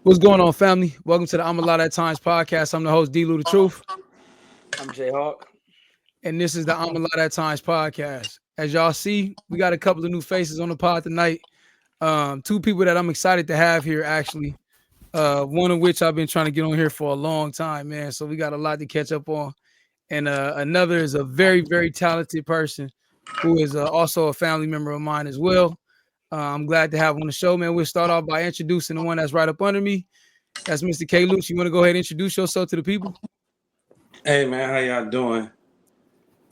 What's going on, family? Welcome to the I'm a Lot at Times podcast. I'm the host, dlouthetruth, I'm Jay Hawk. and this is the I'm a Lot at Times podcast. As y'all see, we got a couple of new faces on the pod tonight. Two people that I'm excited to have here, actually. One of which I've been trying to get on here for a long time, man. So we got a lot to catch up on. And another is a very, very talented person who is also a family member of mine as well. I'm glad to have him on the show, man. We'll start off by introducing the one that's right up under me. That's Mr. K. Luch. You want to go ahead and introduce yourself to the people? Hey man, how y'all doing?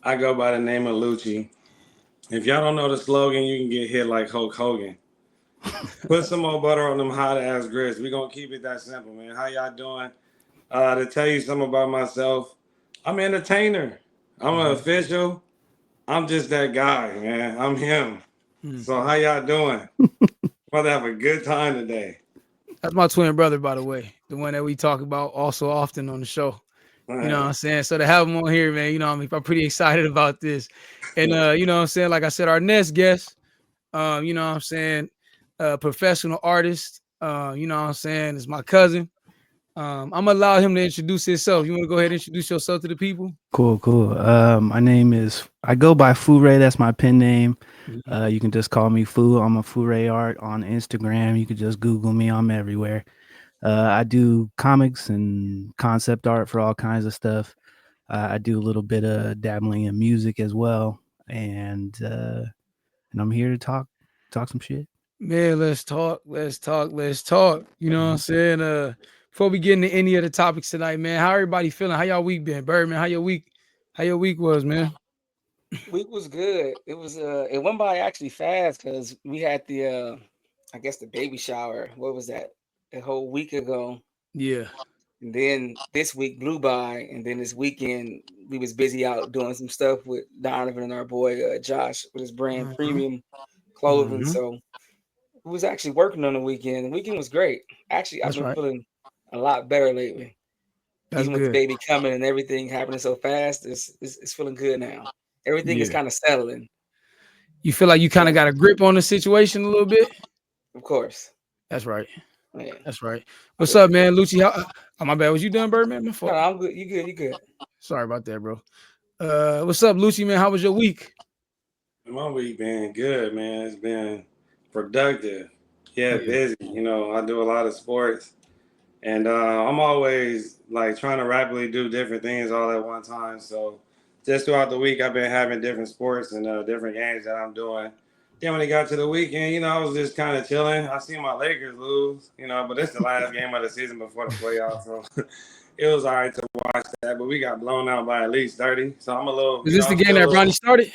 I go by the name of Lucci. If y'all don't know the slogan, you can get hit like Hulk Hogan. Put some more butter on them hot ass grits. We gonna keep it that simple, man. How y'all doing? To tell you something about myself, I'm an entertainer. I'm an official. I'm just that guy, man. I'm him. So how y'all doing? About to have a good time today. That's my twin brother, by the way, the one that we talk about also often on the show. You know what I'm saying? So to have him on here, man, I'm pretty excited about this. And you know what I'm saying? Like I said, our next guest, you know what I'm saying, professional artist, you know what I'm saying, is my cousin. I'm gonna allow him to introduce himself. You want to go ahead and introduce yourself to the people? Cool. My name is, I go by Foo Ray. That's my pen name. You can just call me Foo. I'm a Foo Ray Art on Instagram. You can just Google me. I'm everywhere. I do comics and concept art for all kinds of stuff. I do a little bit of dabbling in music as well. And I'm here to talk some shit. Man, let's talk. You know what I'm saying? Before we get into any of the topics tonight, man, how everybody feeling? How y'all week been? Birdman, how your week was, man? Week was good. It went by actually fast because we had I guess the baby shower. What was that? A whole week ago. Yeah. And then this week blew by, and then this weekend we was busy out doing some stuff with Donovan and our boy Josh with his brand Premium Clothing. So we was actually working on the weekend. The weekend was great. Actually, I've been feeling a lot better lately. That's Even good. with the baby coming and everything happening so fast, it's feeling good now. Everything is kind of settling. You feel like you kind of got a grip on the situation a little bit? Of course. That's right. Yeah. That's right. What's up, man? Lucci, oh, my bad. Was you done, Birdman? No, I'm good. You good. Sorry about that, bro. What's up, Lucci, man? How was your week? My week been good, man. It's been productive. Yeah, busy. You know, I do a lot of sports. And I'm always like trying to rapidly do different things all at one time. So just throughout the week, I've been having different sports and different games that I'm doing. Then when it got to the weekend, you know, I was just kind of chilling. I seen my Lakers lose, you know, but it's the last game of the season before the playoffs. So it was all right to watch that. But we got blown out by at least 30. So I'm a little. Is this the game that Bronny started?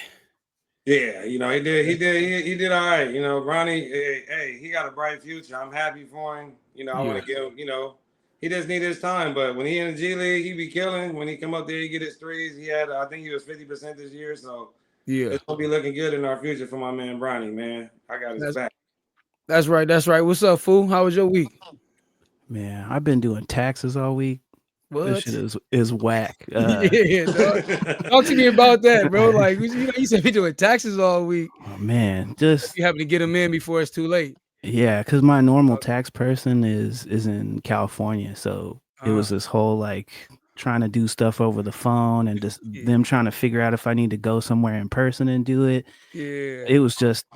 Yeah, you know, he did all right. You know, Ronnie, hey, he got a bright future. I'm happy for him. You know, I want to give him, you know, he just need his time. But when he in the G League, he be killing. When he come up there, he get his threes. He had, I think he was 50% this year. So it's gonna be looking good in our future for my man Bronny, man. I got his back. That's right. What's up, fool? How was your week? Man, I've been doing taxes all week. What? This shit is whack. Yeah, dog. Talk to me about that, bro. Like, you said we doing taxes all week. Oh, man, just you having to get them in before it's too late. Yeah, because my normal tax person is in California, so it was this whole like trying to do stuff over the phone and just them trying to figure out if I need to go somewhere in person and do it. Yeah, it was just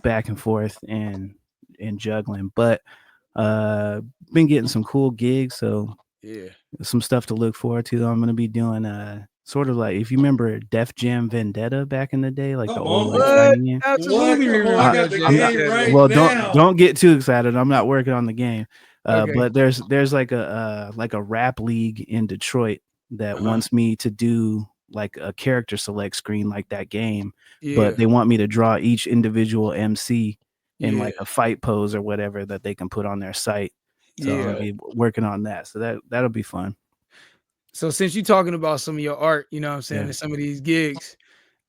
back and forth and juggling, but been getting some cool gigs, so yeah, some stuff to look forward to. I'm gonna be doing sort of like, if you remember Def Jam Vendetta back in the day, like the old game. Absolutely remember. I got the game right well, now. don't get too excited. I'm not working on the game. Okay. But there's like a rap league in Detroit that wants me to do like a character select screen like that game, but they want me to draw each individual MC in like a fight pose or whatever that they can put on their site. So I'll be working on that. So that'll be fun. So since you're talking about some of your art, you know what I'm saying, and some of these gigs,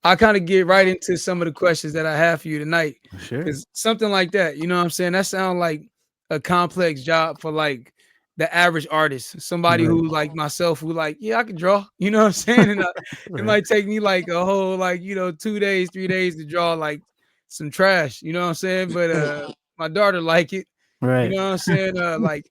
I kind of get right into some of the questions that I have for you tonight. Sure. Because something like that, you know what I'm saying, that sounds like a complex job for like the average artist, somebody who like myself, who like, yeah, I can draw, you know what I'm saying? And it might take me like a whole, like, 2 days, 3 days to draw like some trash, you know what I'm saying? But my daughter like it, Right. you know what I'm saying? Like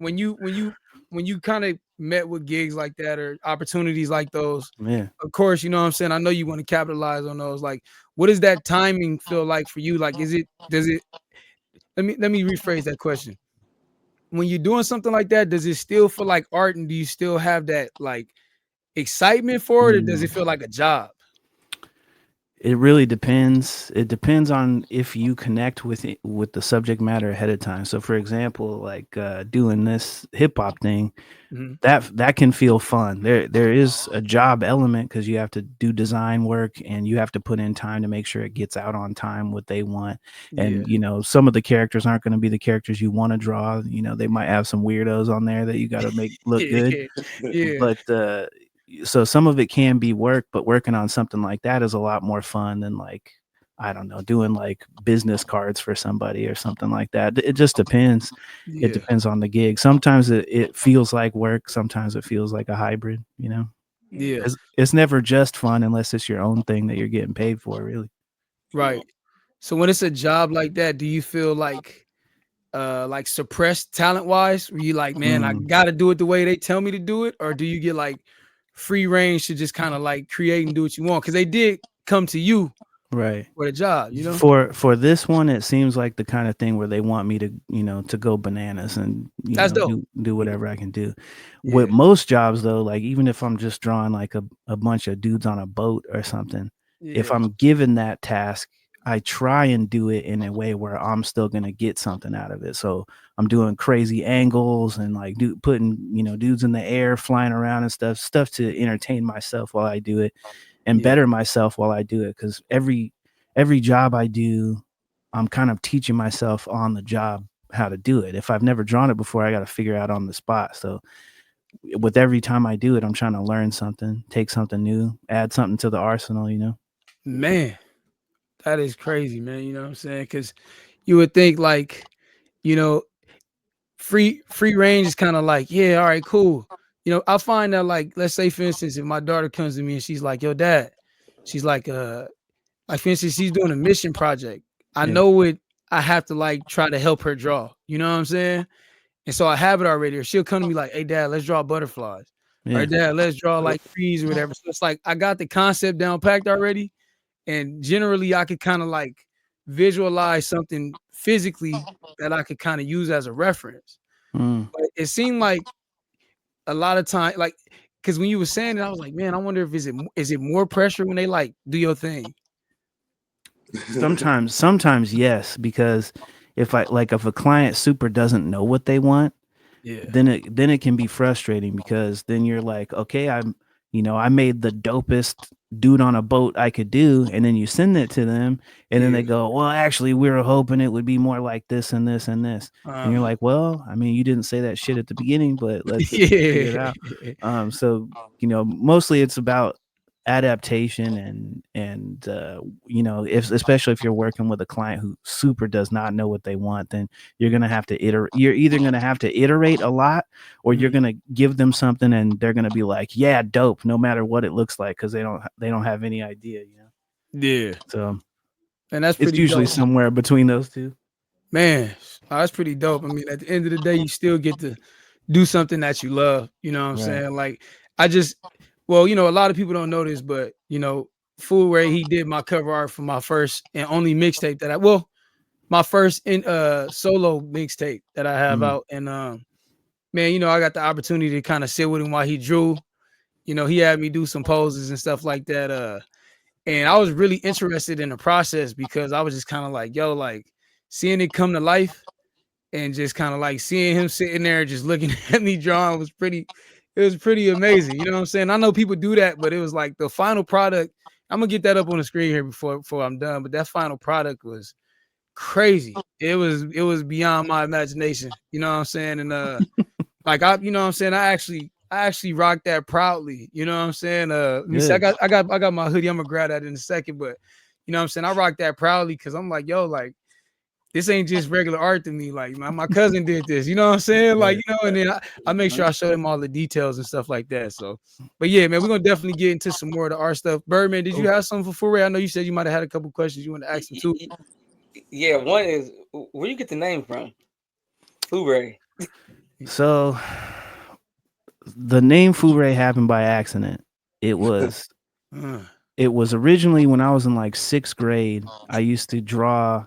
when you kind of met with gigs like that or opportunities like those, Yeah. of course, you know what I'm saying? I know you want to capitalize on those. Like, what does that timing feel like for you? Like, does it, let me rephrase that question. When you're doing something like that, does it still feel like art and do you still have that like excitement for it or does Mm. it feel like a job? It really depends. It depends on if you connect with it, with the subject matter ahead of time. So, for example, like doing this hip hop thing, Mhm. that can feel fun. There is a job element because you have to do design work and you have to put in time to make sure it gets out on time what they want. Yeah. And some of the characters aren't going to be the characters you want to draw. They might have some weirdos on there that you got to make look good. Yeah. Yeah. But so some of it can be work, but working on something like that is a lot more fun than like, I don't know, doing like business cards for somebody or something like that. It just depends. It Yeah. depends on the gig. Sometimes it feels like work. Sometimes it feels like a hybrid. Yeah. It's never just fun unless it's your own thing that you're getting paid for, really. Right. So when it's a job like that, do you feel like suppressed talent wise? Were you like, man, I Mm, gotta do it the way they tell me to do it? Or do you get like free range to just kind of like create and do what you want? Because they did come to you right. for the job? For this one, it seems like the kind of thing where they want me to go bananas and That's dope. do whatever I can do. Yeah. With most jobs though, like even if I'm just drawing like a bunch of dudes on a boat or something, if Yeah. I'm given that task, I try and do it in a way where I'm still gonna get something out of it. So I'm doing crazy angles and like putting dudes in the air, flying around and stuff to entertain myself while I do it and Yeah. better myself while I do it. Because every job I do, I'm kind of teaching myself on the job how to do it. If I've never drawn it before, I got to figure out on the spot. So with every time I do it, I'm trying to learn something, take something new, add something to the arsenal. Man, that is crazy, man. You know what I'm saying? Because you would think like, you know, free range is kind of like, yeah, all right, cool. I find that like, let's say for instance, if my daughter comes to me and she's like, yo, dad, she's like for instance, she's doing a mission project. I Yeah. know it. I have to like try to help her draw. You know what I'm saying? And so I have it already. Or she'll come to me like, hey, dad, let's draw butterflies. Or Yeah. dad, let's draw like trees or whatever. So it's like I got the concept down packed already. And generally I could kind of like visualize something physically that I could kind of use as a reference. Mm. But it seemed like a lot of time, like, because when you were saying it, I was like, man, I wonder if is it more pressure when they like do your thing? Sometimes yes, because if a client super doesn't know what they want, Yeah. then it can be frustrating because then you're like, okay, I made the dopest dude on a boat I could do, and then you send it to them, and then Yeah. they go, well, actually, we were hoping it would be more like this and this and this, and you're like, well, I mean, you didn't say that shit at the beginning, but let's figure it out. Yeah. So mostly it's about adaptation and if especially if you're working with a client who super does not know what they want, then you're either going to have to iterate a lot or you're Mhm. going to give them something and they're going to be like, yeah, dope, no matter what it looks like, because they don't have any idea. Yeah. So And that's it's pretty usually dope. somewhere between those two. Man, that's pretty dope. I mean, at the end of the day, you still get to do something that you love. You know what I'm Right. saying? Like, I just, well, a lot of people don't know this, but Fool Ray, he did my cover art for my first and only mixtape my first in solo mixtape that I have Mm. out. And man, I got the opportunity to kind of sit with him while he drew. He had me do some poses and stuff like that. And I was really interested in the process because I was just kind of like, yo, like seeing it come to life and just kind of like seeing him sitting there just looking at me drawing it was pretty amazing. You know what I'm saying? I know people do that, but it was like the final product. I'm gonna get that up on the screen here before I'm done. But that final product was crazy. It was beyond my imagination. You know what I'm saying? And like you know what I'm saying? I actually rock that proudly. You know what I'm saying? Let me see. I Good. got I got I got my hoodie. I'm gonna grab that in a second, but you know what I'm saying? I rock that proudly because I'm like, yo, like this ain't just regular art to me. Like my cousin did this, you know what I'm saying? Like, Right. and then I make sure I show him all the details and stuff like that. So, but yeah, man, we're gonna definitely get into some more of the art stuff. Birdman, did you Oh, have something for Foray? I know you said you might have had a couple questions you want to ask him too. yeah, one is where you get the name from? Fluray. So the name Foray happened by accident. It was Uh, originally when I was in like 6th grade. I used to draw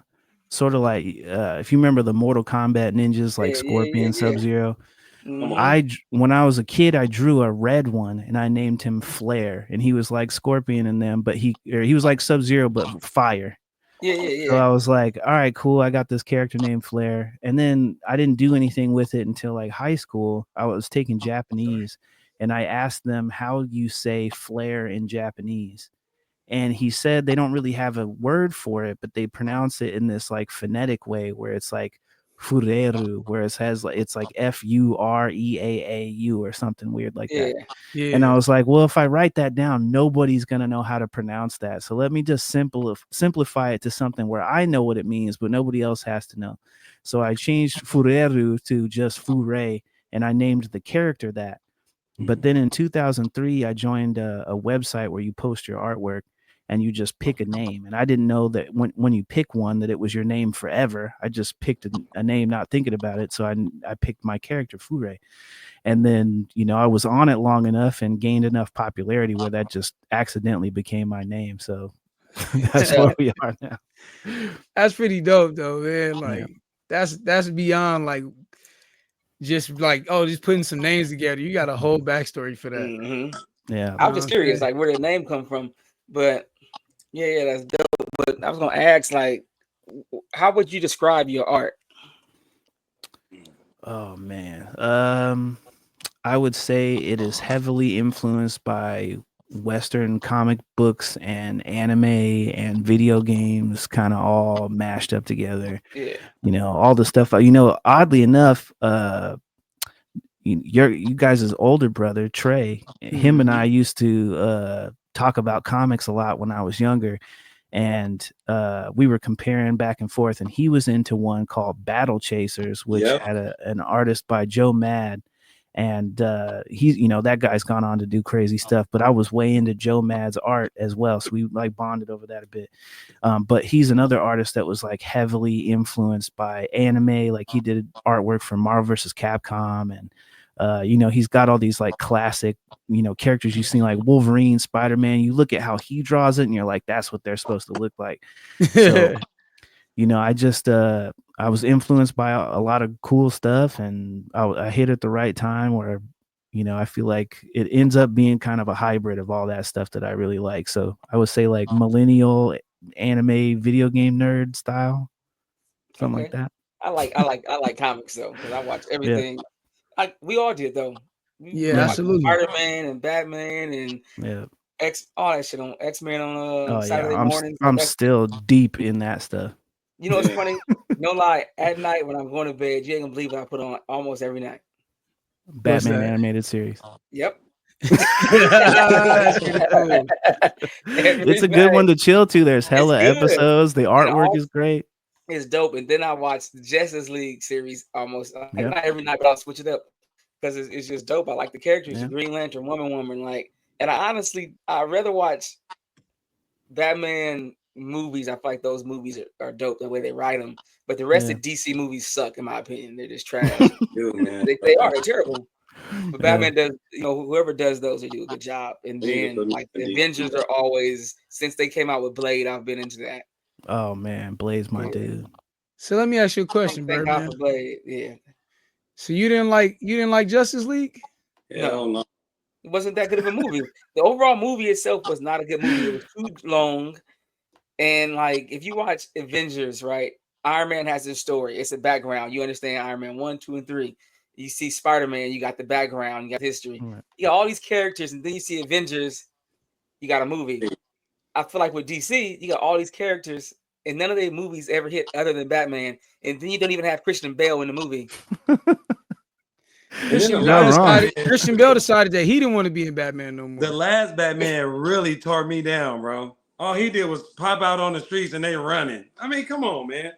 sort of like if you remember the Mortal Kombat ninjas like Scorpion, Sub-Zero. Come on. When I was a kid, I drew a red one and I named him Flare, and he was like Scorpion in them, but he was like Sub-Zero but fire. So I was like, all right, cool. I got this character named Flare. And then I didn't do anything with it until like high school. I was taking Japanese and I asked them how you say flare in Japanese. And he said they don't really have a word for it, but they pronounce it in this like phonetic way where it's like fureru, where it has like it's like Fureaau or something weird like that. yeah. And I was like, well, if I write that down, nobody's gonna know how to pronounce that. So let me just simplify it to something where I know what it means, but nobody else has to know. So I changed fureru to just fure, and I named the character that. But then in 2003, I joined a website where you post your artwork and you just pick a name. And I didn't know that when you pick one, that it was your name forever. I just picked a name, not thinking about it. So I picked my character, Fure. And then, I was on it long enough and gained enough popularity where that just accidentally became my name. So that's where we are now. That's pretty dope though, man. Like that's beyond like just like, oh, just putting some names together. You got a whole backstory for that. Yeah. I was just curious, like where did the name come from? But yeah, that's dope. But I was gonna ask, like, how would you describe your art? Oh man. I would say it is heavily influenced by Western comic books and anime and video games, kind of all mashed up together. Yeah. All the stuff. Oddly enough, you guys' older brother Trey, him and I used to talk about comics a lot when I was younger, and we were comparing back and forth. And he was into one called Battle Chasers, which had an artist by Joe Mad. And he's, that guy's gone on to do crazy stuff, but I was way into Joe Mad's art as well. So we like bonded over that a bit. But he's another artist that was like heavily influenced by anime. Like he did artwork for Marvel vs. Capcom. And, he's got all these like classic, characters you've seen like Wolverine, Spider-Man. You look at how he draws it and you're like, that's what they're supposed to look like. So, I was influenced by a lot of cool stuff, and I hit at the right time where, I feel like it ends up being kind of a hybrid of all that stuff that I really like. So I would say like millennial anime video game nerd style, something like that. I like comics though, because I watch everything. We all did though. Absolutely. Spider-Man and Batman and all that shit on X-Men on Saturday mornings. I'm still deep in that stuff. You know what's funny? No lie, at night when I'm going to bed, you ain't gonna believe what I put on almost every night. Batman animated series. Yep. That's pretty cool. It's a good one to chill to. There's hella episodes. The artwork is great. It's dope. And then I watch the Justice League series almost not every night, but I'll switch it up because it's just dope. I like the characters, Green Lantern, Woman, like. And I'd rather watch Batman movies. I feel like those movies are dope the way they write them, but the rest of DC movies suck in my opinion. They're just trash. They're terrible. But Batman does, whoever does those, they do a good job. And then like the Avengers are always, since they came out with Blade, I've been into that. Oh man, Blade's my dude. So let me ask you a question, Thank God for Blade. Yeah. So you didn't like Justice League? No. It wasn't that good of a movie. The overall movie itself was not a good movie. It was too long. And like, if you watch Avengers, right? Iron Man has his story. It's a background. You understand Iron Man 1, 2, and 3. You see Spider-Man, you got the background, you got history. Right. You got all these characters, and then you see Avengers, you got a movie. I feel like with DC, you got all these characters, and none of their movies ever hit other than Batman. And then you don't even have Christian Bale in the movie. Christian Bale decided that he didn't want to be in Batman no more. The last Batman really tore me down, bro. All he did was pop out on the streets and they running. I mean, come on, man.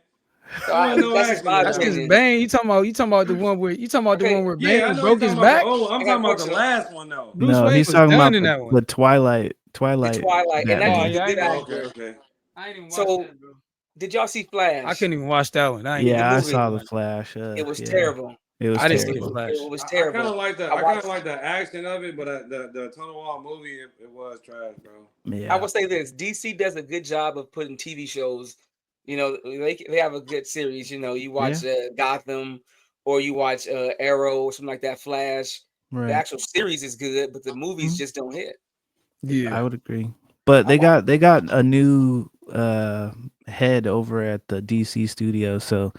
That's because Bane. You talking about the one where Bane broke his back? I'm talking about the last one though. No, he's talking about the Twilight. And that's a good actor. Okay. I didn't watch that, bro. Did y'all see Flash? I couldn't even watch that one. I saw the Flash. It was terrible. It was I didn't see the terrible. Flash. It was I kind terrible. of like the I watched. action of it, but the Tunnel Wall movie it was trash, bro. I Yeah. will say this: DC does a good job of putting TV shows. They have a good series. You Yeah. watch Gotham, or you watch Arrow, or something like that. Flash. The Right. actual series is good, but the movies Mhm. just don't hit. Yeah. I would agree. But I watch. they got a new head over at the DC studio, so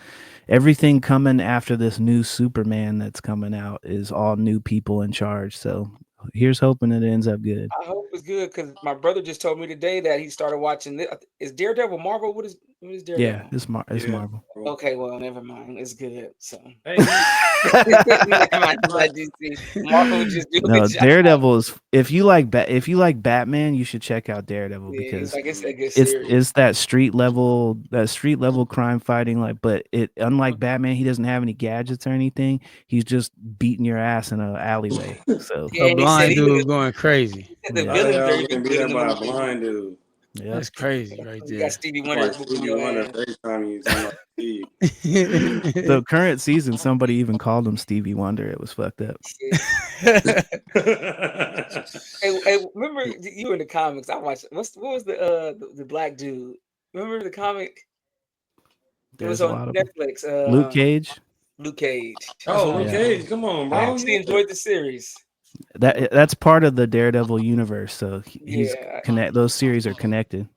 everything coming after this new Superman that's coming out is all new people in charge. So here's hoping it ends up good. I hope it's good because my brother just told me today that he started watching. Is Daredevil Marvel? What is Yeah, Daredevil? it's Yeah. Marvel. Bro. Okay, well, never mind. It's good. So Hey, never mind. It's like, not DC. Marvel just do a good No, job. Daredevil is if you like Batman, you should check out Daredevil Yeah, it's because like it's a good it's series. it's that street level crime fighting but it unlike Batman, he doesn't have any gadgets or anything. He's just beating your ass in an alleyway. So Yeah, A and he said blind dude going crazy. the yeah. oh villain's yeah, I was very getting beat good in up the by a movie. blind dude. Yep. That's crazy right You got there. Stevie It's Wonder like whooping Stevie your Wonder ass. FaceTime you talking about Steve. The current season, somebody even called him Stevie Wonder. It was fucked up. Hey, remember you in the comics? I watched. What was the black dude? Remember the comic? It was There's a on lot of them. Netflix. Luke Cage. Luke Cage. That's Oh, what I'm Luke Yeah. saying. Cage, come on, I bro. actually Yeah. enjoyed the series. That's part of the Daredevil universe. So he's Yeah, those series are connected.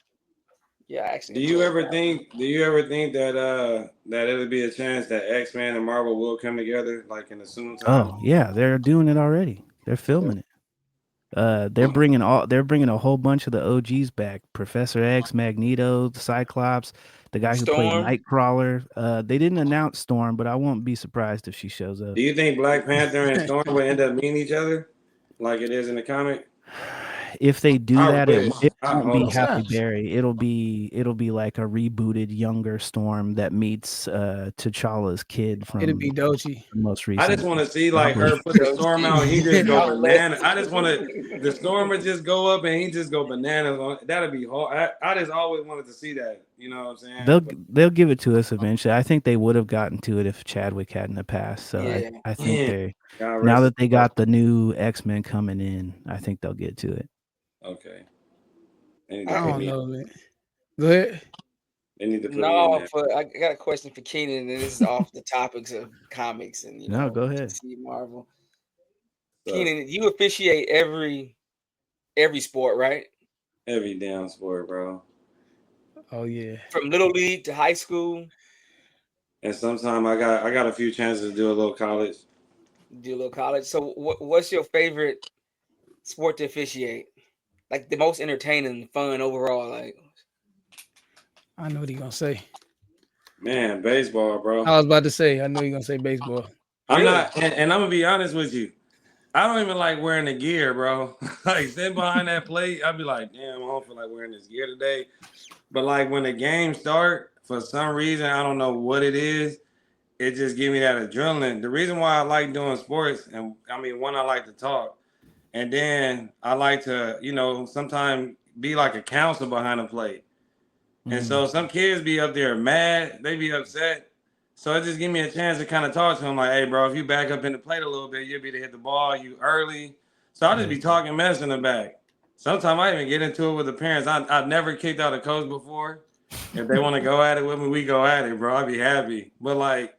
yeah, I actually Do you enjoyed ever that. think? That it'll be a chance that X-Men and Marvel will come together like in the soon time? Oh yeah, they're doing it already. They're filming it. They're bringing a whole bunch of the OGs back. Professor X, Magneto, Cyclops, the guy who played Storm. Nightcrawler. They didn't announce Storm, but I won't be surprised if she shows up. Do you think Black Panther and Storm will end up meeting each other like it is in the comic? If they do I that, wish. it I won't be hope. Halle Snaps. Berry. It'll be like a rebooted younger Storm that meets T'Challa's kid It'd be from Dochi. the most I just recent want to see like Marvel. her put the storm out and he just go I would love banana. I just want to the storm would just go up and he just go bananas on it. That'd be hard. I just always wanted to see that. You know what I'm saying? But They'll give it to us eventually. I think they would have gotten to it if Chadwick hadn't have passed. So Yeah. I think man, they God now rest his that they soul. got the new X-Men coming in, I think they'll get to it. Okay, they need to I put don't me. know, man. Go ahead. They need to put me in No, there. I got a question for Keenan, and this is off the topics of comics and No, go ahead. DC Marvel. So Keenan, you officiate every sport, right? every damn sport, bro. Oh yeah. From little league to high school, And sometimes I got a few chances to do a little college. do a little college. So, what's your favorite sport to officiate? Like the most entertaining, fun overall. Like, I know what he gonna say. Man, baseball, bro. I was about to say, I know you're gonna say baseball. I'm really? not, and I'm gonna be honest with you. I don't even like wearing the gear, bro. Like sitting behind that plate, I'd be like, damn, I don't feel like wearing this gear today. But like when the game start, for some reason, I don't know what it is. It just give me that adrenaline. The reason why I like doing sports, and I mean, one, I like to talk, and then I like to, sometimes be like a counselor behind the plate. And so some kids be up there mad, they be upset. So it just give me a chance to kind of talk to them like, hey, bro, if you back up in the plate a little bit, you'll be to hit the ball, you early. So I'll just be talking mess in the back. Sometimes I even get into it with the parents. I've never kicked out a coach before. If they want to go at it with me, we go at it, bro. I'd be happy. But like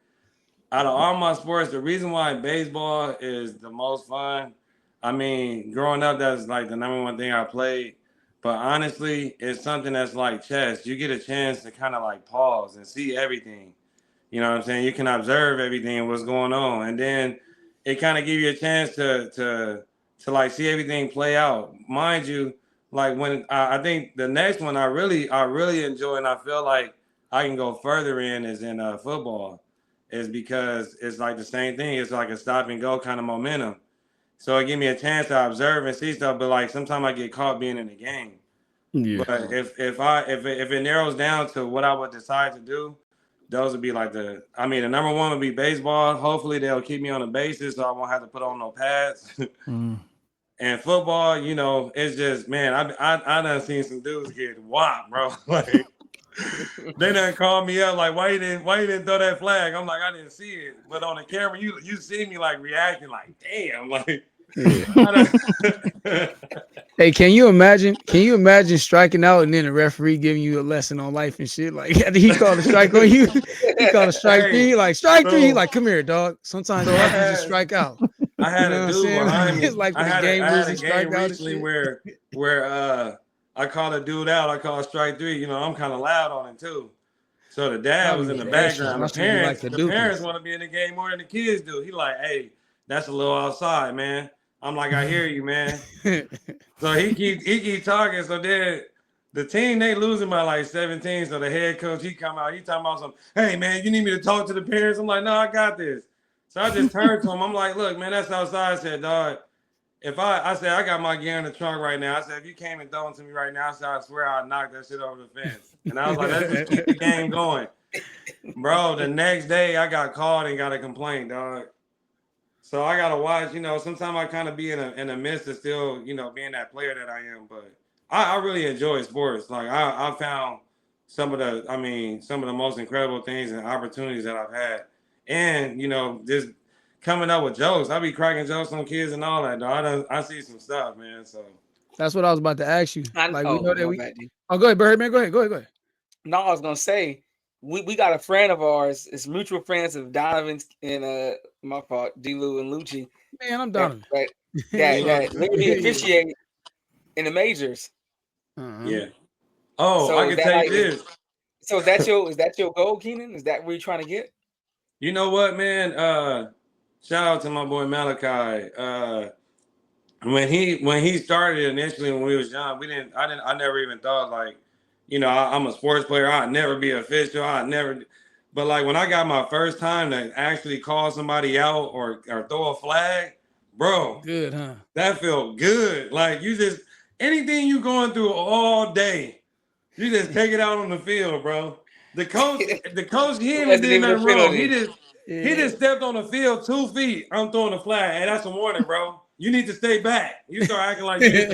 out of all my sports, the reason why baseball is the most fun, I mean, growing up, that's like the number one thing I played. But honestly, it's something that's like chess. You get a chance to kind of like pause and see everything. You know what I'm saying? You can observe everything and what's going on, and then it kind of give you a chance to like see everything play out. Mind you, like when I think the next one I really enjoy and I feel like I can go further in is in football, is because it's like the same thing. It's like a stop and go kind of momentum. So it give me a chance to observe and see stuff. But like sometimes I get caught being in the game. Yeah. But if it narrows down to what I would decide to do, those would be like the number one would be baseball. Hopefully they'll keep me on the bases so I won't have to put on no pads. And football, it's just man, I done seen some dudes get whopped, bro. Like They done called me up like, why you didn't throw that flag? I'm like, I didn't see it. But on the camera, you see me like reacting like, damn, like Hey, can you imagine? Can you imagine striking out and then the referee giving you a lesson on life and shit? Like he called a strike on you, he called a strike three. Like strike three, he like come here, dog. Sometimes you have to just strike out. I had You know a what I'm dude saying? behind me. It's like I when the had game a losing game strike out and recently shit. where I called a dude out. I called strike three. You know, I'm kind of loud on it too. So the dad was in the background. My shit be like The parents want to be in the game more than the kids do. He like, hey, that's a little outside, man. I'm like, I hear you, man. So he keep talking. So then the team, they losing by like 17. So the head coach, he come out, he talking about something. Hey man, you need me to talk to the parents? I'm like, no, I got this. So I just turned to him. I'm like, look, man, that's outside. I said, dog, if I said I got my gear in the trunk right now. I said, if you came and throw it to me right now, I said, I swear I'd knock that shit over the fence. And I was like, let's just keep the game going. Bro, the next day I got called and got a complaint, dog. So I gotta watch, you know, sometimes I kind of be in the midst of still, you know, being that player that I am. But I really enjoy sports. Like I found some of the most incredible things and opportunities that I've had. And, you know, just coming up with jokes. I be cracking jokes on kids and all that, dog. I see some stuff, man. So that's what I was about to ask you. Like we know that we. Bad, Oh, go ahead, Bird, man. Go ahead. No, I was gonna say we got a friend of ours. It's mutual friends of Donovan's and my fault, D-Lou and Lucci. Man, I'm Donovan. That literally officiate in the majors. Yeah. Oh, so I can take this. So is that your goal, Keenan? Is that where you're trying to get? You know what, man? Shout out to my boy Malachi. When he started initially when we was young, I never even thought like, you know, I'm a sports player. I'd never be official. But like when I got my first time to actually call somebody out or throw a flag, bro. Good, huh? That felt good. Like you just anything you going through all day, you just take it out on the field, bro. The coach, he even did nothing wrong. He just stepped on the field 2 feet. I'm throwing a flag. Hey, that's a warning, bro. You need to stay back. You start acting like you just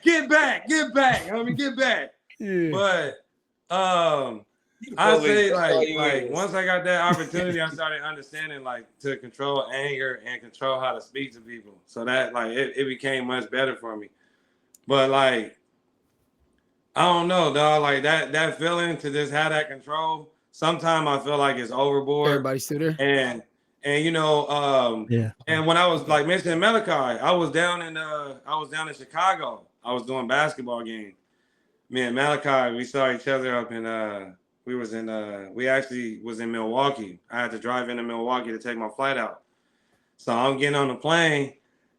get back. I mean, get back. Yeah. But I say like once I got that opportunity, I started understanding like to control anger and control how to speak to people. So that like it became much better for me. But like I don't know, dog. Like that feeling to just have that control. Sometimes I feel like it's overboard. Everybody's still there. And you know, yeah. And when I was like mentioning Malachi, I was down in Chicago. I was doing basketball game. Me and Malachi, we saw each other up in we actually was in Milwaukee. I had to drive into Milwaukee to take my flight out. So I'm getting on the plane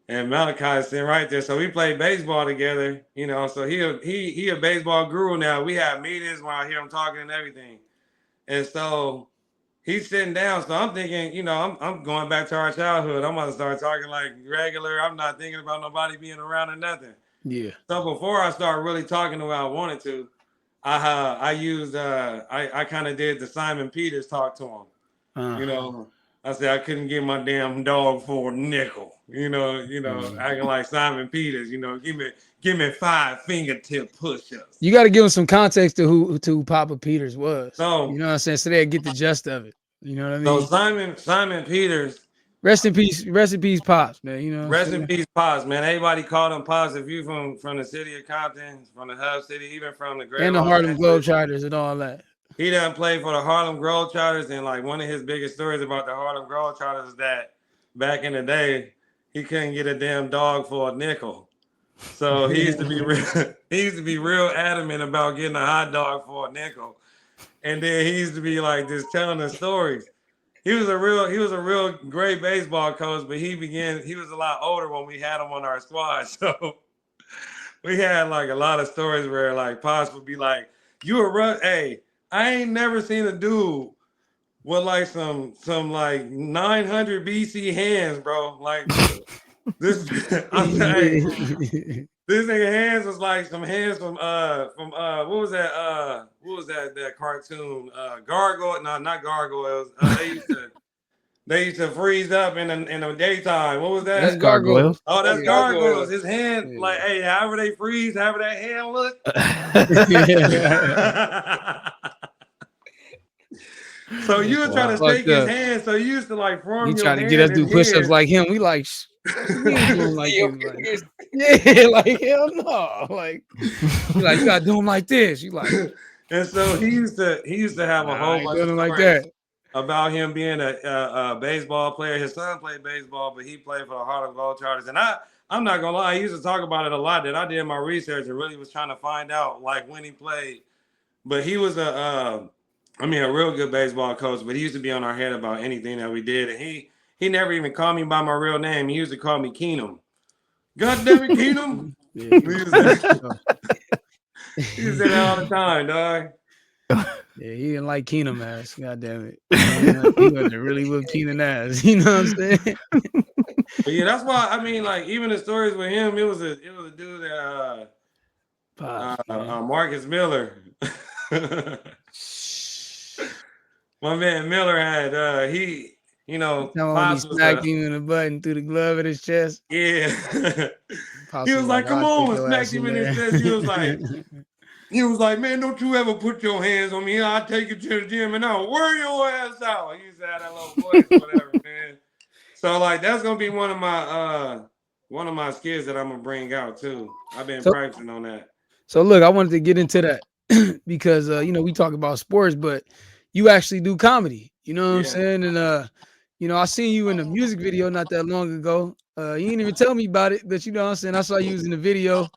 and Malachi is sitting right there. So we played baseball together, you know. So he a baseball guru now. We have meetings where I hear him talking and everything. And so he's sitting down. So I'm thinking, you know, I'm going back to our childhood. I'm going to start talking like regular. I'm not thinking about nobody being around or nothing. Yeah. So before I start really talking the way I wanted to, I kind of did the Simon Peters talk to him. You know, I said I couldn't get my damn dog for a nickel. You know, acting like Simon Peters. You know, give me 5 fingertip push-ups. You got to give them some context to who Papa Peters was. So you know what I'm saying, so they get the gist of it. You know what I mean? So Simon Peters. Rest in peace, Pops, man. You know. Rest in peace, Pops, man. Everybody called him Pops. If you from the city of Compton, from the hub city, even from the Great and the Harlem Globetrotters and all that. He done played for the Harlem Globetrotters, and like one of his biggest stories about the Harlem Globetrotters is that back in the day, he couldn't get a damn dog for a nickel. So he used to be real adamant about getting a hot dog for a nickel. And then he used to be like just telling the stories. He was a real great baseball coach, but he was a lot older when we had him on our squad. So we had like a lot of stories where like Pops would be like, hey, I ain't never seen a dude with like some like 900 BC hands, bro. Like this this nigga hands was like some hands from what was that cartoon? Gargoyle? No, not gargoyles. they used to freeze up in the daytime. What was that? That's gargoyles. Oh, that's gargoyles. His hand, Yeah. like, hey, however they freeze, however that hand look. So you were trying to shake his hand. So you used to like form your hand. He trying to get us do push-ups like him. We like, we ain't doing like this. Yeah, like hell no. Like you gotta do him like this. You like, and so he used to have a whole bunch of stories like that about him being a baseball player. His son played baseball, but he played for the Harlem Globetrotters. And I'm not gonna lie, he used to talk about it a lot. That I did my research and really was trying to find out like when he played. But he was a real good baseball coach. But he used to be on our head about anything that we did, and he never even called me by my real name. He used to call me Keenum. God damn it, Keenum. He used to say that all the time, dog. Yeah, he didn't like Keenum ass. God damn it. He wanted to really whip Keenan ass. You know what I'm saying? But yeah, that's why I mean, like, even the stories with him, it was a dude that Marcus Miller. My man Miller had he smacked him in the button through the glove of his chest. Yeah. He was like, come on, and smacked him in his chest. He was like, man, don't you ever put your hands on me. I'll take you to the gym and I'll wear your ass out. He used to have that little voice, whatever, man. So like that's gonna be one of my skills that I'm gonna bring out too. I've been practicing on that. So look, I wanted to get into that because we talk about sports, but you actually do comedy. You know what I'm saying? And I seen you in a music video not that long ago. You didn't even tell me about it, but you know what I'm saying? I saw you in the video.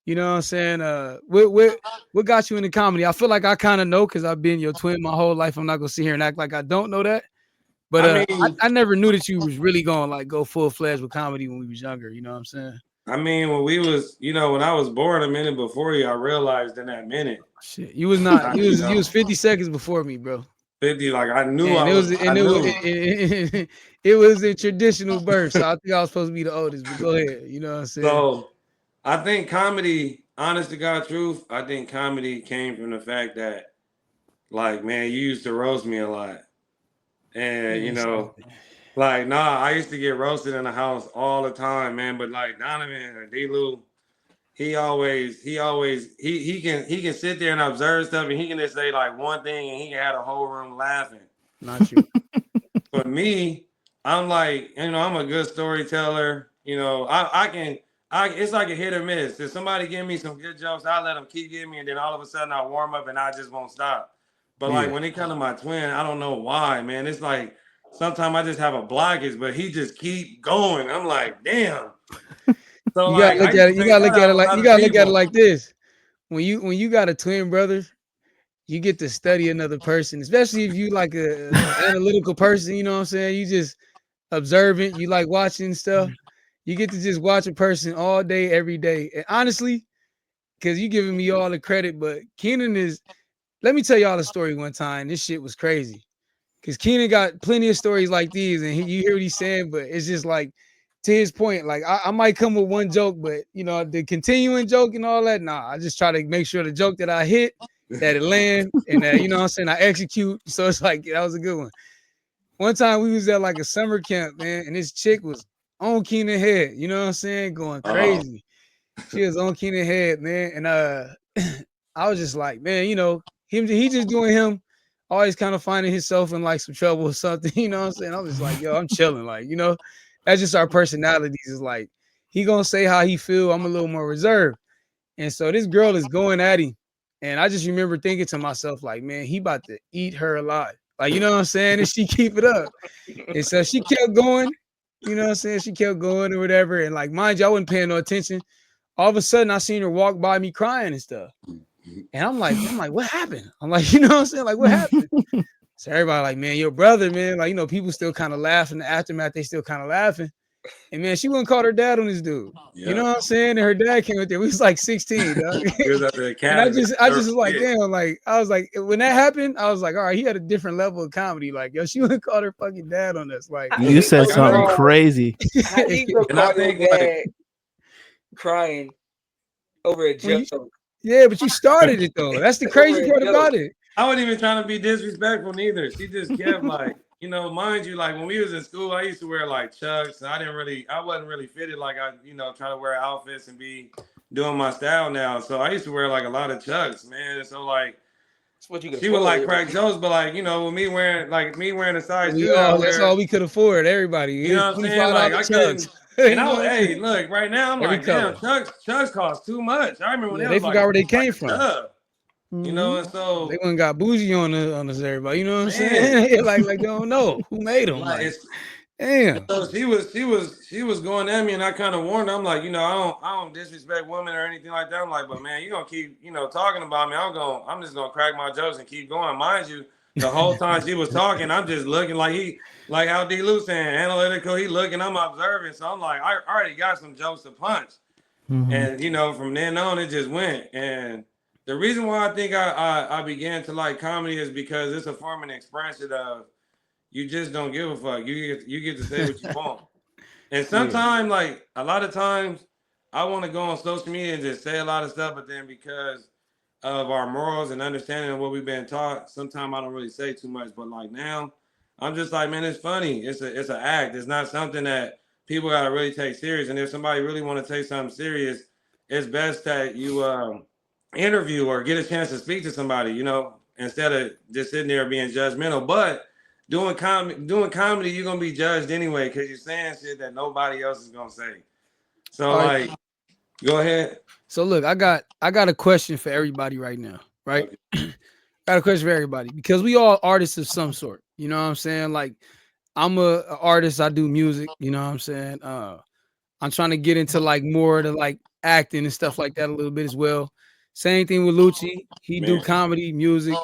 You know what I'm saying? What got you into comedy? I feel like I kind of know because I've been your twin my whole life. I'm not gonna sit here and act like I don't know that. But I never knew that you was really gonna like go full-fledged with comedy when we was younger. You know what I'm saying? I mean, when I was born a minute before you, I realized in that minute. Shit, you was not. You was 50 seconds before me, bro. 50, like I knew it was a traditional birth, so I think I was supposed to be the oldest. But go ahead, you know what I'm saying? So I think comedy, honest to God truth, I think comedy came from the fact that, like, man, you used to roast me a lot. And like, I used to get roasted in the house all the time, man. But like Donovan or D-Lou, he can sit there and observe stuff, and he can just say like one thing, and he can have the whole room laughing. Not you. For me, I'm like, I'm a good storyteller. It's like a hit or miss. If somebody give me some good jokes, I let them keep giving me, and then all of a sudden I warm up and I just won't stop. But like when it comes to my twin, I don't know why, man. It's like sometimes I just have a blockage, but he just keep going. I'm like, damn. So you gotta look at it. You gotta look at it like this. When you got a twin brother, you get to study another person, especially if you like a analytical person. You know what I'm saying? You just observant. You like watching stuff. You get to just watch a person all day, every day. And honestly, because you giving me all the credit, but Keenan is. Let me tell y'all a story one time. This shit was crazy. Because Keenan got plenty of stories like these, and you hear what he's saying, but it's just like, to his point, like I might come with one joke, but the continuing joke and all that, I just try to make sure the joke that I hit, that it land, and that, what I'm saying, I execute. So it's like, that was a good one. One time we was at like a summer camp, man, and this chick was on Keenan head, you know what I'm saying, going crazy. She was on Keenan head, man, and I was just like, man, he just doing him, always kind of finding himself in like some trouble or something, you know what I'm saying? I was just like, yo, I'm chilling, like, that's just our personalities. Is like, he gonna say how he feel. I'm a little more reserved. And so this girl is going at him. And I just remember thinking to myself, like, man, he about to eat her alive. Like, you know what I'm saying? And she keep it up. And so she kept going, you know what I'm saying? She kept going or whatever. And like, mind you, I wasn't paying no attention. All of a sudden I seen her walk by me crying and stuff. And I'm like, what happened? I'm like, you know what I'm saying? Like, what happened? So everybody like, man, your brother, man, like, people still kind of laughing. The aftermath, they still kind of laughing. And man, she wouldn't call her dad on this dude. Yeah. You know what I'm saying? And her dad came up there. We was like 16, dog. And I just was like, damn, like, I was like, when that happened, I was like, all right, he had a different level of comedy. Like, yo, she wouldn't call her fucking dad on us. Like, you said something crazy. How do you go call your dad crying over a joke? Yeah, but you started it though. That's the crazy part about it. I wasn't even trying to be disrespectful neither. She just kept like, mind you, like when we was in school, I used to wear like Chucks. And I wasn't really fitted like I, try to wear outfits and be doing my style now. So I used to wear like a lot of Chucks, man. So like It's what you can she would like afford. crack jokes, but like, with me wearing a size We two that I all that's all wear, we could afford. Everybody, you know it's what I'm saying? $25 Like I chugs. couldn't, You and know what I'm hey, saying? look, right now I'm Every like, damn, color. Chucks cost too much. I remember when Yeah, it they was forgot where they like came a from. dub, and They so went and got bougie on us, everybody. You know what I'm man, saying? like they don't know who made them. like Like, it's damn. so she was going at me, and I kind of warned her. I'm like, I don't disrespect women or anything like that. I'm like, but man, you gonna keep talking about me. I'm just gonna crack my jokes and keep going. Mind you, the whole time she was talking, I'm just looking like how D. Lou saying analytical. He looking, I'm observing. So I'm like, I already got some jokes to punch, and from then on it just went. And the reason why I think I began to like comedy is because it's a form of expression of you just don't give a fuck. You get to say what you want. And Yeah. sometimes, like a lot of times, I want to go on social media and just say a lot of stuff, but then because of our morals and understanding of what we've been taught, sometimes I don't really say too much. But like now, I'm just like, man, it's funny. It's an act. It's not something that people gotta really take serious. And if somebody really want to take something serious, it's best that you interview or get a chance to speak to somebody, instead of just sitting there being judgmental. But doing comedy, you're gonna be judged anyway because you're saying shit that nobody else is gonna say. So All right. like, go ahead. So look, I got a question for everybody right now, right? Okay. Got a question for everybody because we all artists of some sort. You know what I'm saying? Like I'm a artist, I do music, you know what I'm saying? I'm trying to get into like more to like acting and stuff like that a little bit as well. Same thing with Lucci. He do Man. comedy, music,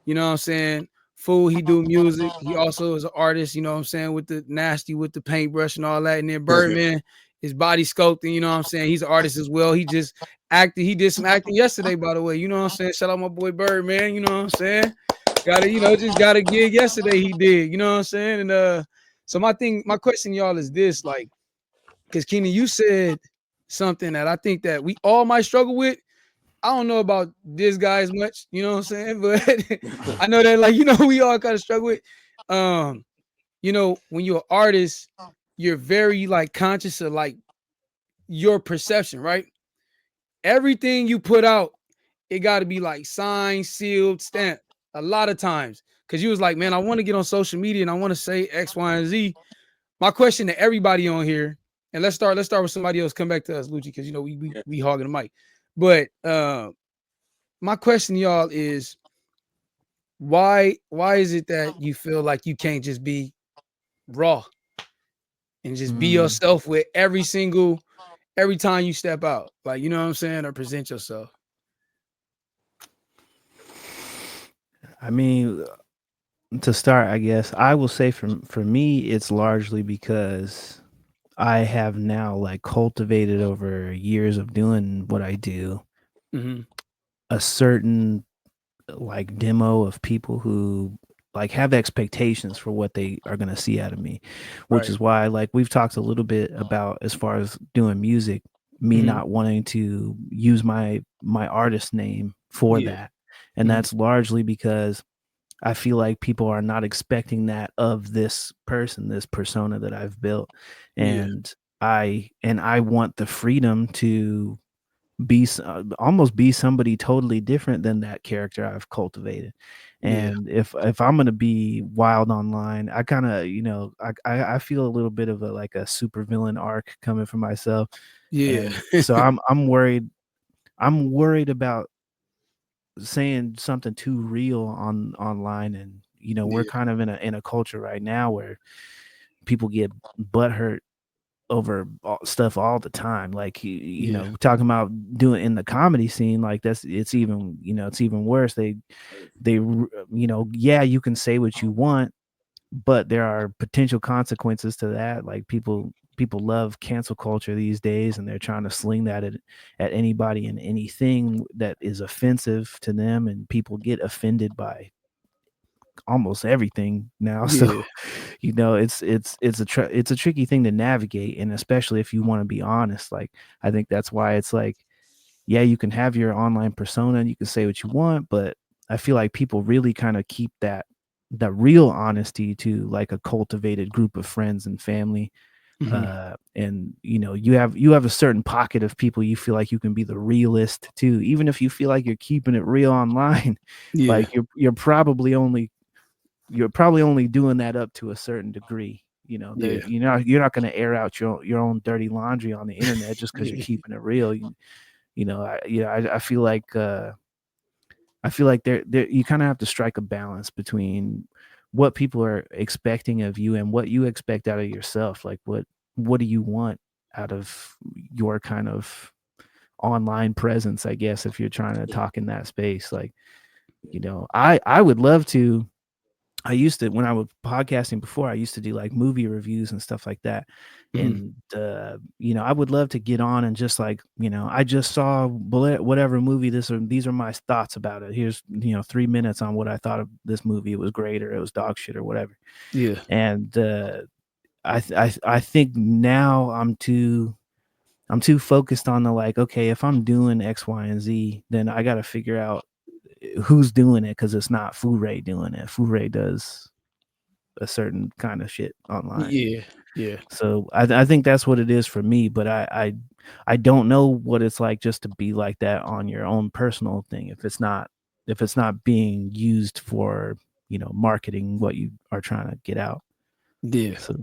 you know what I'm saying? Fool, he do music. He also is an artist, you know what I'm saying, with the nasty, with the paintbrush and all that. And then Birdman, his body sculpting, you know what I'm saying? He's an artist as well. He just acted, he did some acting yesterday, by the way. You know what I'm saying? Shout out my boy Birdman, you know what I'm saying? Just got a gig yesterday he did, you know what I'm saying? And so my question, y'all, is this, like, because Keenan, you said something that I think that we all might struggle with. I don't know about this guy as much, you know what I'm saying? But I know that, like, we all kind of struggle with. Um, when you're an artist, you're very like conscious of like your perception, right? Everything you put out, it got to be like signed, sealed, stamped. A lot of times, because you was like, man, I want to get on social media and I want to say X, Y, and Z. My question to everybody on here, and let's start with somebody else. Come back to us, Lucci, because we hogging the mic. But my question, y'all, is why is it that you feel like you can't just be raw and just be yourself with every time you step out, like, you know what I'm saying, or present yourself? I mean, to start, I guess I will say for me, it's largely because I have now like cultivated over years of doing what I do a certain like demo of people who like have expectations for what they are going to see out of me, which is why like we've talked a little bit about as far as doing music, me not wanting to use my artist name for that. And that's largely because I feel like people are not expecting that of this person, this persona that I've built. And I want the freedom to almost be somebody totally different than that character I've cultivated. And if I'm going to be wild online, I kind of, I feel a little bit of like a super villain arc coming from myself. And so I'm worried about saying something too real online. And we're kind of in a culture right now where people get butthurt over stuff all the time, like talking about doing in the comedy scene, like it's even worse. They you can say what you want, but there are potential consequences to that. Like people love cancel culture these days, and they're trying to sling that at anybody and anything that is offensive to them, and people get offended by almost everything now. So it's a tricky thing to navigate, and especially if you want to be honest. Like I think that's why it's like, yeah, you can have your online persona and you can say what you want, but I feel like people really kind of keep that the real honesty to like a cultivated group of friends and family. And you have a certain pocket of people you feel like you can be the realist too, even if you feel like you're keeping it real online. Yeah. Like you're probably only doing that up to a certain degree. Yeah. You're not going to air out your own dirty laundry on the internet just because you're Yeah. keeping it real. I feel like there you kind of have to strike a balance between what people are expecting of you and what you expect out of yourself. Like what do you want out of your kind of online presence, I guess, if you're trying to talk in that space. Like, I would love to. I used to, when I was podcasting before, I used to do like movie reviews and stuff like that. And, I would love to get on and just like, I just saw whatever movie these are my thoughts about it. Here's, 3 minutes on what I thought of this movie. It was great or it was dog shit or whatever. Yeah. And, I think now I'm too focused on the like, okay, if I'm doing X, Y, and Z, then I got to figure out who's doing it, because it's not Food doing it. Food does a certain kind of shit online. Yeah. Yeah. So I think that's what it is for me. But I don't know what it's like just to be like that on your own personal thing if it's not being used for marketing what you are trying to get out. Yeah. So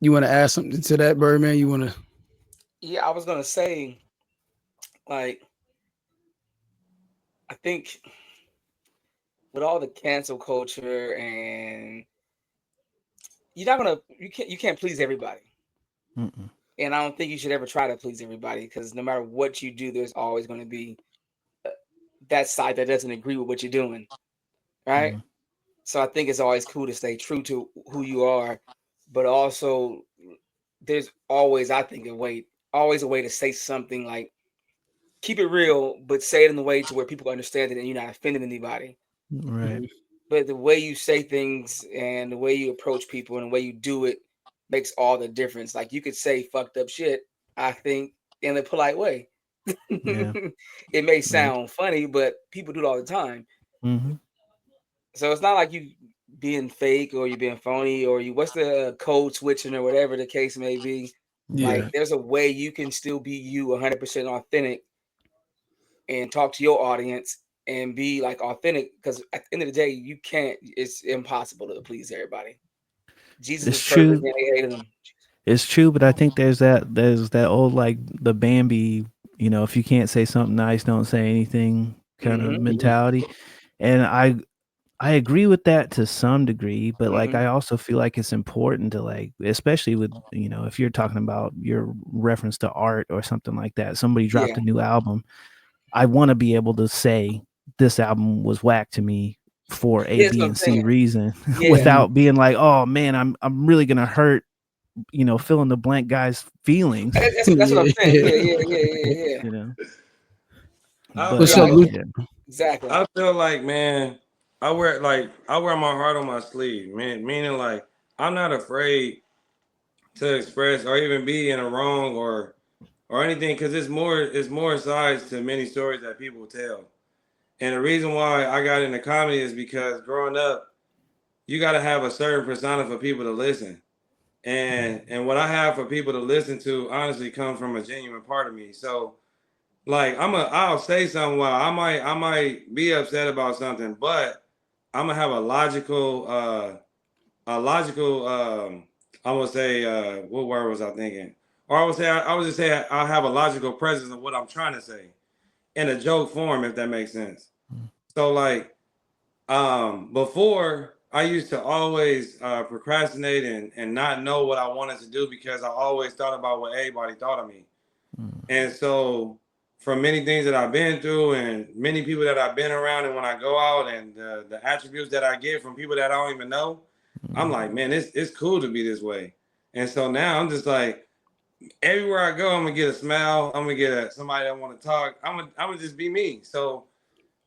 You want to add something to that, Birdman? You want to? Yeah, I was gonna say, like, I think with all the cancel culture, and you can't please everybody. mm-mm. And I don't think you should ever try to please everybody, because no matter what you do, there's always going to be that side that doesn't agree with what you're doing, right? Mhm. So I think it's always cool to stay true to who you are, but also there's always, I think, always a way to say something, like keep it real, but say it in a way to where people understand it and you're not offending anybody. Right. But the way you say things and the way you approach people and the way you do it makes all the difference. Like, you could say fucked up shit, I think, in a polite way. Yeah. It may Right. sound funny, but people do it all the time. Mm-hmm. So it's not like you being fake or you being phony or you what's the code switching or whatever the case may be. Like, Yeah. there's a way you can still be you 100% authentic and talk to your audience and be like authentic, because at the end of the day, it's impossible to please everybody. Jesus It's was perfect true. and they hated him. It's true, but I think there's that old like the Bambi, if you can't say something nice, don't say anything kind of Mm-hmm. mentality. And I agree with that to some degree, but like Mm-hmm. I also feel like it's important to like, especially with if you're talking about your reference to art or something like that, somebody Yeah. dropped a new album. I want to be able to say this album was whack to me for A, Yeah, that's B, what I'm and C saying. reason Yeah. without being like, oh man, I'm really gonna hurt fill in the blank guy's feelings. That's what I'm saying. Yeah. Yeah. you know. I But What's feel up, Yeah, Luke? yeah. exactly. I feel like, man, I wear my heart on my sleeve, man. Meaning, like, I'm not afraid to express or even be in a wrong or anything, because it's more sides to many stories that people tell. And the reason why I got into comedy is because growing up, you got to have a certain persona for people to listen. And what I have for people to listen to honestly comes from a genuine part of me. So, like, I'll say something, well, I might be upset about something, but I'm gonna have a logical I would say, what word was I thinking? Or I would just say I'll have a logical presence of what I'm trying to say in a joke form, if that makes sense. So, like, before, I used to always procrastinate and not know what I wanted to do because I always thought about what everybody thought of me. And so, from many things that I've been through and many people that I've been around, and when I go out and the attributes that I get from people that I don't even know, I'm like, man, it's cool to be this way. And so now I'm just like, everywhere I go, I'm gonna get a smile. I'm gonna get somebody that want to talk. I'm gonna just be me. So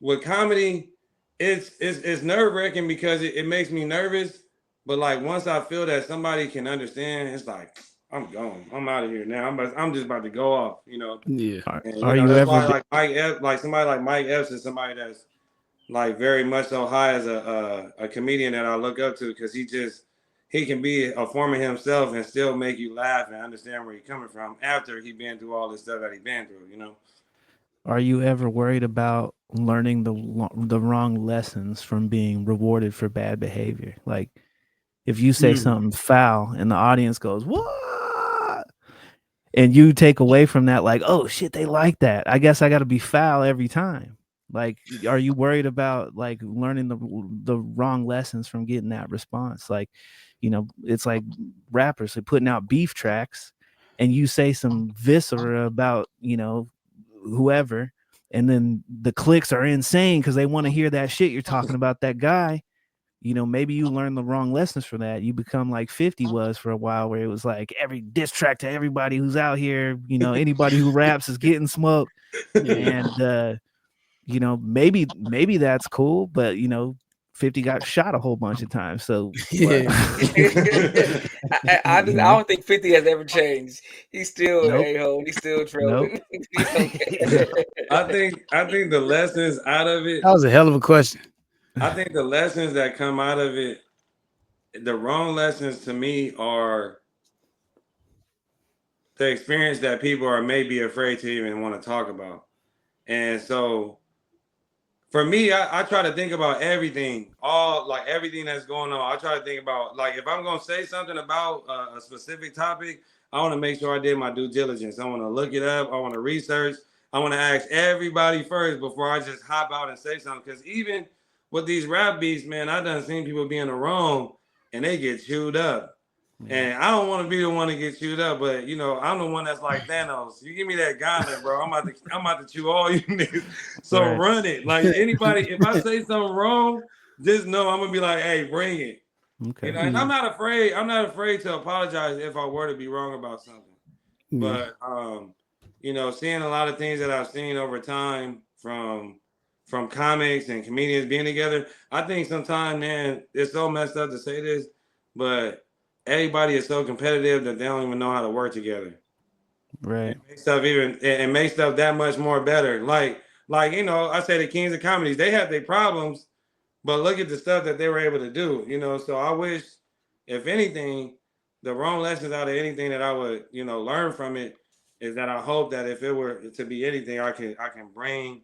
with comedy, it's nerve wracking because it makes me nervous. But like, once I feel that somebody can understand, it's like, I'm gone. I'm out of here now. I'm just about to go off. Yeah. And Are you that's ever why, like, Mike Epps, like somebody like Mike Epps is somebody like very much so high as a comedian that I look up to, because he can be a form of himself and still make you laugh and understand where he's coming from after he been through all this stuff that he been through, you know. Are you ever worried about learning the wrong lessons from being rewarded for bad behavior? Like if you say something foul and the audience goes, "What?" and you take away from that like, "Oh shit, they like that. I guess I got to be foul every time." Like, are you worried about like learning the wrong lessons from getting that response? Like, it's like rappers are putting out beef tracks and you say some viscera about, whoever, and then the clicks are insane because they want to hear that shit you're talking about that guy. Maybe you learn the wrong lessons from that. You become like 50 was for a while, where it was like every diss track to everybody who's out here, anybody who raps is getting smoked. And maybe that's cool, but 50 got shot a whole bunch of times. So what? I don't think 50 has ever changed. He's still Nope. an a-hole. He's still Nope. trolling. He don't care. I think the lessons out of it. That was a hell of a question. I think the lessons that come out of it, the wrong lessons to me are the experience that people are maybe afraid to even want to talk about. And so for me, I try to think about everything, all like everything that's going on. I try to think about, like, if I'm going to say something about a specific topic, I want to make sure I did my due diligence. I want to look it up. I want to research. I want to ask everybody first before I just hop out and say something. Because even with these rap beats, man, I done seen people be in the wrong and they get chewed up. And I don't want to be the one to get chewed up, but I'm the one that's like Thanos. You give me that gauntlet, bro. I'm about to chew all you niggas. So Right. run it. Like anybody, if I say something wrong, just know I'm gonna be like, hey, bring it. Okay. And I'm not afraid. I'm not afraid to apologize if I were to be wrong about something. But seeing a lot of things that I've seen over time from comics and comedians being together, I think sometimes, man, it's so messed up to say this, but everybody is so competitive that they don't even know how to work together. Right. It makes stuff that much more better. Like I say the kings of comedies, they have their problems, but look at the stuff that they were able to do. So I wish, if anything, the wrong lessons out of anything that I would learn from it is that I hope that if it were to be anything, I can bring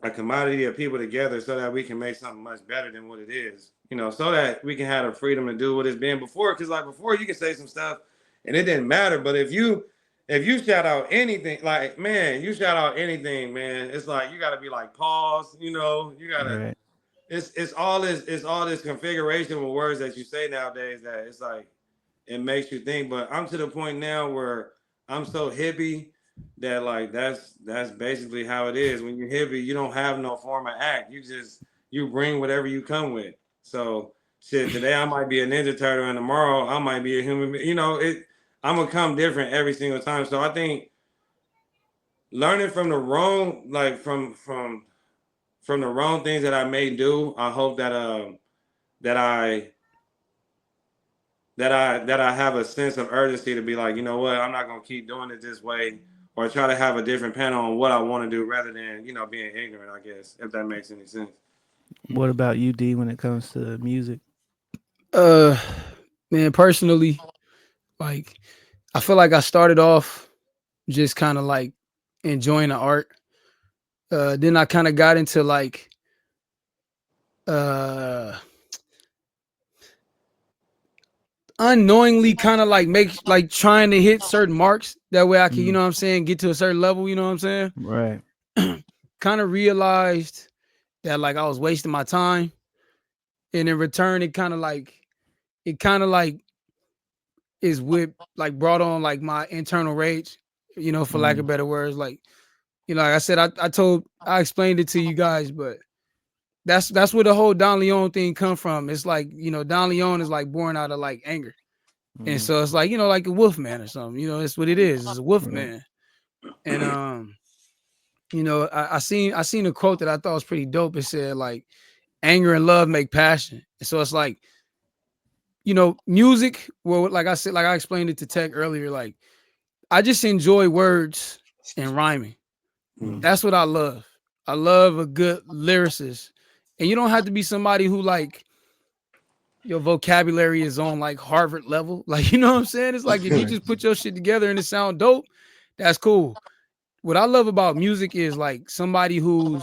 a commodity of people together so that we can make something much better than what it is. So that we can have the freedom to do what it's been before. Because like before, you can say some stuff and it didn't matter. But if you shout out anything, like, man, you shout out anything, man, it's like you gotta be like, pause, you gotta Right. it's all this configuration with words that you say nowadays that it's like it makes you think. But I'm to the point now where I'm so hippie that like that's basically how it is. When you're hippie, you don't have no form of act. You bring whatever you come with. So shit, today I might be a Ninja Turtle and tomorrow I might be a human being. I'm gonna come different every single time. So I think learning from the wrong, like from the wrong things that I may do, I hope that that I have a sense of urgency to be like, you know what, I'm not gonna keep doing it this way, or try to have a different panel on what I want to do rather than being ignorant. I guess, if that makes any sense. What about you, D, when it comes to music? Man, personally, like I feel like I started off just kind of like enjoying the art. Then I kind of got into like uh unknowingly kind of like like trying to hit certain marks. That way I can, what I'm saying, get to a certain level, you know what I'm saying? Right. Kind of realized that like I was wasting my time. And in return, it kind of like is with like brought on like my internal rage, for lack of better words. Like, like I said, I explained it to you guys, but that's where the whole Don Leone thing come from. It's like, Don Leone is like born out of like anger. And so it's like, like a Wolfman or something, it's what it is. It's a Wolfman. And I seen a quote that I thought was pretty dope. It said like anger and love make passion. And so it's like, music, well, like I said, like I explained it to Tech earlier, like I just enjoy words and rhyming. That's what I love. I love a good lyricist And you don't have to be somebody who like your vocabulary is on like Harvard level. Like, you know what I'm saying? It's like if you just put your shit together and it sound dope, that's cool. What I love about music is like somebody who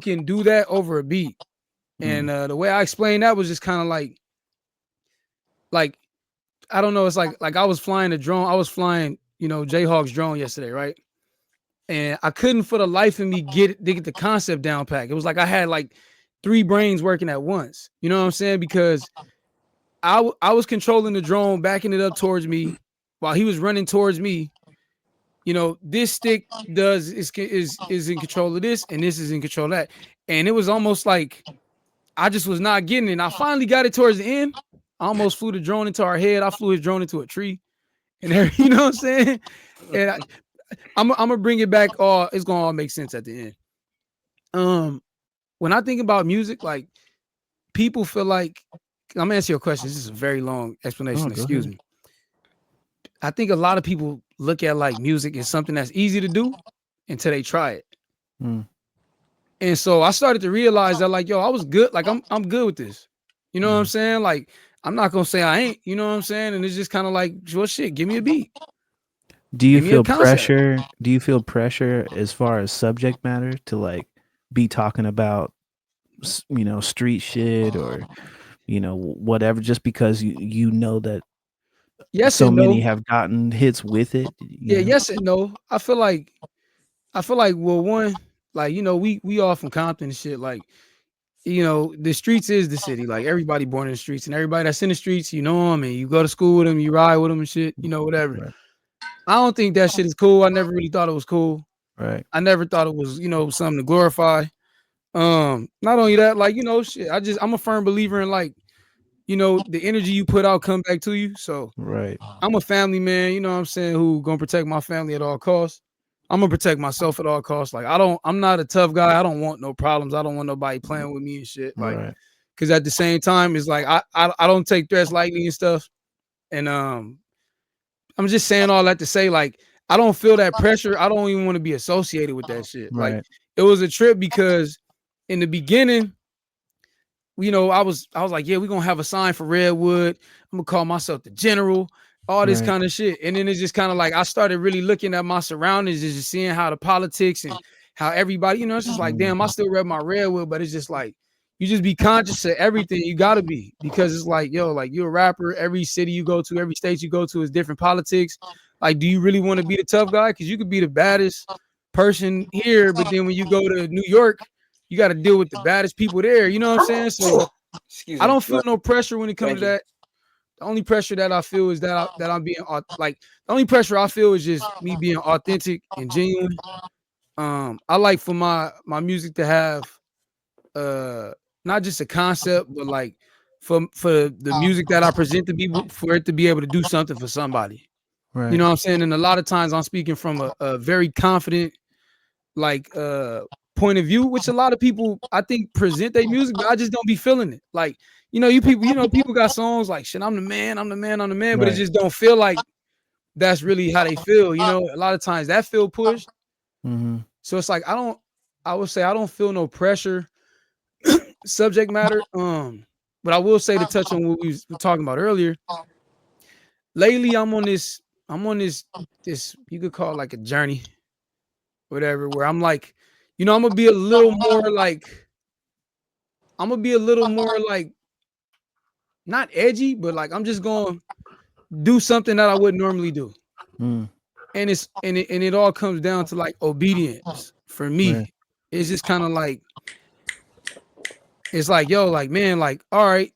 can do that over a beat. And the way I explained that was just kind of like I don't know. It's like I was flying a drone. I was flying, Jayhawk's drone yesterday, right? And I couldn't for the life of me get the concept down pack. It was like I had like 3 brains working at once. You know what I'm saying? Because I was controlling the drone, backing it up towards me while he was running towards me. This stick is in control of this, and this is in control of that. And it was almost like I just was not getting it. And I finally got it towards the end. I almost flew the drone into our head. I flew his drone into a tree. And you know what I'm saying? And I'm gonna bring it back. It's gonna all make sense at the end. When I think about music, like people feel like I'm gonna answer your question. This is a very long explanation. Excuse me. I think a lot of people look at like music as something that's easy to do until they try it. And so I started to realize that like, I was good. Like I'm good with this. You know what I'm saying? Like I'm not gonna say I ain't. You know what I'm saying? And it's just kind of like, well, shit. Give me a beat. Do you feel pressure? Do you feel pressure as far as subject matter to like be talking about, street shit or, whatever, just because you know that so many have gotten hits with it? Yeah, yes and no. I feel like, well, one, like, we all from Compton and shit. Like, the streets is the city. Like everybody born in the streets, and everybody that's in the streets, you know them, and you go to school with them, you ride with them and shit, whatever. Right. I don't think that shit is cool. I never really thought it was cool. Right. I never thought it was, something to glorify. Not only that, like, shit, I'm a firm believer in like, the energy you put out come back to you. So right. I'm a family man, you know what I'm saying, who gonna protect my family at all costs. I'm gonna protect myself at all costs. Like I'm not a tough guy. I don't want no problems. I don't want nobody playing with me and shit. Like, because at the same time, it's like I don't take threats lightly and stuff. And I'm just saying all that to say, like, I don't feel that pressure. I don't even want to be associated with that shit. Right. Like, it was a trip because in the beginning, I was like, yeah, we're gonna have a sign for Redwood. I'm gonna call myself the General, all this kind of shit. And then it's just kind of like I started really looking at my surroundings, just seeing how the politics and how everybody, it's just like, damn, I still rep my Redwood, but it's just like you just be conscious of everything. You gotta be, because it's like, like you're a rapper. Every city you go to, every state you go to is different politics. Like, do you really want to be the tough guy? Because you could be the baddest person here, but then when you go to New York, you got to deal with the baddest people there. You know what I'm saying? So I don't feel no pressure when it comes to that. The only pressure that I feel is that I'm being like, the only pressure I feel is just me being authentic and genuine. I like for my music to have not just a concept, but like for the music that I present to people, for it to be able to do something for somebody. Right. You know what I'm saying? And a lot of times I'm speaking from a very confident, like point of view, which a lot of people I think present their music, but I just don't be feeling it. Like, people got songs like shit, I'm the man, right. But it just don't feel like that's really how they feel. A lot of times that feel pushed. So it's like I would say I don't feel no pressure subject matter. But I will say, to touch on what we were talking about earlier, lately I'm on this you could call it like a journey, whatever, where I'm like, I'm gonna be a little more like not edgy, but like I'm just gonna do something that I wouldn't normally do. And it all comes down to like obedience for me. Right. It's just kind of like, it's like, like, man, like, all right,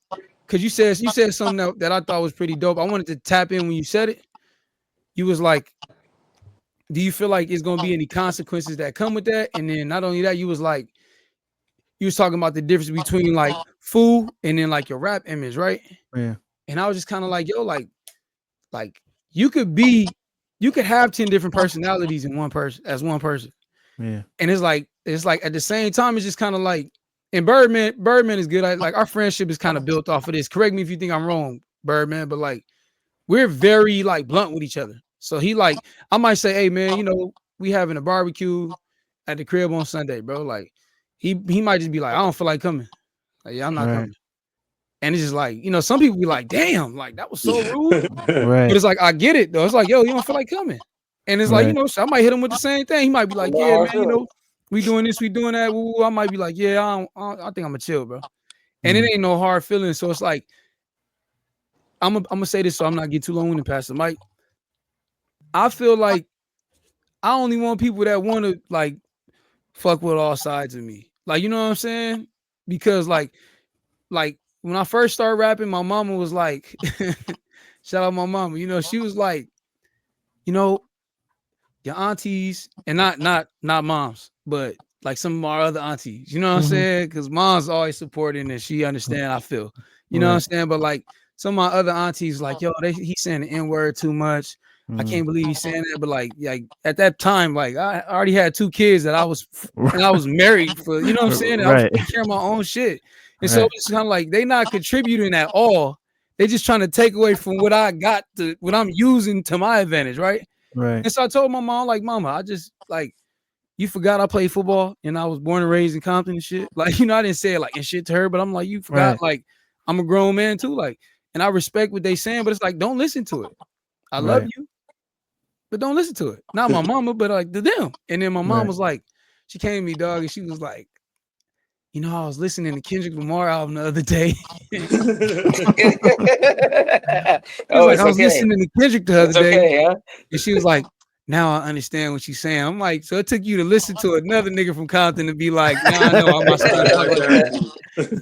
because you said something that I thought was pretty dope. I wanted to tap in when you said it. You was like, do you feel like it's gonna be any consequences that come with that? And then not only that, you was talking about the difference between like fool and then like your rap image, right? Yeah. And I was just kind of like, like you could have 10 different personalities in one person. Yeah. And it's like at the same time, it's just kind of like, and Birdman is good. Like our friendship is kind of built off of this. Correct me if you think I'm wrong, Birdman, but like we're very like blunt with each other. So he like, I might say, hey man, we having a barbecue at the crib on Sunday, bro. Like he might just be like, I don't feel like coming. Like, yeah, I'm not Right. coming. And it's just like, some people be like, damn, like that was so rude. Right. But it's like, I get it though. It's like, yo, you don't feel like coming. And it's like, Right. so I might hit him with the same thing. He might be like, No yeah, hard man, feelings. we doing this, we doing that. Woo, woo. I might be like, yeah, I think I'm gonna chill, bro. And it ain't no hard feelings. So it's like, I'm gonna say this so I'm not getting too long winded, Pastor Mike. I feel like I only want people that want to like fuck with all sides of me. Like, you know what I'm saying? Because like when I first started rapping, my mama was like, shout out my mama, she was like, your aunties, and not moms, but like some of our other aunties, you know what I'm saying? Because mom's always supporting and she understand, I feel, you know what I'm saying? But like some of my other aunties, like, yo, he's saying the N-word too much. I can't believe he's saying that. But like at that time, like I already had 2 kids and I was married for, you know what I'm saying? And I was Right. taking care of my own shit. And so it's kind of like they not contributing at all. They just trying to take away from what I got to what I'm using to my advantage, right? Right. And so I told my mom, like, mama, I just like, you forgot I played football and I was born and raised in Compton and shit. Like, I didn't say it like and shit to her, but I'm like, you forgot, like, I'm a grown man too. Like, and I respect what they saying, but it's like, don't listen to it. I love you, but don't listen to it. Not my mama, but like to them. And then my mom was like, she came to me, dog, and she was like, I was listening to Kendrick Lamar album the other day. I was listening to Kendrick the other day. Huh? And she was like, now I understand what she's saying. I'm like, so it took you to listen to another nigga from Compton to be like, nah, I know I'm not saying like that.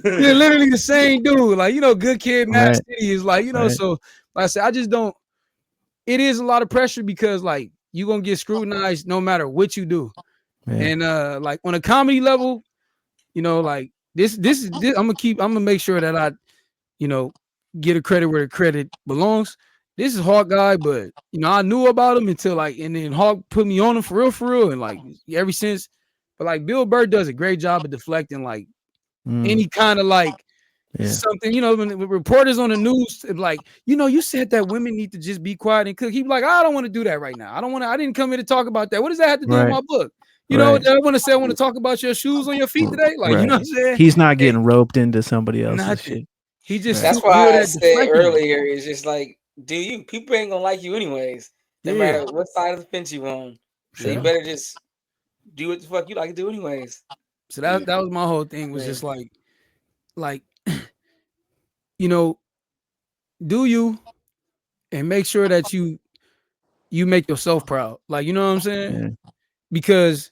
You're literally the same dude. Like, Good Kid, Mad City is like, so like I said, I just don't. It is a lot of pressure because like you're gonna get scrutinized no matter what you do. And like on a comedy level, like this I'm gonna make sure that I, get a credit where the credit belongs. This is Hawk guy, but I knew about him until like, and then Hawk put me on him for real, and like ever since. But like Bill Burr does a great job of deflecting like any kind of like something, when reporters on the news like, you said that women need to just be quiet and cook. He be like, I don't want to do that right now. I didn't come here to talk about that. What does that have to do with my book? I want to say I want to talk about your shoes on your feet today. Like, you know what I'm saying? He's not getting roped into somebody else's shit. He just that's why I said earlier, it's just like, do you? People ain't gonna like you anyways, no matter what side of the fence you on. So you better just do what the fuck you like to do anyways. So that was my whole thing, was just like do you, and make sure that you make yourself proud. Like, you know what I'm saying? Because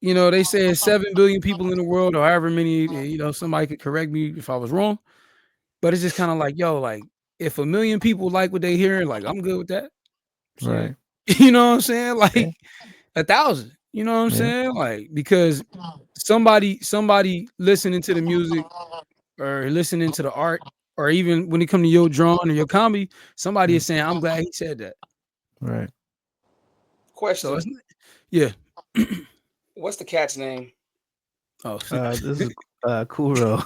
they say 7 billion people in the world, or however many, somebody could correct me if I was wrong. But it's just kind of like, yo, like if 1 million people like what they hear, like I'm good with that. Right. You know what I'm saying? Like 1,000. You know what I'm saying? Like, because somebody listening to the music or listening to the art, or even when it comes to your drawing or your comedy, somebody is saying, I'm glad he said that. Right. Question. So what's the cat's name? Oh, this is Kuro.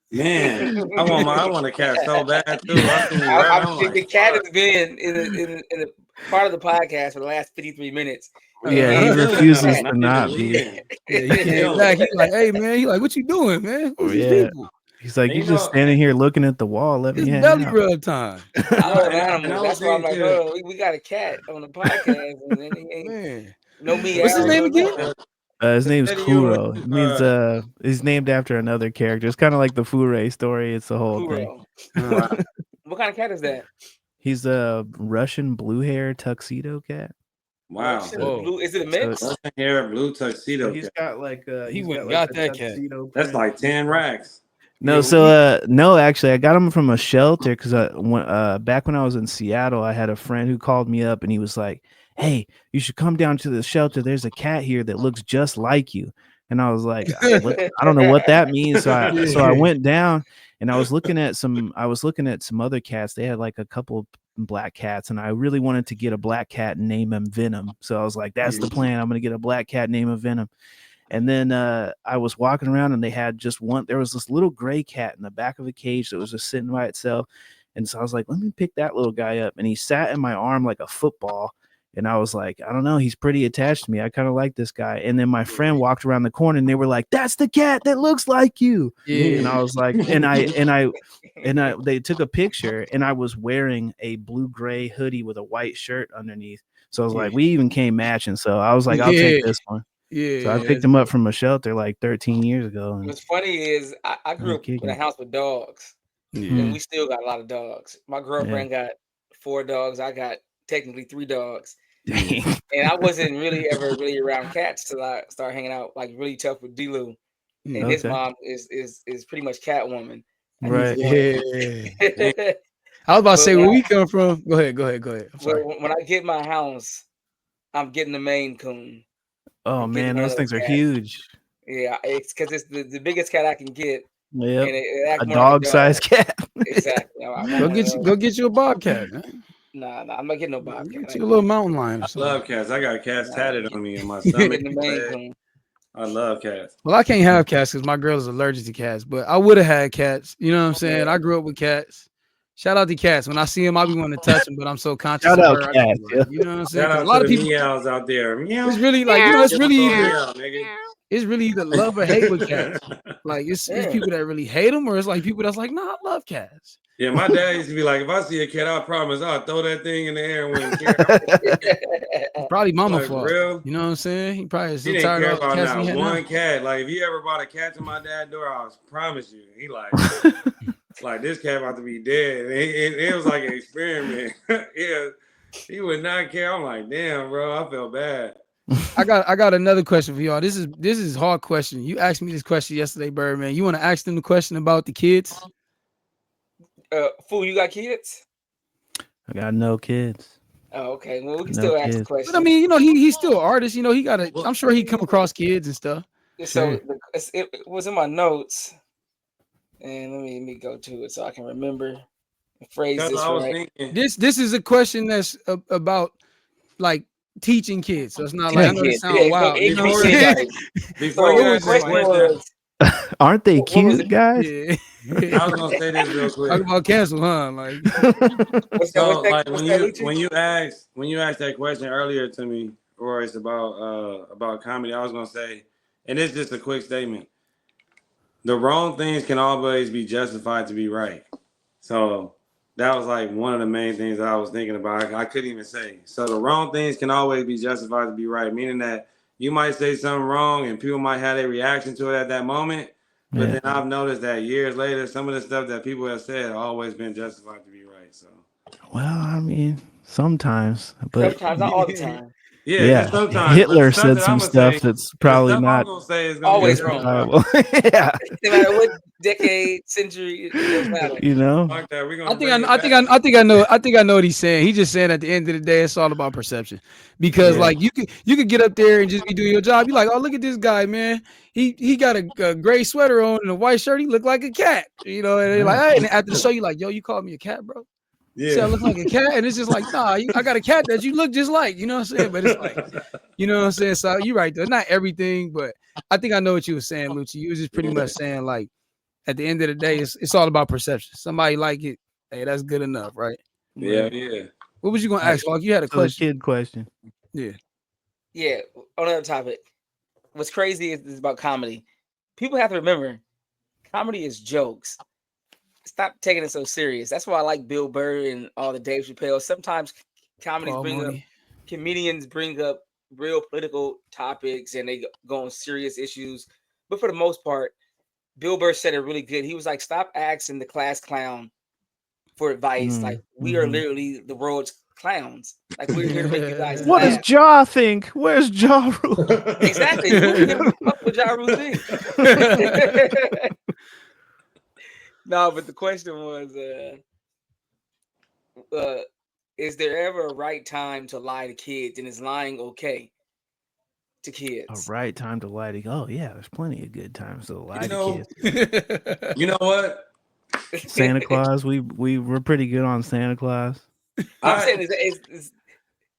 Man, I want a cat so bad too. The cat has been in a part of the podcast for the last 53 minutes. Yeah, he refuses to not be. He came back. He's like, hey man, he's like, what you doing, man? Who's these people? He's like, you just standing here looking at the wall. Let me hang belly out. rub time. I'm an animal. That's why I'm like, oh, we got a cat on the podcast. And then man. No me. What's his name again? His name's Kuro. It means he's named after another character. It's kind of like the Foray story. It's the whole thing. What kind of cat is that? He's a Russian blue hair tuxedo cat. Wow. Is it a mix? Russian hair, blue tuxedo. He's got like he got that cat. That's like 10 racks. No, so no, actually, I got him from a shelter because back when I was in Seattle, I had a friend who called me up and he was like, "Hey, you should come down to the shelter. There's a cat here that looks just like you." And I was like, I don't know what that means. So I went down and I was looking at some other cats. They had like a couple of black cats, and I really wanted to get a black cat and name him Venom. So I was like, that's the plan. I'm gonna get a black cat, name him Venom. And then I was walking around and they had there was this little gray cat in the back of a cage that was just sitting by itself. And so I was like, let me pick that little guy up. And he sat in my arm like a football. And I was like, I don't know, he's pretty attached to me. I kind of like this guy. And then my friend walked around the corner and they were like, that's the cat that looks like you. Yeah. And I was like, they took a picture and I was wearing a blue-gray hoodie with a white shirt underneath. So I was like, we even came matching. So I was like, I'll take this one. Yeah. So I picked him up from a shelter like 13 years ago. And What's funny is I grew up in a house with dogs. And we still got a lot of dogs. My girlfriend got 4 dogs. I got technically 3 dogs. Dang. And I wasn't really ever really around cats till I started hanging out like really tough with D-Lou. And his mom is pretty much cat woman. Right. Yeah. I was about to say where we come from. Go ahead. I'm sorry. When I get my house, I'm getting the Maine Coon. Oh man, those things are huge. Yeah, it's because it's the biggest cat I can get. Yeah, a dog-sized cat. Exactly. Go get you a bobcat, man. Nah, I'm not getting no bobcat. Get you a little mountain lion. I love cats. I got cats tatted on me in my stomach. I love cats. Well, I can't have cats because my girl is allergic to cats, but I would have had cats. You know what I'm saying? I grew up with cats. Shout out to cats. When I see them, I be wanting to touch them, but I'm so conscious Shout of out her. cats. You know what I'm saying? Shout out a lot to of the people meows out there. Meow. It's really like it's really either nigga. it's really either love or hate with cats. Like it's people that really hate them, or it's like people that's like, nah, I love cats. Yeah, my dad used to be like, if I see a cat, I promise I'll throw that thing in the air and wouldn't care. Probably mama like, fault. real? You know what I'm saying? He probably is so He tired didn't care of all the about cats he not had one now. cat. Like if you ever bought a cat to my dad's door, I promise you, he like, like this cat about to be dead. It was like an experiment. Yeah, he would not care. I'm like, damn, bro, I feel bad. I got another question for y'all. This is a hard question. You asked me this question yesterday, Birdman. You want to ask them the question about the kids? Fool, you got kids? I got no kids. Oh, okay. Well, we can still ask the question. But I mean, you know, he's still an artist. You know, he got I'm sure he come across kids and stuff. So it was in my notes, and let me go to it so I can remember and phrase this right. This is a question that's about like teaching kids. So it's not like I know it sounds wild. You know what I'm saying? Before you ask the question, aren't they cute, guys? Yeah. I was gonna say this real quick. Talk about cancel, huh? Like, so like when you asked that question earlier to me, or it's about comedy, I was gonna say, and it's just a quick statement. The wrong things can always be justified to be right. So that was like one of the main things that I was thinking about. I couldn't even say. So the wrong things can always be justified to be right, meaning that you might say something wrong and people might have a reaction to it at that moment. But then I've noticed that years later, some of the stuff that people have said always been justified to be right. So, well, I mean, sometimes, but sometimes, not all the time. Yeah. Sometimes Hitler said some stuff that's probably not always wrong. Yeah. No matter what decade, century, it doesn't matter. You know, I think I know what he's saying. He's just saying at the end of the day, it's all about perception. Because like you could get up there and just be doing your job. You're like, oh, look at this guy, man. He got a gray sweater on and a white shirt. He looked like a cat. You know, and they're like, hey, and after the show, you're like, yo, you called me a cat, bro? Yeah, so I look like a cat, and it's just like, nah, I got a cat that you look just like, you know what I'm saying? But it's like, you know what I'm saying? So you're right, though. Not everything, but I think I know what you were saying, Lucci. You was just pretty much saying, like, at the end of the day, it's all about perception. Somebody like it, hey, that's good enough, right? Yeah. What was you gonna ask, Clark? You had a question. Kid question. Yeah. On another topic. What's crazy is about comedy. People have to remember, comedy is jokes. Stop taking it so serious. That's why I like Bill Burr and all the Dave Chappelle. Sometimes comedians bring up real political topics and they go on serious issues. But for the most part, Bill Burr said it really good. He was like, stop asking the class clown for advice. Like, we are literally the world's clowns. Like, we're here to make you guys What laugh. does Ja think? Where's Ja Rule? Exactly. What would Ja Rule think? No, but the question was, is there ever a right time to lie to kids, and is lying okay to kids? A right time to lie to? Oh yeah, there's plenty of good times to lie to kids. You know what? Santa Claus, we were pretty good on Santa Claus. I'm saying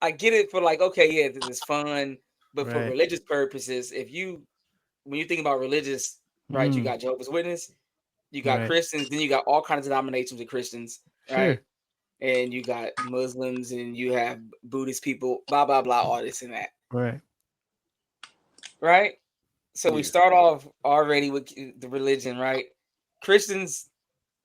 I get it for like, okay, yeah, this is fun, but for religious purposes, when you think about religious, right, you got Jehovah's Witness. You got Christians, then you got all kinds of denominations of Christians, right? and you got Muslims, and you have Buddhist people, blah blah blah, all this and that. Right. So we start off already with the religion, right? Christians,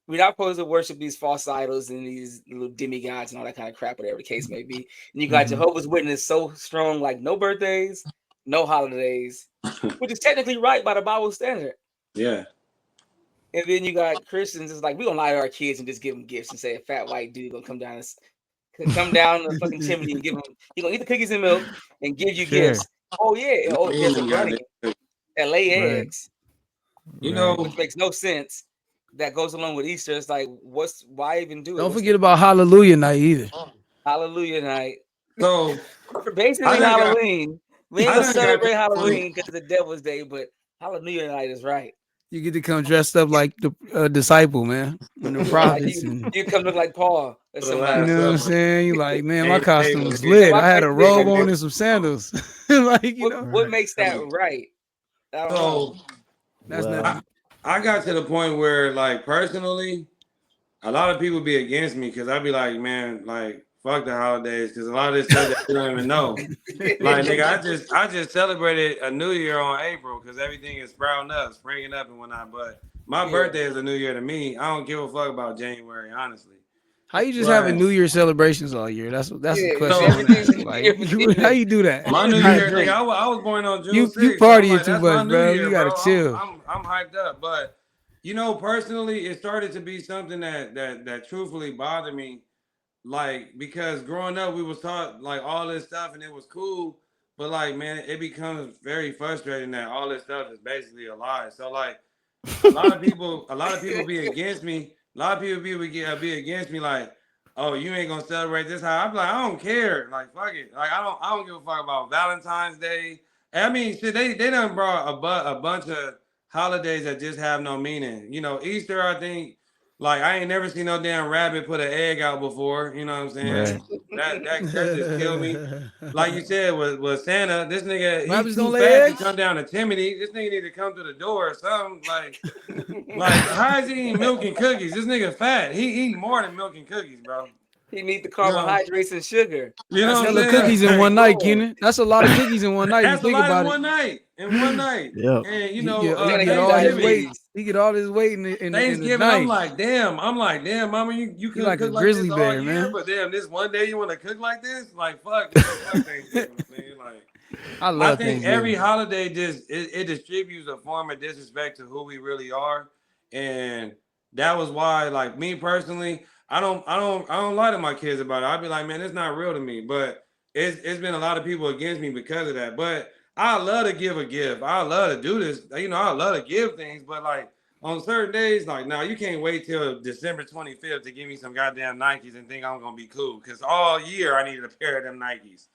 we're not supposed to worship these false idols and these little demigods and all that kind of crap, whatever the case may be. And you got Jehovah's Witness so strong, like no birthdays, no holidays, which is technically right by the Bible standard. Yeah. And then you got Christians, it's like we don't lie to our kids and just give them gifts and say a fat white dude gonna come down the fucking chimney and give them, he gonna eat the cookies and milk and give you gifts. Oh yeah, oh there's a bunny that lay eggs. You know, which makes no sense. That goes along with Easter. It's like, why even do it? Don't forget about Hallelujah night either. Hallelujah night. So basically Halloween. We ain't gonna celebrate Halloween because it's the Devil's Day, but Hallelujah night is right. You get to come dressed up like the disciple, man, and the prophets. You come look like Paul. Or somebody. You know what I'm saying? You like, man, my costume was lit. I had a robe on and some sandals. Like, you know, what makes that right? I don't know. That's not. I got to the point where, like, personally, a lot of people be against me because I'd be like, man, like, fuck the holidays, because a lot of this stuff that you don't even know. Like, nigga, I just celebrated a New Year on April because everything is sprouting up, springing up and whatnot. But my birthday is a New Year to me. I don't give a fuck about January, honestly. How you just having New Year celebrations all year? That's the question. Like, how you do that? My New Year, nigga, I was born on June 6th. You partying too much, bro. You gotta chill. I'm hyped up, but you know, personally, it started to be something that truthfully bothered me, like, because growing up we was taught like all this stuff and it was cool, but like, man, it becomes very frustrating that all this stuff is basically a lie. So like, a lot of people be against me. A lot of people be against me, like, oh, you ain't gonna celebrate this. I'm like, I don't care. Like, fuck it. Like, I don't give a fuck about Valentine's Day. I mean, shit, they done brought a bunch of holidays that just have no meaning. You know, Easter, I think, like, I ain't never seen no damn rabbit put an egg out before. You know what I'm saying? Right. That just killed me. Like you said, with Santa, this nigga, he's too fat to come down the chimney. This nigga need to come to the door or something. Like how is he eating milk and cookies? This nigga fat. He eating more than milk and cookies, bro. He need the carbohydrates and sugar. You know, that's cookies in one night, Keenan. That's a lot of cookies in one night. That's a lot in one night. In one night. Yeah. And you know, he get all his weight. He get all his weight in Thanksgiving. In the night. I'm like, damn, mama, you could like cook a like grizzly this bear, all man. year, but damn, this one day you want to cook like this? Like, fuck Thanksgiving, man. Like, I think every holiday just it distributes a form of disrespect to who we really are, and that was why, like, me personally, I don't lie to my kids about it. I'd be like, man, it's not real to me, but it's been a lot of people against me because of that. But I love to give a gift. I love to do this. You know, I love to give things, but like on certain days, like, now you can't wait till December 25th to give me some goddamn Nikes and think I'm gonna be cool. Because all year I needed a pair of them Nikes.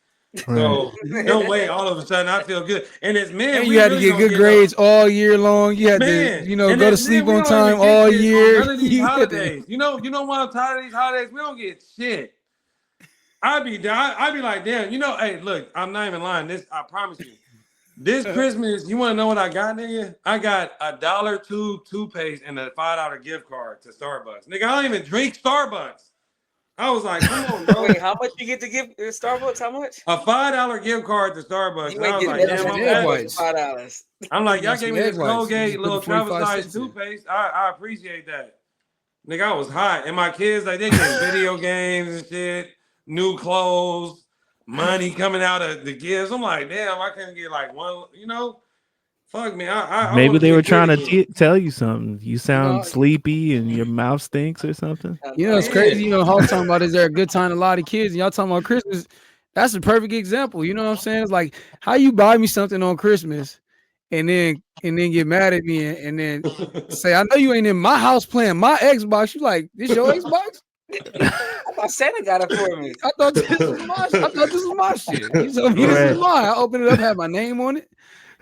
So don't wait. All of a sudden I feel good. And it's men. And you had to get good grades all year long. You had to, go to sleep on time all year. None of these holidays. You know why I'm tired of these holidays? We don't get shit. I'd be like, damn, hey, look, I'm not even lying. I promise you. This Christmas, you want to know what I got, nigga? I got $1 toothpaste and a $5 gift card to Starbucks. Nigga, I don't even drink Starbucks. I was like, come on, bro. Wait, how much you get to give Starbucks? How much? A $5 gift card to Starbucks. You and I was like, damn, $5. I'm like, y'all gave me this Colgate little travel size toothpaste. I appreciate that. Nigga, I was hot. And my kids, like, they get video games and shit, new clothes, money coming out of the gifts. I'm like, damn, I couldn't get like one, fuck me. Maybe they were trying to tell you something. You sound sleepy and your mouth stinks or something. It's crazy. Hall talking about, is there a good time to a lot of kids? And y'all talking about Christmas. That's a perfect example. You know what I'm saying? It's like, how you buy me something on Christmas and then get mad at me and then say, I know you ain't in my house playing my Xbox. You like, this your Xbox? I thought Santa got it for me. I thought this was my shit. You told me this is mine. I opened it up, had my name on it.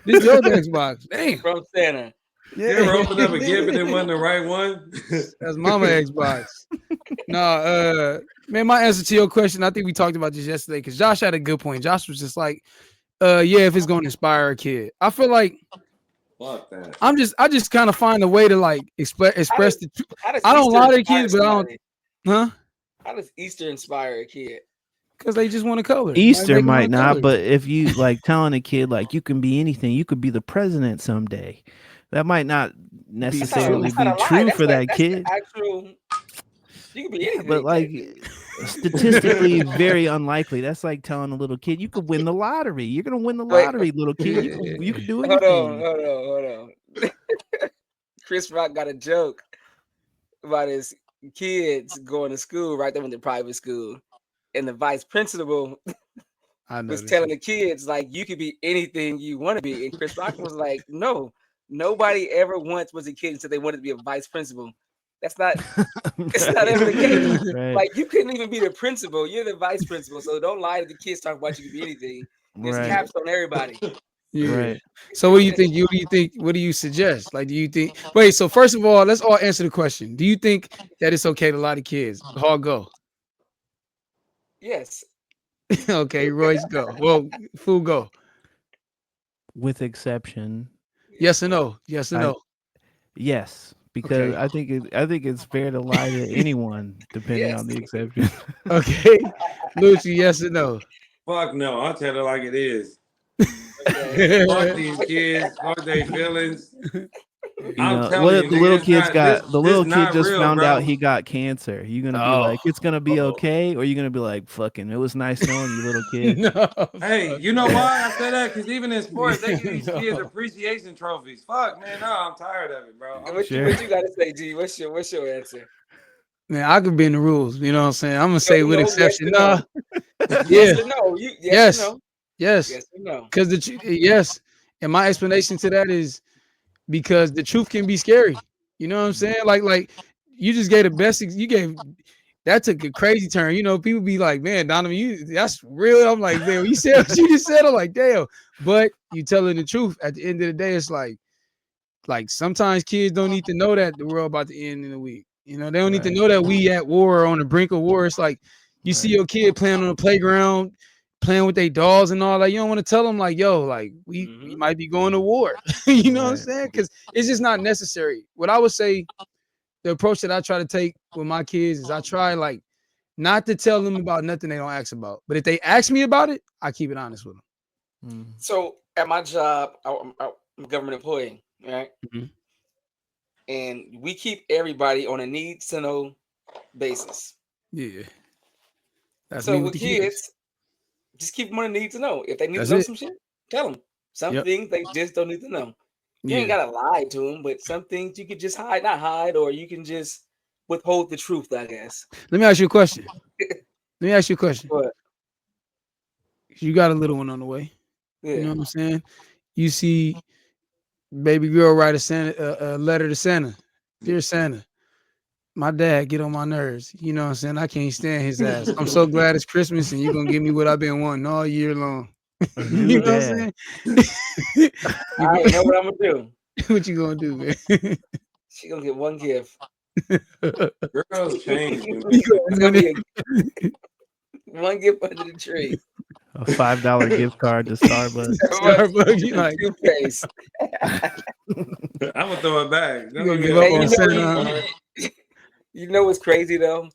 This is your Xbox. Damn. From Santa. Yeah. You ever opened up a gift and it wasn't the right one? That's mama Xbox. Man, my answer to your question, I think we talked about this yesterday because Josh had a good point. Josh was just like, if it's going to inspire a kid. I feel like fuck that. I just kind of find a way to like express the truth. I don't lie to kids, but I don't. Huh? How does Easter inspire a kid? Because they just want to color. Easter might not, but if you like telling a kid like you can be anything, you could be the president someday, that might not necessarily be true for that kid. Actual, you can be anything, but like statistically very unlikely. That's like telling a little kid you could win the lottery. You're gonna win the lottery, little kid. You can do anything. Hold on. Chris Rock got a joke about his kids going to school, right? They went to private school, and the vice principal was telling the kids like, you could be anything you want to be, and Chris Rock was like, no, nobody ever once was a kid until they wanted to be a vice principal. That's not it's not ever the case. Right. Like, you couldn't even be the principal, you're the vice principal, so don't lie to the kids talking about you could be anything. There's caps on everybody. Yeah. Right. So what do you think? What do you suggest? Like, do you think? Wait. So first of all, let's all answer the question. Do you think that it's okay to lie to kids? Hard go. Yes. Okay, Royce go. Well, Fool go. With exception. Yes or no? Yes or no? Yes, because I think it's fair to lie to anyone depending on the exception. Okay, Lucci, yes or no? Fuck no. I'll tell it like it is. Fuck these kids. Fuck their feelings. You know, what the little kid's got? The little kid just found out he got cancer. You gonna be like, it's gonna be okay, or you gonna be like, fucking, it was nice knowing you, little kid. No, hey, you know why I say that? Because even in sports, they give these kids appreciation trophies. Fuck, man, no, I'm tired of it, bro. What you gotta say, G? What's your answer? Man, I could be in the rules. You know what I'm saying? I'm gonna say with exception. Yes or no. Yes or no. Yes. Yes or no. Because yes, and my explanation to that is because the truth can be scary. You know what I'm saying? Like you just gave the best. You gave that took a crazy turn. You know, people be like, "Man, Donovan, that's real." I'm like, "Man, you said what you just said." I'm like, "Damn!" But you telling the truth. At the end of the day, it's like sometimes kids don't need to know that the world about to end in a week. You know, they don't need to know that we at war or on the brink of war. It's like you see your kid playing on the playground, playing with their dolls and all that. You don't want to tell them like, yo, like we might be going to war. You know what I'm saying? Because it's just not necessary. What I would say, the approach that I try to take with my kids is I try like not to tell them about nothing they don't ask about. But if they ask me about it, I keep it honest with them. So at my job, I'm a government employee, right? And we keep everybody on a needs to know basis. Yeah. That's so with kids, just keep them on a need to know. If they need to know some shit, tell them. Some things they just don't need to know. You ain't gotta lie to them, but some things you could just not hide, or you can just withhold the truth, I guess. Let me ask you a question. What? You got a little one on the way. Yeah. You know what I'm saying? You see baby girl write a letter to Santa. Dear Santa, my dad get on my nerves. You know what I'm saying? I can't stand his ass. I'm so glad it's Christmas and you're going to give me what I've been wanting all year long. You know what I'm saying? I know what I'm going to do. What you going to do, man? She going to get one gift. Girls change. It's going to be one gift under the tree. A $5 gift card to Starbucks. You like toothpaste. I'm gonna throw it back. You know what's crazy though?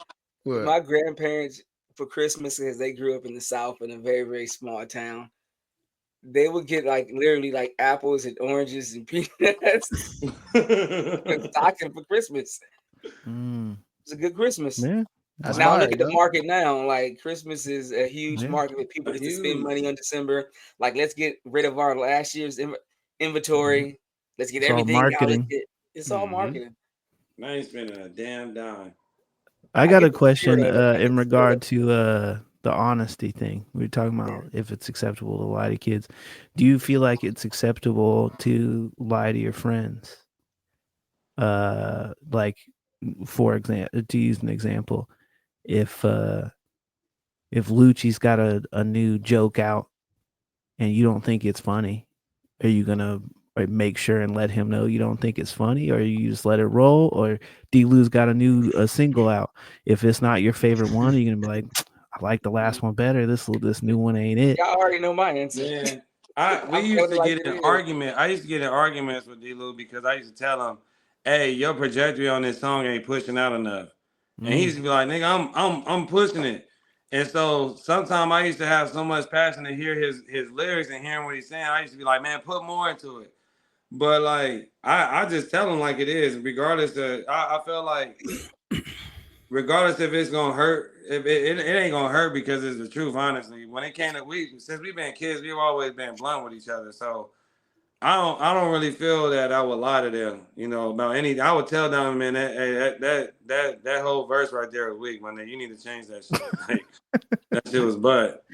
What? My grandparents for Christmas, because they grew up in the South in a very, very small town, they would get like literally like apples and oranges and peanuts and stocking for Christmas. It's a good Christmas. Yeah. Now look at the market now. Like Christmas is a huge market with people to spend money on December. Like, let's get rid of our last year's inventory. Let's get everything marketing. It's all marketing. I ain't spending a damn dime. I got a question in regard to the honesty thing. We were talking about if it's acceptable to lie to kids. Do you feel like it's acceptable to lie to your friends? Like, for example, to use an example, if Lucci's got a new joke out and you don't think it's funny, are you gonna make sure and let him know you don't think it's funny, or you just let it roll? Or D-Lou's got a single out, if it's not your favorite one, are you gonna be like, I like the last one better, this new one ain't it? Y'all already know my answer. Yeah. We used to get in an argument. I used to get in arguments with D-Lou because I used to tell him, hey, your trajectory on this song ain't pushing out enough. And he used to be like, nigga, I'm pushing it. And so sometimes I used to have so much passion to hear his lyrics and hearing what he's saying. I used to be like, man, put more into it. But like I just tell him like it is, regardless of I feel like regardless if it's gonna hurt, if it ain't gonna hurt because it's the truth, honestly. When it came to since we've been kids, we've always been blunt with each other. So I don't really feel that I would lie to them, you know, about any. I would tell them, man, that whole verse right there was weak, man. You need to change that shit. Like that shit was butt.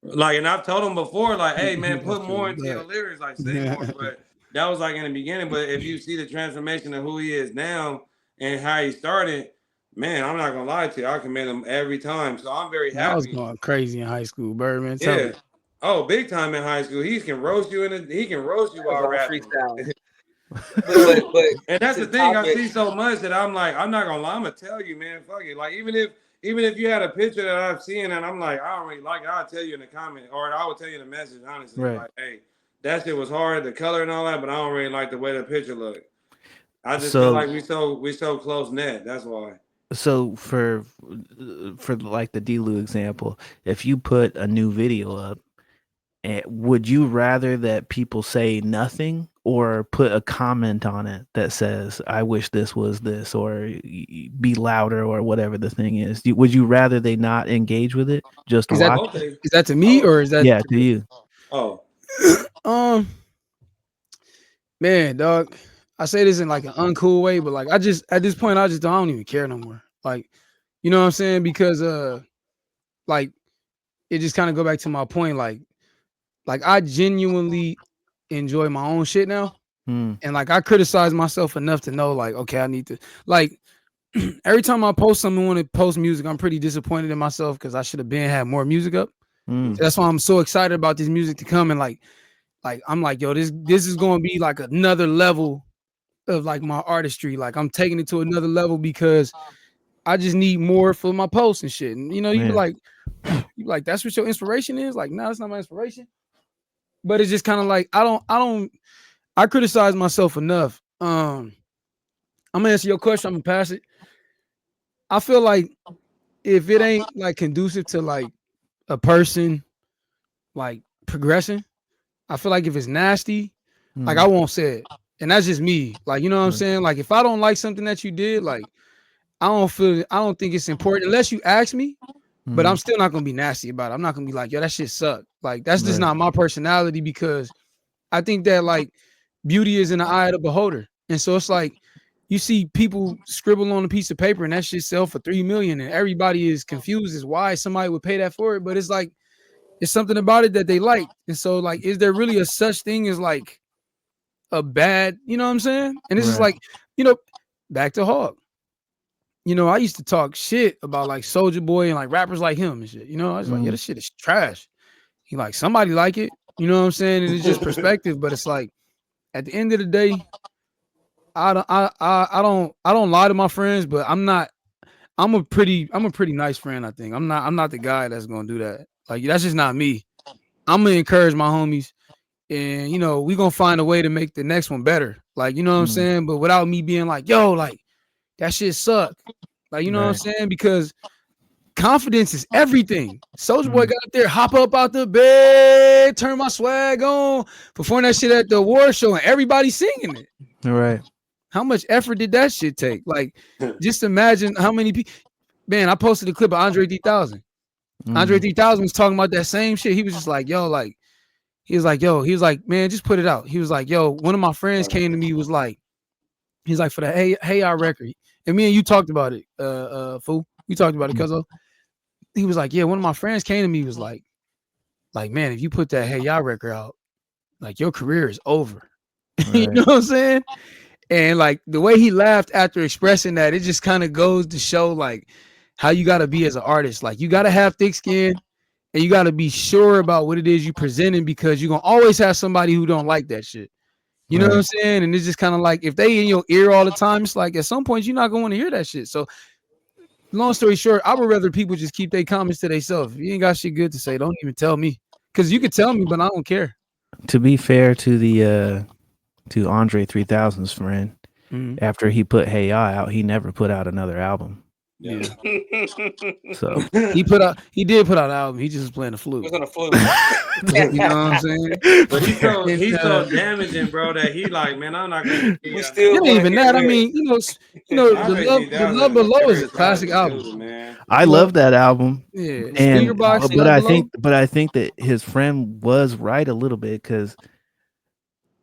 Like, and I've told them before, like, hey, man, put more into your lyrics, like say more. But that was like in the beginning. But if you see the transformation of who he is now and how he started, man, I'm not gonna lie to you, I commend him every time. So I'm very happy. I was going crazy in high school, Birdman. Yeah. Oh, big time in high school. He can roast you while rapping. but and that's the thing. I see so much that I'm like, I'm not gonna lie. I'm gonna tell you, man. Fuck it. Like even if you had a picture that I've seen and I'm like, I don't really like it, I'll tell you in the comment, or I will tell you in the message, honestly. Right. Like, hey, that shit was hard, the color and all that, but I don't really like the way the picture looked. I just feel like we so close knit. That's why. So for like the D-Lou example, if you put a new video up, would you rather that people say nothing or put a comment on it that says, I wish this was this, or be louder, or whatever the thing is? Would you rather they not engage with it? Just watch it? Is that to me or is that to you? Oh. Man, dog. I say this in like an uncool way, but like I just at this point I don't even care no more. Like, you know what I'm saying? Because like it just kind of go back to my point, like I genuinely enjoy my own shit now. And like I criticize myself enough to know like, okay, I need to like every time I post something, want to post music, I'm pretty disappointed in myself because I should have had more music up. So that's why I'm so excited about this music to come, and like I'm like, yo, this is gonna be like another level of like my artistry. Like I'm taking it to another level because I just need more for my posts and shit. And you know, you be like, that's what your inspiration is? Like, no, that's not my inspiration. But it's just kind of like I criticize myself enough. I'm gonna answer your question, I'm gonna pass it. I feel like if it ain't like conducive to like a person like progressing, I feel like if it's nasty, like I won't say it. And that's just me. Like, you know what I'm saying? Like if I don't like something that you did, like I don't think it's important unless you ask me, but I'm still not gonna be nasty about it. I'm not gonna be like, yo, that shit sucked. Like that's just not my personality, because I think that like beauty is in the eye of the beholder. And so it's like you see people scribble on a piece of paper and that shit sell for $3 million, and everybody is confused as why somebody would pay that for it. But it's like it's something about it that they like. And so like, is there really a such thing as like a bad, you know what I'm saying? And it's just like, you know, back to Hog. You know, I used to talk shit about like Soulja Boy and like rappers like him and shit. You know, I was like, yeah, this shit is trash. He like, somebody like it. You know what I'm saying? And it's just perspective. But it's like at the end of the day, I don't lie to my friends, but I'm a pretty nice friend, I think. I'm not the guy that's gonna do that. Like that's just not me. I'm gonna encourage my homies, and you know, we gonna find a way to make the next one better. Like, you know what I'm saying? But without me being like, yo, like that shit suck. Like, you know what I'm saying? Because confidence is everything. Soulja Boy got up there, hop up out the bed, turn my swag on, perform that shit at the award show, and everybody singing it. Right. How much effort did that shit take? Like, just imagine how many people. Man, I posted a clip of Andre 3000. Andre 3000 was talking about that same shit. He was just like, yo, like, he was like, man, just put it out. He was like, yo, one of my friends came to me, was like, he's like, for the Hey Ya record. And me and you talked about it, fool. We talked about it, cuz he was like, yeah, one of my friends came to me, was like, man, if you put that Hey Ya record out, like your career is over. Right. You know what I'm saying? And like the way he laughed after expressing that, it just kind of goes to show like how you got to be as an artist. Like you got to have thick skin and you got to be sure about what it is you presenting, because you're going to always have somebody who don't like that shit. You know what I'm saying? And it's just kind of like, if they in your ear all the time, it's like at some point you're not going to hear that shit. So long story short, I would rather people just keep their comments to themselves. If you ain't got shit good to say, don't even tell me, because you can tell me, but I don't care. To be fair to the to Andre 3000's friend, after he put Hey Ya out, he never put out another album. Yeah. So he did put out an album. He just was playing the flute. It was on the flute. You know what I'm saying? But he's And, so damaging, bro, that he like, man, I'm not gonna We still it ain't even that. I mean, the Love Below is a classic album. man. I love that album. Yeah, And Speaker Box. but I think that his friend was right a little bit, because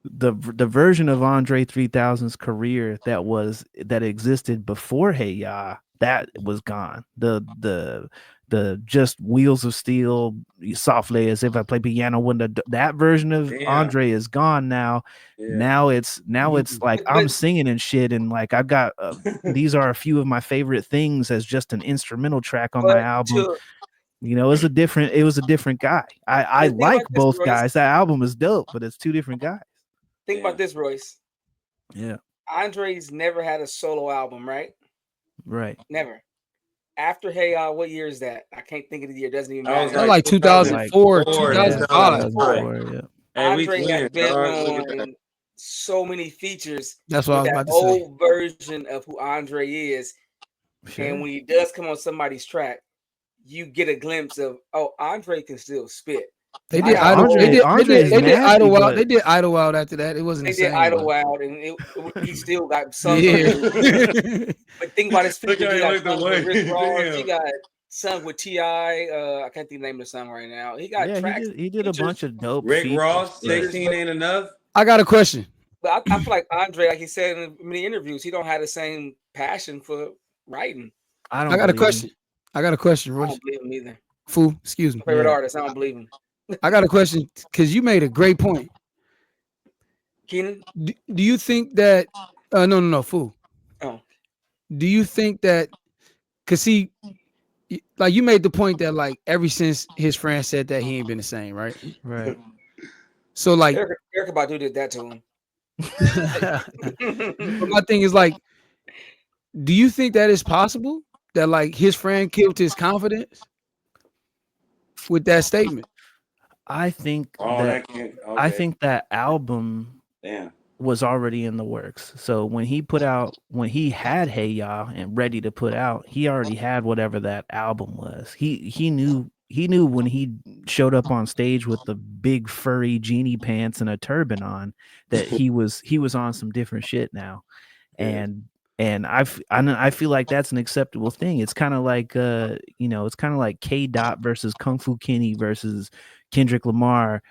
the version of Andre 3000's career that existed before Hey Ya, that was gone. The just Wheels of Steel, softly as if I play piano, when that version of Andre is gone now. Yeah. Now it's like I'm singing and shit, and like I've got these are a few of my favorite things as just an instrumental track on my album. You know, it was a different guy. I like both guys. That album is dope, but it's two different guys. Think about this, Royce. Yeah. Andre's never had a solo album, right? Right. Never. After Hey what year is that? I can't think of the year. Doesn't even matter. That was like 2004, 2005. Yeah. Andre has been on so many features. That's what I was about to say. Old version of who Andre is. Sure. And when he does come on somebody's track, you get a glimpse of, Andre can still spit. They did Idlewild. They did Idlewild after that. It wasn't. They did Idlewild, and he still got some. But think about his features. He got sung with Rick Ross. He got sung with T.I. I can't think of the name of the song right now. He got tracks. He did a bunch of dope. Rick Ross, 16 ain't enough. I got a question. But I feel like Andre, like he said in many interviews, he don't have the same passion for writing. I got a question. I got a question, Royce. I don't believe him either. Fool, excuse me. Favorite artist. I don't believe him. I got a question, because you made a great point. Keenan? Do you think that no, fool. Oh. Do you think that, because he, like, you made the point that, like, ever since his friend said that, he ain't been the same, right? Right. So, like, Erykah Badu did that to him. But my thing is, like, do you think that it's possible that, like, his friend killed his confidence with that statement? I think I think that album was already in the works. So when he had Hey Ya and ready to put out, he already had whatever that album was. He knew when he showed up on stage with the big furry genie pants and a turban on that he was on some different shit now. And I feel like that's an acceptable thing. It's kind of like it's kind of like K Dot versus Kung Fu Kenny versus Kendrick Lamar.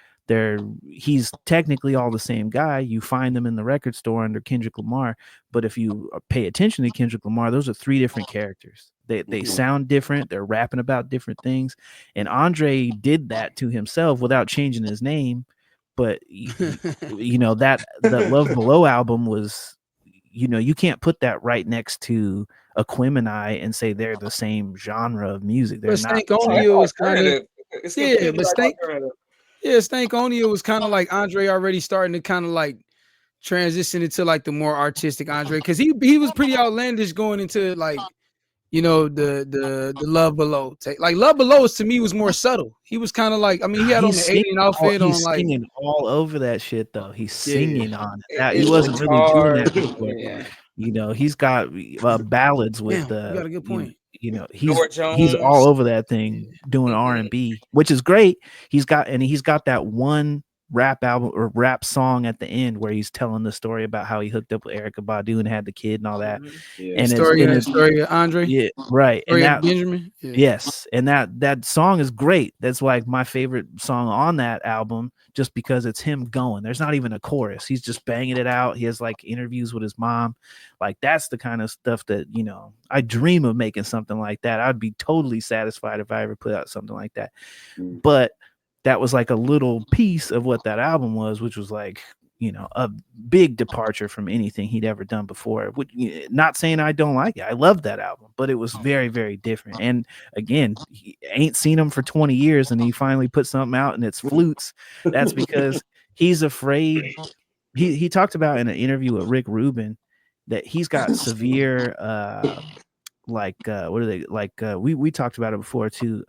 He's technically all the same guy. You find them in the record store under Kendrick Lamar, but if you pay attention to Kendrick Lamar, those are three different characters. They sound different. They're rapping about different things. And Andre did that to himself without changing his name. But that Love Below album was, you can't put that right next to Aquemini and say they're the same genre of music. They're not. Stankonia was kind of Stankonia was kind of like Andre already starting to kind of like transition into like the more artistic Andre, because he was pretty outlandish going into like the Love Below. Like Love Below to me was more subtle. He was kind of like, I mean, he had on the alien outfit on, like, singing all over that shit though. He's singing on it. He wasn't really doing that before. He's got ballads with you got a good point. He's all over that thing doing R&B, which is great. He's got that one rap album or rap song at the end where he's telling the story about how he hooked up with Erykah Badu and had the kid and all that. And the story of Andre. Yeah, right. Story of Benjamin. Yeah. Yes, and that song is great. That's like my favorite song on that album, just because it's him going. There's not even a chorus. He's just banging it out. He has like interviews with his mom. Like that's the kind of stuff that, I dream of making something like that. I'd be totally satisfied if I ever put out something like that. But that was like a little piece of what that album was, which was like, a big departure from anything he'd ever done before. Not saying I don't like it. I love that album, but it was very, very different. And again, he ain't seen him for 20 years and he finally put something out and it's flutes. That's because he's afraid. He talked about in an interview with Rick Rubin that he's got severe, we talked about it before too.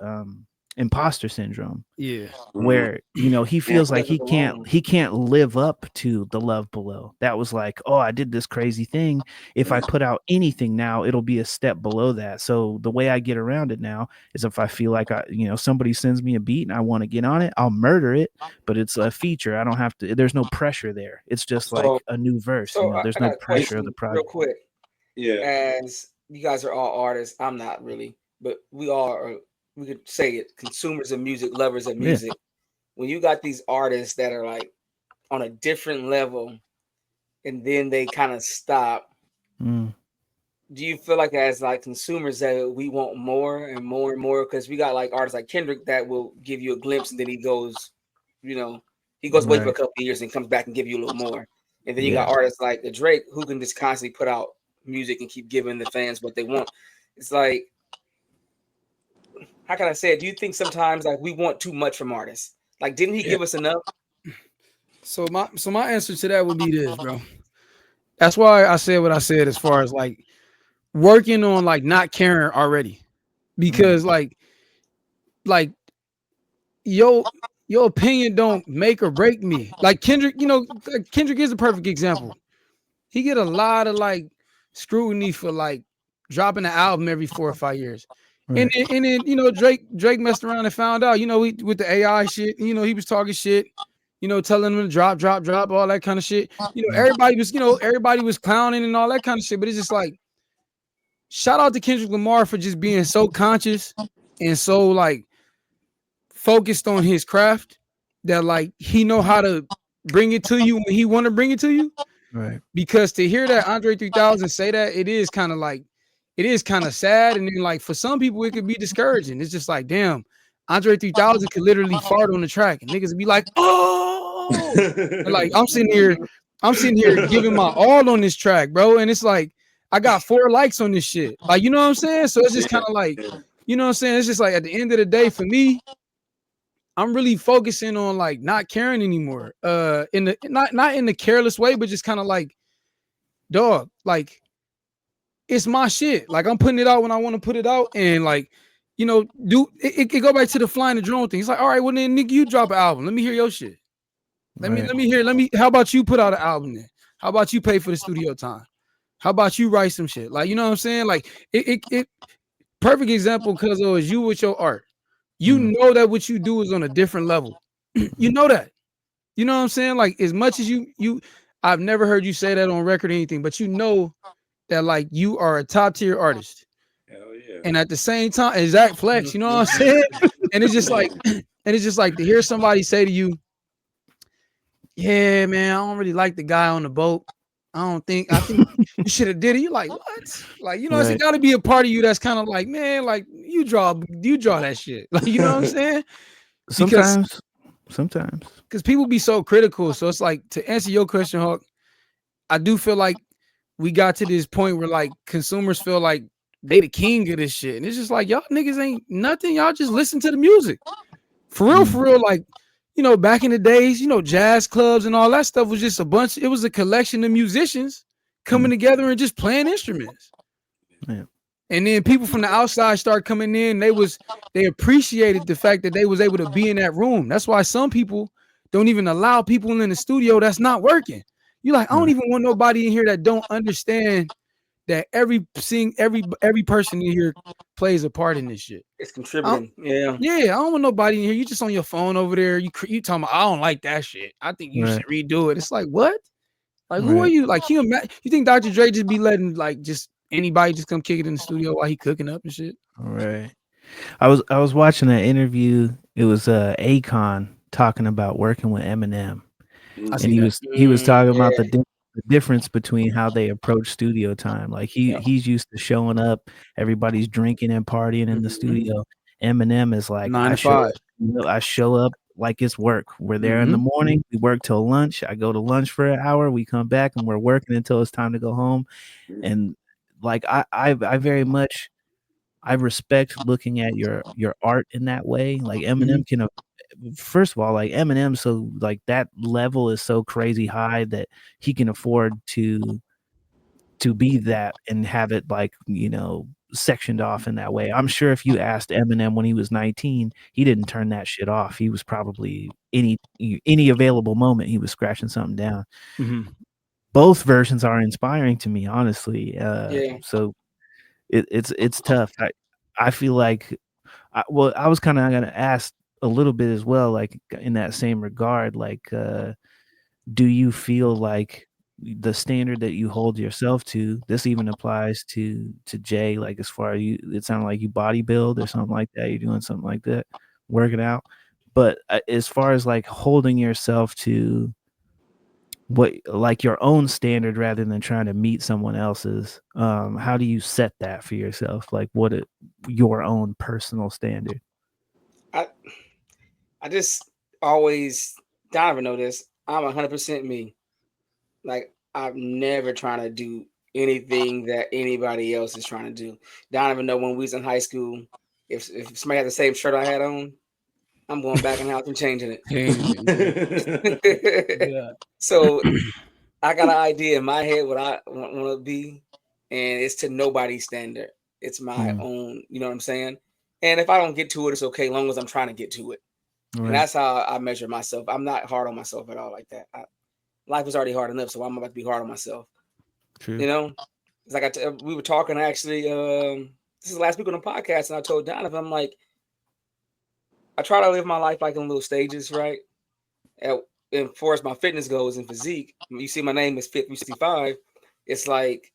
imposter syndrome, Yeah. where he Yeah, I feels feel like like it's alone. he can't live up to the Love Below. That was like, oh, I did this crazy thing. If I put out anything now, it'll be a step below that. So the way I get around it now is if I feel like somebody sends me a beat and I want to get on it, I'll murder it, but it's a feature. I don't have to, there's no pressure there. It's just So, like a new verse, so I there's no got a pressure of the question real project. quick. Yeah. As you guys are all artists, I'm not really, but we all are. We could say it: consumers of music, lovers of Yeah. music. When you got these artists that are like on a different level, and then they kind of stop, Mm. do you feel like as like consumers that we want more and more and more? Because we got like artists like Kendrick that will give you a glimpse and then he goes, he goes away for a Right. couple of years and comes back and give you a little more. And then you Yeah. got artists like the Drake who can just constantly put out music and keep giving the fans what they want. It's like, how can I say it? Do you think sometimes like we want too much from artists? Like, didn't he give us enough? So my answer to that would be this, bro. That's why I said what I said as far as like working on like not caring already. Because like your your opinion don't make or break me. Like Kendrick, Kendrick is a perfect example. He get a lot of like scrutiny for like dropping an album every 4 or 5 years. And Right. then Drake messed around and found out, with the AI shit, he was talking shit, telling him to drop, all that kind of shit. Everybody was clowning and all that kind of shit. But it's just like, shout out to Kendrick Lamar for just being so conscious and so like focused on his craft that like he know how to bring it to you when he want to bring it to you. Right. Because to hear that Andre 3000 say that, it is kind of sad. And then like for some people, it could be discouraging. It's just like, damn, Andre 3000 could literally fart on the track and niggas would be like, oh, and like I'm sitting here giving my all on this track, bro. And it's like, I got 4 likes on this shit. Like, you know what I'm saying? So it's just kind of like, you know what I'm saying? It's just like at the end of the day, for me, I'm really focusing on like not caring anymore. In the not in the careless way, but just kind of like, dog, like it's my shit. Like I'm putting it out when I want to put it out, and like, do it go back to the flying the drone thing. It's like, all right, well then, nigga, you drop an album. Let me hear your shit. Right. How about you put out an album then? How about you pay for the studio time? How about you write some shit? Like, you know what I'm saying? Like it perfect example, because it was you with your art. You know that what you do is on a different level. You know that. You know what I'm saying? Like as much as I've never heard you say that on record or anything, but you know that like you are a top tier artist. Hell yeah. And at the same time, exact flex, you know what I'm saying? And it's just like, to hear somebody say to you, yeah, man, I don't really like the guy on the boat. I think you should have did it. You're like, what? Like, it's Right. got to be a part of you that's kind of like, man, like you draw that shit. Like, you know what I'm saying? Because Sometimes. people be so critical. So it's like, to answer your question, Hawk, I do feel like we got to this point where like consumers feel like they the king of this shit. And it's just like, y'all niggas ain't nothing. Y'all just listen to the music. For real, like, back in the days, jazz clubs and all that stuff was just it was a collection of musicians coming together and just playing instruments. Yeah. And then people from the outside start coming in. They appreciated the fact that they was able to be in that room. That's why some people don't even allow people in the studio that's not working. You're like, I don't even want nobody in here that don't understand that every person in here plays a part in this shit. It's contributing. Yeah. I don't want nobody in here. You just on your phone over there. You talking about, I don't like that shit. I think you should redo it. It's like, what? Like, who are you? Like, you think Dr. Dre just be letting like just anybody just come kick it in the studio while he cooking up and shit? All right. I was watching an interview. It was Akon talking about working with Eminem, and he was talking about the difference between how they approach studio time. Like he's used to showing up, everybody's drinking and partying in the studio. Eminem is like, 9 to 5. I show up like it's work. We're there in the morning, we work till lunch. I go to lunch for an hour, we come back and we're working until it's time to go home. And like I very much, I respect looking at your art in that way. Like Eminem can, first of all, like Eminem, so like that level is so crazy high that he can afford to be that and have it like, sectioned off in that way. I'm sure if you asked Eminem when he was 19, he didn't turn that shit off. He was probably any available moment he was scratching something down. Mm-hmm. Both versions are inspiring to me, honestly. Yeah. So it's tough. I feel like I was kind of gonna ask a little bit as well, like in that same regard, like do you feel like the standard that you hold yourself to, this even applies to Jay, like as far as you, it sounded like you body build or something like that, you're doing something like that, working out, but as far as like holding yourself to what, like your own standard rather than trying to meet someone else's, how do you set that for yourself, like your own personal standard? I just always, Donovan know this, I'm 100% me. Like, I'm never trying to do anything that anybody else is trying to do. Donovan know when we was in high school, if somebody had the same shirt I had on, I'm going back in the house and changing it. Yeah. So I got an idea in my head what I want to be, and it's to nobody's standard. It's my own, you know what I'm saying? And if I don't get to it, it's okay, long as I'm trying to get to it. Right. And that's how I measure myself. I'm not hard on myself at all like that. Life is already hard enough, so I'm about to be hard on myself. True. You know, it's like we were talking actually. This is last week on the podcast, and I told Donovan, I'm like, I try to live my life like in little stages, right? And as far as my fitness goes and physique, you see my name is Fit 365. It's like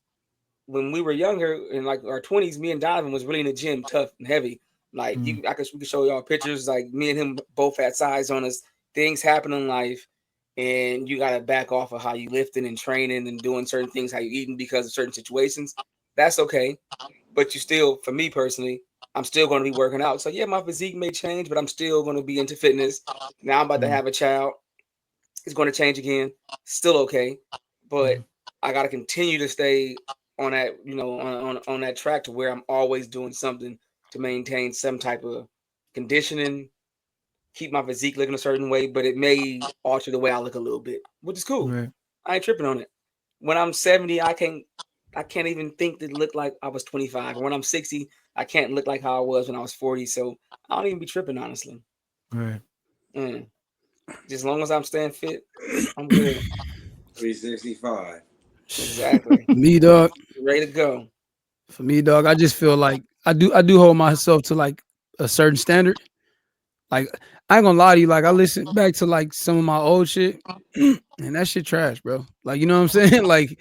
when we were younger in like our 20s, me and Donovan was really in the gym, tough and heavy. Like we could show y'all pictures. Like me and him both had size on us. Things happen in life, and you gotta back off of how you lifting and training and doing certain things, how you eating because of certain situations. That's okay, but you still, for me personally, I'm still going to be working out. So yeah, my physique may change, but I'm still going to be into fitness. Now I'm about to have a child. It's going to change again. Still okay, but I got to continue to stay on that, you know, on that track to where I'm always doing something to maintain some type of conditioning, keep my physique looking a certain way, but it may alter the way I look a little bit, which is cool. Right. I ain't tripping on it. When I'm 70, I can't even think to look like I was 25. And when I'm 60, I can't look like how I was when I was 40. So I don't even be tripping, honestly. Right. Just as long as I'm staying fit, I'm good. 365. Exactly. Me, dog. Ready to go. For me, dog, I just feel like I do hold myself to like a certain standard. Like I ain't gonna lie to you, like I listen back to like some of my old shit, and that shit trash, bro. Like you know what I'm saying? Like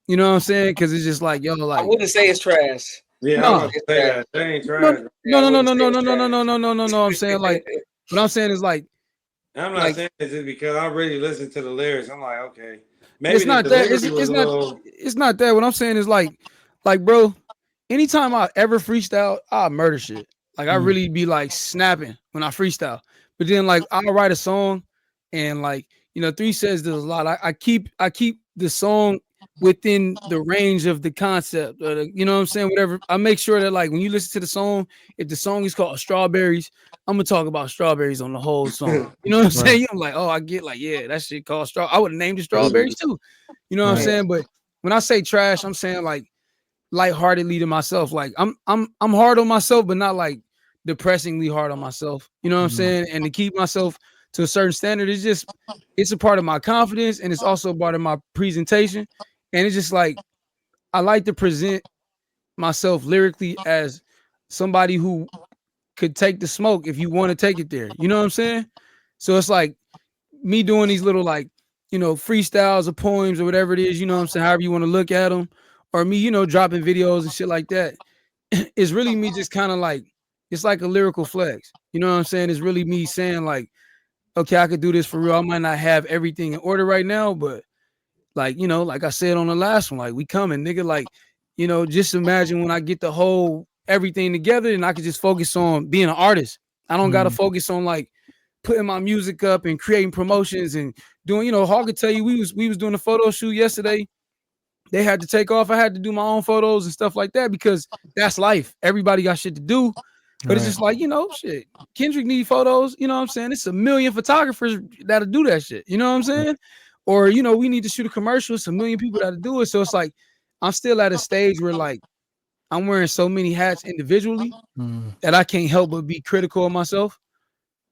you know what I'm saying? Because it's just like yo, I like wouldn't say it's trash. Yeah, I'm no, about to say that. That ain't no, trash. no, no, no, no, I no, wouldn't no, no, say no, it's no, no, no, no, no. I'm saying like trash. what I'm saying is like I'm not saying this just because I really listened to the lyrics. I'm like, okay, maybe it's the not that. delivery was a little. It's not that. What I'm saying is like, bro. Anytime I ever freestyle, I murder shit. Like I really be like snapping when I freestyle. But then like I'll write a song, and like you know, Three says there's a lot. I keep the song within the range of the concept. You know what I'm saying? Whatever. I make sure that like when you listen to the song, if the song is called Strawberries, I'm gonna talk about strawberries on the whole song. You know what I'm saying? I'm like, oh, I get like, yeah, that shit called straw. I would have named it Strawberries too. You know what I'm saying? But when I say trash, I'm saying like lightheartedly to myself. Like I'm hard on myself, but not like depressingly hard on myself. You know what I'm saying? And to keep myself to a certain standard is just it's a part of my confidence and it's also a part of my presentation. And it's just like I like to present myself lyrically as somebody who could take the smoke if you want to take it there. You know what I'm saying? So it's like me doing these little like, you know, freestyles or poems or whatever it is, you know what I'm saying, however you want to look at them, or me, you know, dropping videos and shit like that. It's really me just kind of like, it's like a lyrical flex. You know what I'm saying? It's really me saying like, okay, I could do this for real. I might not have everything in order right now, but like, you know, like I said on the last one, like we coming, nigga, like, you know, just imagine when I get the whole everything together and I could just focus on being an artist. I don't got to focus on like putting my music up and creating promotions and doing, you know, Hog could tell you we was doing a photo shoot yesterday. They had to take off. I had to do my own photos and stuff like that because that's life. Everybody got shit to do. But it's just like, you know, shit. Kendrick need photos. You know what I'm saying? It's a million photographers that'll do that shit. You know what I'm saying? Or, you know, we need to shoot a commercial. It's a million people that'll do it. So it's like, I'm still at a stage where like, I'm wearing so many hats individually that I can't help but be critical of myself.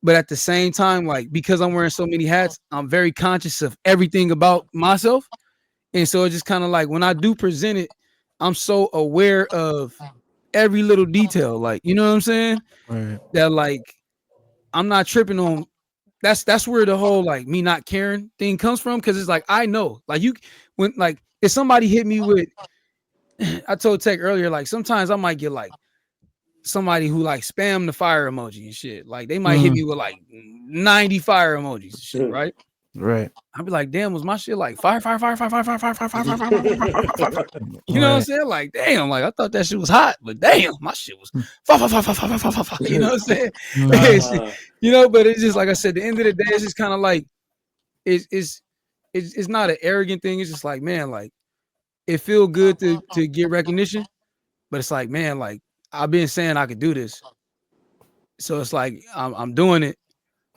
But at the same time, like because I'm wearing so many hats, I'm very conscious of everything about myself. And so it's just kind of like when I do present it, I'm so aware of every little detail. Like, you know what I'm saying? Right. That like I'm not tripping on that's where the whole like me not caring thing comes from. Cause it's like I know. Like you when like if somebody hit me with I told Tech earlier, like sometimes I might get like somebody who like spam the fire emoji and shit. Like they might hit me with like 90 fire emojis and shit, right? Right. I'd be like, damn, was my shit like fire, fire, fire, fire, fire, fire, fire, fire, fire, fire, fire, fire, fire, fire, fire, fire. You know what I'm Right. saying? Like, damn, like I thought that shit was hot, but damn, my shit was fire, fire, fire, fire, fire, fire, fire, fire. You know what I'm saying? You know, but it's just like I said, the end of the day, it's just kind of like it's it's it's not an arrogant thing. It's just like, man, like it feel good to get recognition, but it's like, man, like I've been saying I could do this. So it's like I'm doing it.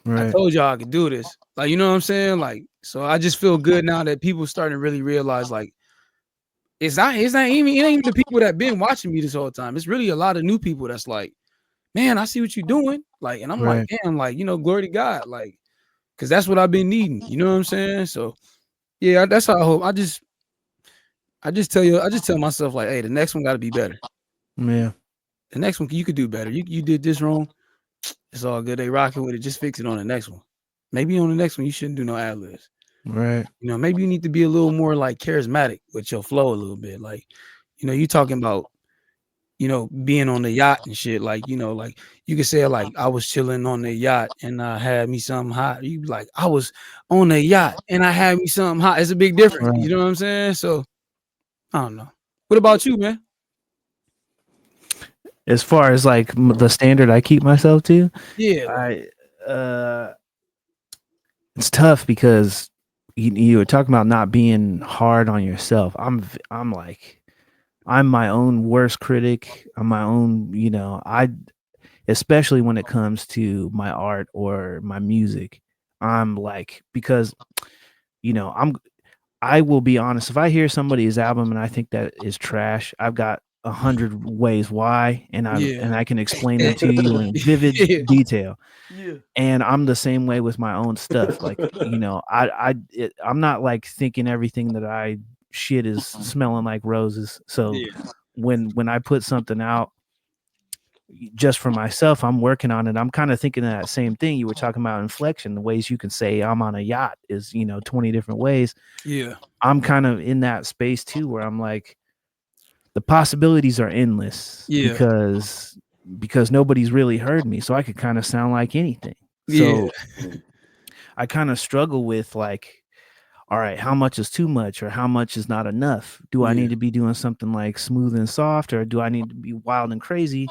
I Right. told y'all I could do this. Like, you know what I'm saying? Like, so I just feel good now that people starting to really realize like it's not even it ain't even the people that been watching me this whole time. It's really a lot of new people that's like, man, I see what you're doing. Like, and I'm like, Right. damn, like, you know, glory to God. Like, cause that's what I've been needing. You know what I'm saying? So yeah, that's how I hope. I just tell myself like, hey, the next one gotta be better. Yeah. The next one you could do better. You did this wrong. It's all good. They rocking with it. Just fix it on the next one. Maybe on the next one you shouldn't do no ad libs. Right. You know, maybe you need to be a little more like charismatic with your flow a little bit. Like, you know, you talking about, you know, being on the yacht and shit. Like, you know, like you could say like I was chilling on the yacht and I had me something hot. You be like, I was on the yacht and I had me something hot. It's a big difference. Right. You know what I'm saying? So I don't know. What about you, man? As far as like the standard I keep myself to, Yeah, like, I it's tough because you were talking about not being hard on yourself. I'm like I'm my own worst critic. I'm my own, I especially when it comes to my art or my music. I'm like because I will be honest, if I hear somebody's album and I think that is trash, I've got 100 ways why, and yeah, I can explain them to you in vivid yeah, detail. yeah, And I'm the same way with my own stuff. Like, I'm not like thinking everything that I shit is smelling like roses. So yeah, when I put something out just for myself, I'm working on it. I'm kind of thinking of that same thing. You were talking about inflection, the ways you can say I'm on a yacht is, 20 different ways. yeah, I'm kind of in that space too, where I'm like, the possibilities are endless yeah, because nobody's really heard me. So I could kind of sound like anything. yeah, So I kind of struggle with like, all right, how much is too much or how much is not enough? Do I yeah, need to be doing something like smooth and soft, or do I need to be wild and crazy?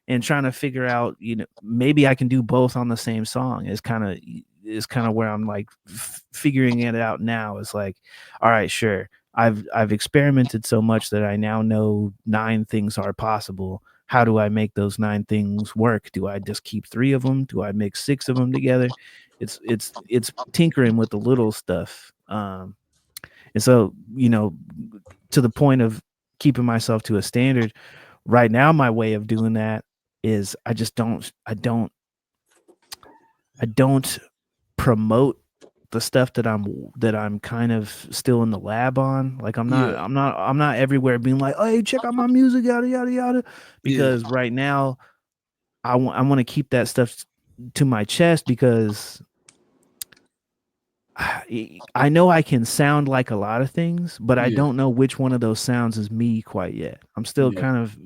And trying to figure out, maybe I can do both on the same song is kind of where I'm like figuring it out now. It's like, all right, sure. I've experimented so much that I now know 9 things are possible. How do I make those 9 things work? Do I just keep 3 of them? Do I mix 6 of them together? It's tinkering with the little stuff. And so, to the point of keeping myself to a standard, right now my way of doing that is I don't promote the stuff that I'm kind of still in the lab on. Like yeah, I'm not everywhere being like, "Hey, check out my music, yada yada yada," yeah, because right now I want to keep that stuff to my chest because I know I can sound like a lot of things, but I yeah, don't know which one of those sounds is me quite yet. I'm still yeah, kind of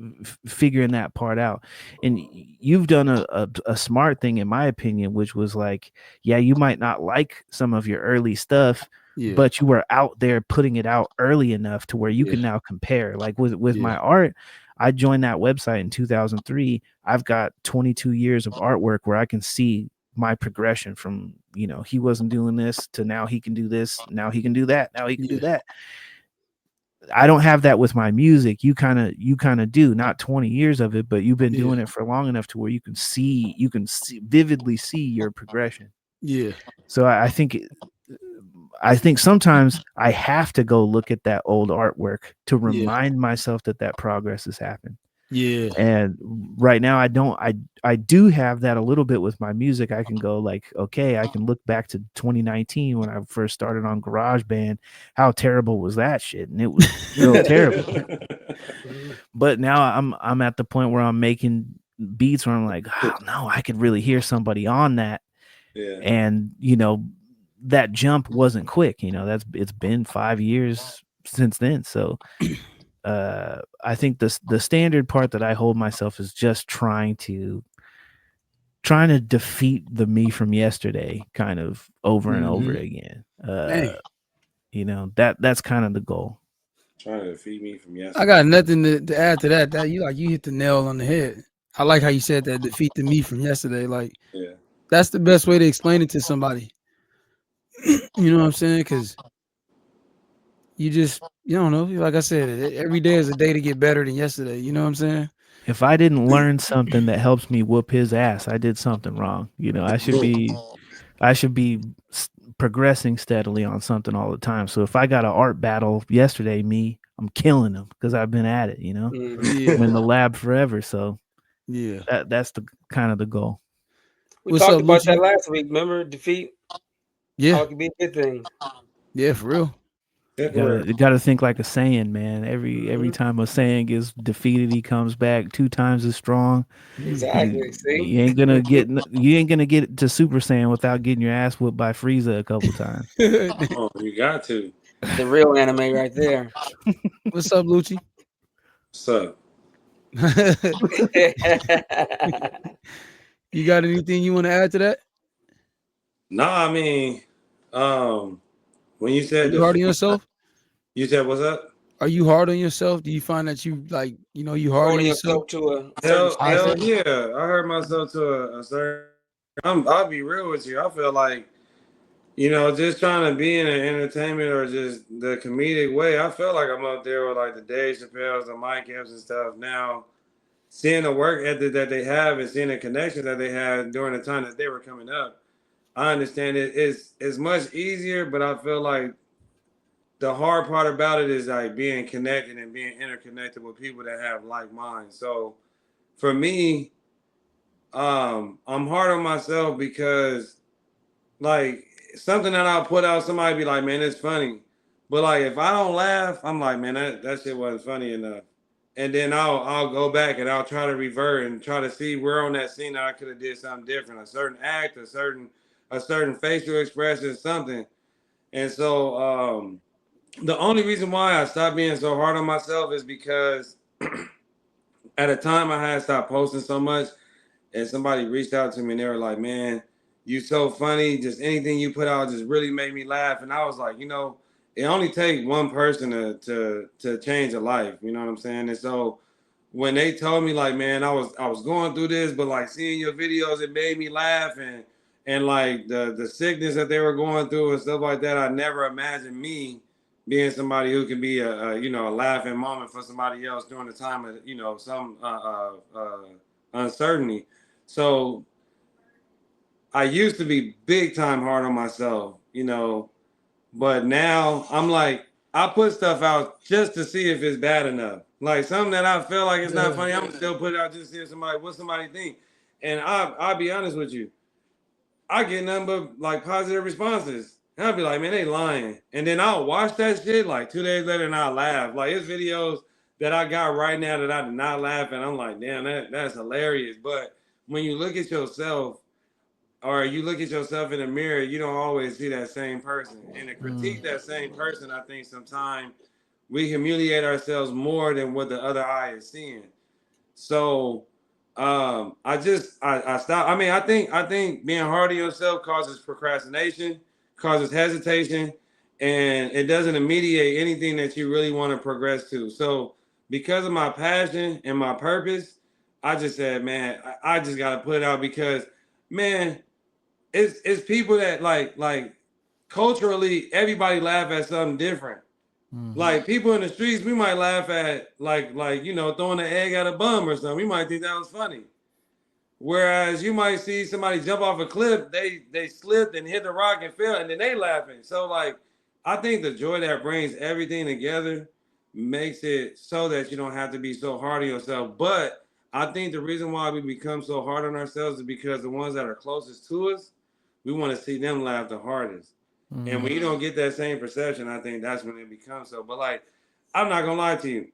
figuring that part out. And you've done a smart thing, in my opinion, which was like, yeah, you might not like some of your early stuff, yeah, but you were out there putting it out early enough to where you yeah, can now compare. Like with yeah, my art, I joined that website in 2003. I've got 22 years of artwork where I can see my progression from, he wasn't doing this to now he can do this, now he can do that, now he can do yeah, that. I don't have that with my music. You kind of do, not 20 years of it, but you've been yeah, doing it for long enough to where you can vividly see your progression. yeah, So I think sometimes I have to go look at that old artwork to yeah, remind myself that progress has happened. Yeah. And right now I do have that a little bit with my music. I can go like, okay, I can look back to 2019 when I first started on GarageBand. How terrible was that shit? And it was real terrible. But now I'm at the point where I'm making beats where I'm like, oh no, I could really hear somebody on that. Yeah. And that jump wasn't quick. It's been 5 years since then. So I think the standard part that I hold myself is just trying to defeat the me from yesterday kind of over and over again. Dang. That's kind of the goal. Trying to feed me from I yesterday. got nothing to add to that. That you hit the nail on the head. I like how you said that, defeat the me from yesterday. Like Yeah. that's the best way to explain it to somebody. You know what I'm saying? Because you don't know. Like I said, every day is a day to get better than yesterday. You know what I'm saying? If I didn't learn something that helps me whoop his ass, I did something wrong. I should be progressing steadily on something all the time. So if I got an art battle yesterday, I'm killing them because I've been at it. Yeah. I'm in the lab forever. So Yeah. that's the kind of the goal. We What's talked up, about that Lucci? last week. Remember, defeat how Yeah. it could be a good thing. Yeah, for real. You gotta think like a Saiyan, man. Every time a Saiyan gets defeated, he comes back 2 times as strong. Exactly. See, You ain't gonna get to Super Saiyan without getting your ass whooped by Frieza a couple times. Oh, you got to. the real anime right there. What's up, Lucci? What's up? You got anything you want to add to that? No, I mean, when you Are said you hard on defeat, yourself? you said what's up? Are you hard on yourself? Do you find that you you hard on Holding yourself? yourself to a certain Hell standard. yeah. I heard myself to a certain. I'll be real with you. I feel like just trying to be in an entertainment or just the comedic way. I feel like I'm up there with like the Dave Chappelle's, the Mike Epps and stuff. Now, seeing the work ethic that they have and seeing the connections that they had during the time that they were coming up, I understand it's much easier, but I feel like the hard part about it is like being connected and being interconnected with people that have like minds. So for me, I'm hard on myself because like something that I'll put out, somebody be like, man, it's funny. But like if I don't laugh, I'm like, man, that shit wasn't funny enough. And then I'll go back and I'll try to revert and try to see where on that scene that I could have did something different, a certain act, a certain facial expression, something. And so the only reason why I stopped being so hard on myself is because at a time I had stopped posting so much, and somebody reached out to me and they were like, man, you so funny. Just anything you put out just really made me laugh. And I was like, it only takes one person to change a life. You know what I'm saying? And so when they told me like, man, I was going through this, but like seeing your videos, it made me laugh and like the sickness that they were going through and stuff like that. I never imagined me being somebody who can be a laughing moment for somebody else during the time of some uncertainty. So I used to be big time hard on myself, but now I'm like, I put stuff out just to see if it's bad enough. Like something that I feel like it's not funny, I'm gonna still put it out just to see what somebody think. And I'll be honest with you, I get nothing but like positive responses. And I'll be like, man, they lying. And then I'll watch that shit like 2 days later and I'll laugh. Like it's videos that I got right now that I did not laugh at. I'm like, damn, that's hilarious. But when you look at yourself or you look at yourself in the mirror, you don't always see that same person. And to critique that same person, I think sometimes we humiliate ourselves more than what the other eye is seeing. So I stopped. I mean, I think being hard on yourself causes procrastination, causes hesitation, and it doesn't immediate anything that you really want to progress to. So because of my passion and my purpose, I just said, man, I just gotta put it out because man, it's people that like culturally everybody laugh at something different. Like people in the streets, we might laugh at like throwing an egg at a bum or something. We might think that was funny. Whereas you might see somebody jump off a cliff, they slipped and hit the rock and fell, and then they laughing. So like, I think the joy that brings everything together makes it so that you don't have to be so hard on yourself. But I think the reason why we become so hard on ourselves is because the ones that are closest to us, we want to see them laugh the hardest. And when you don't get that same perception, I think that's when it becomes so. But like, I'm not gonna lie to you,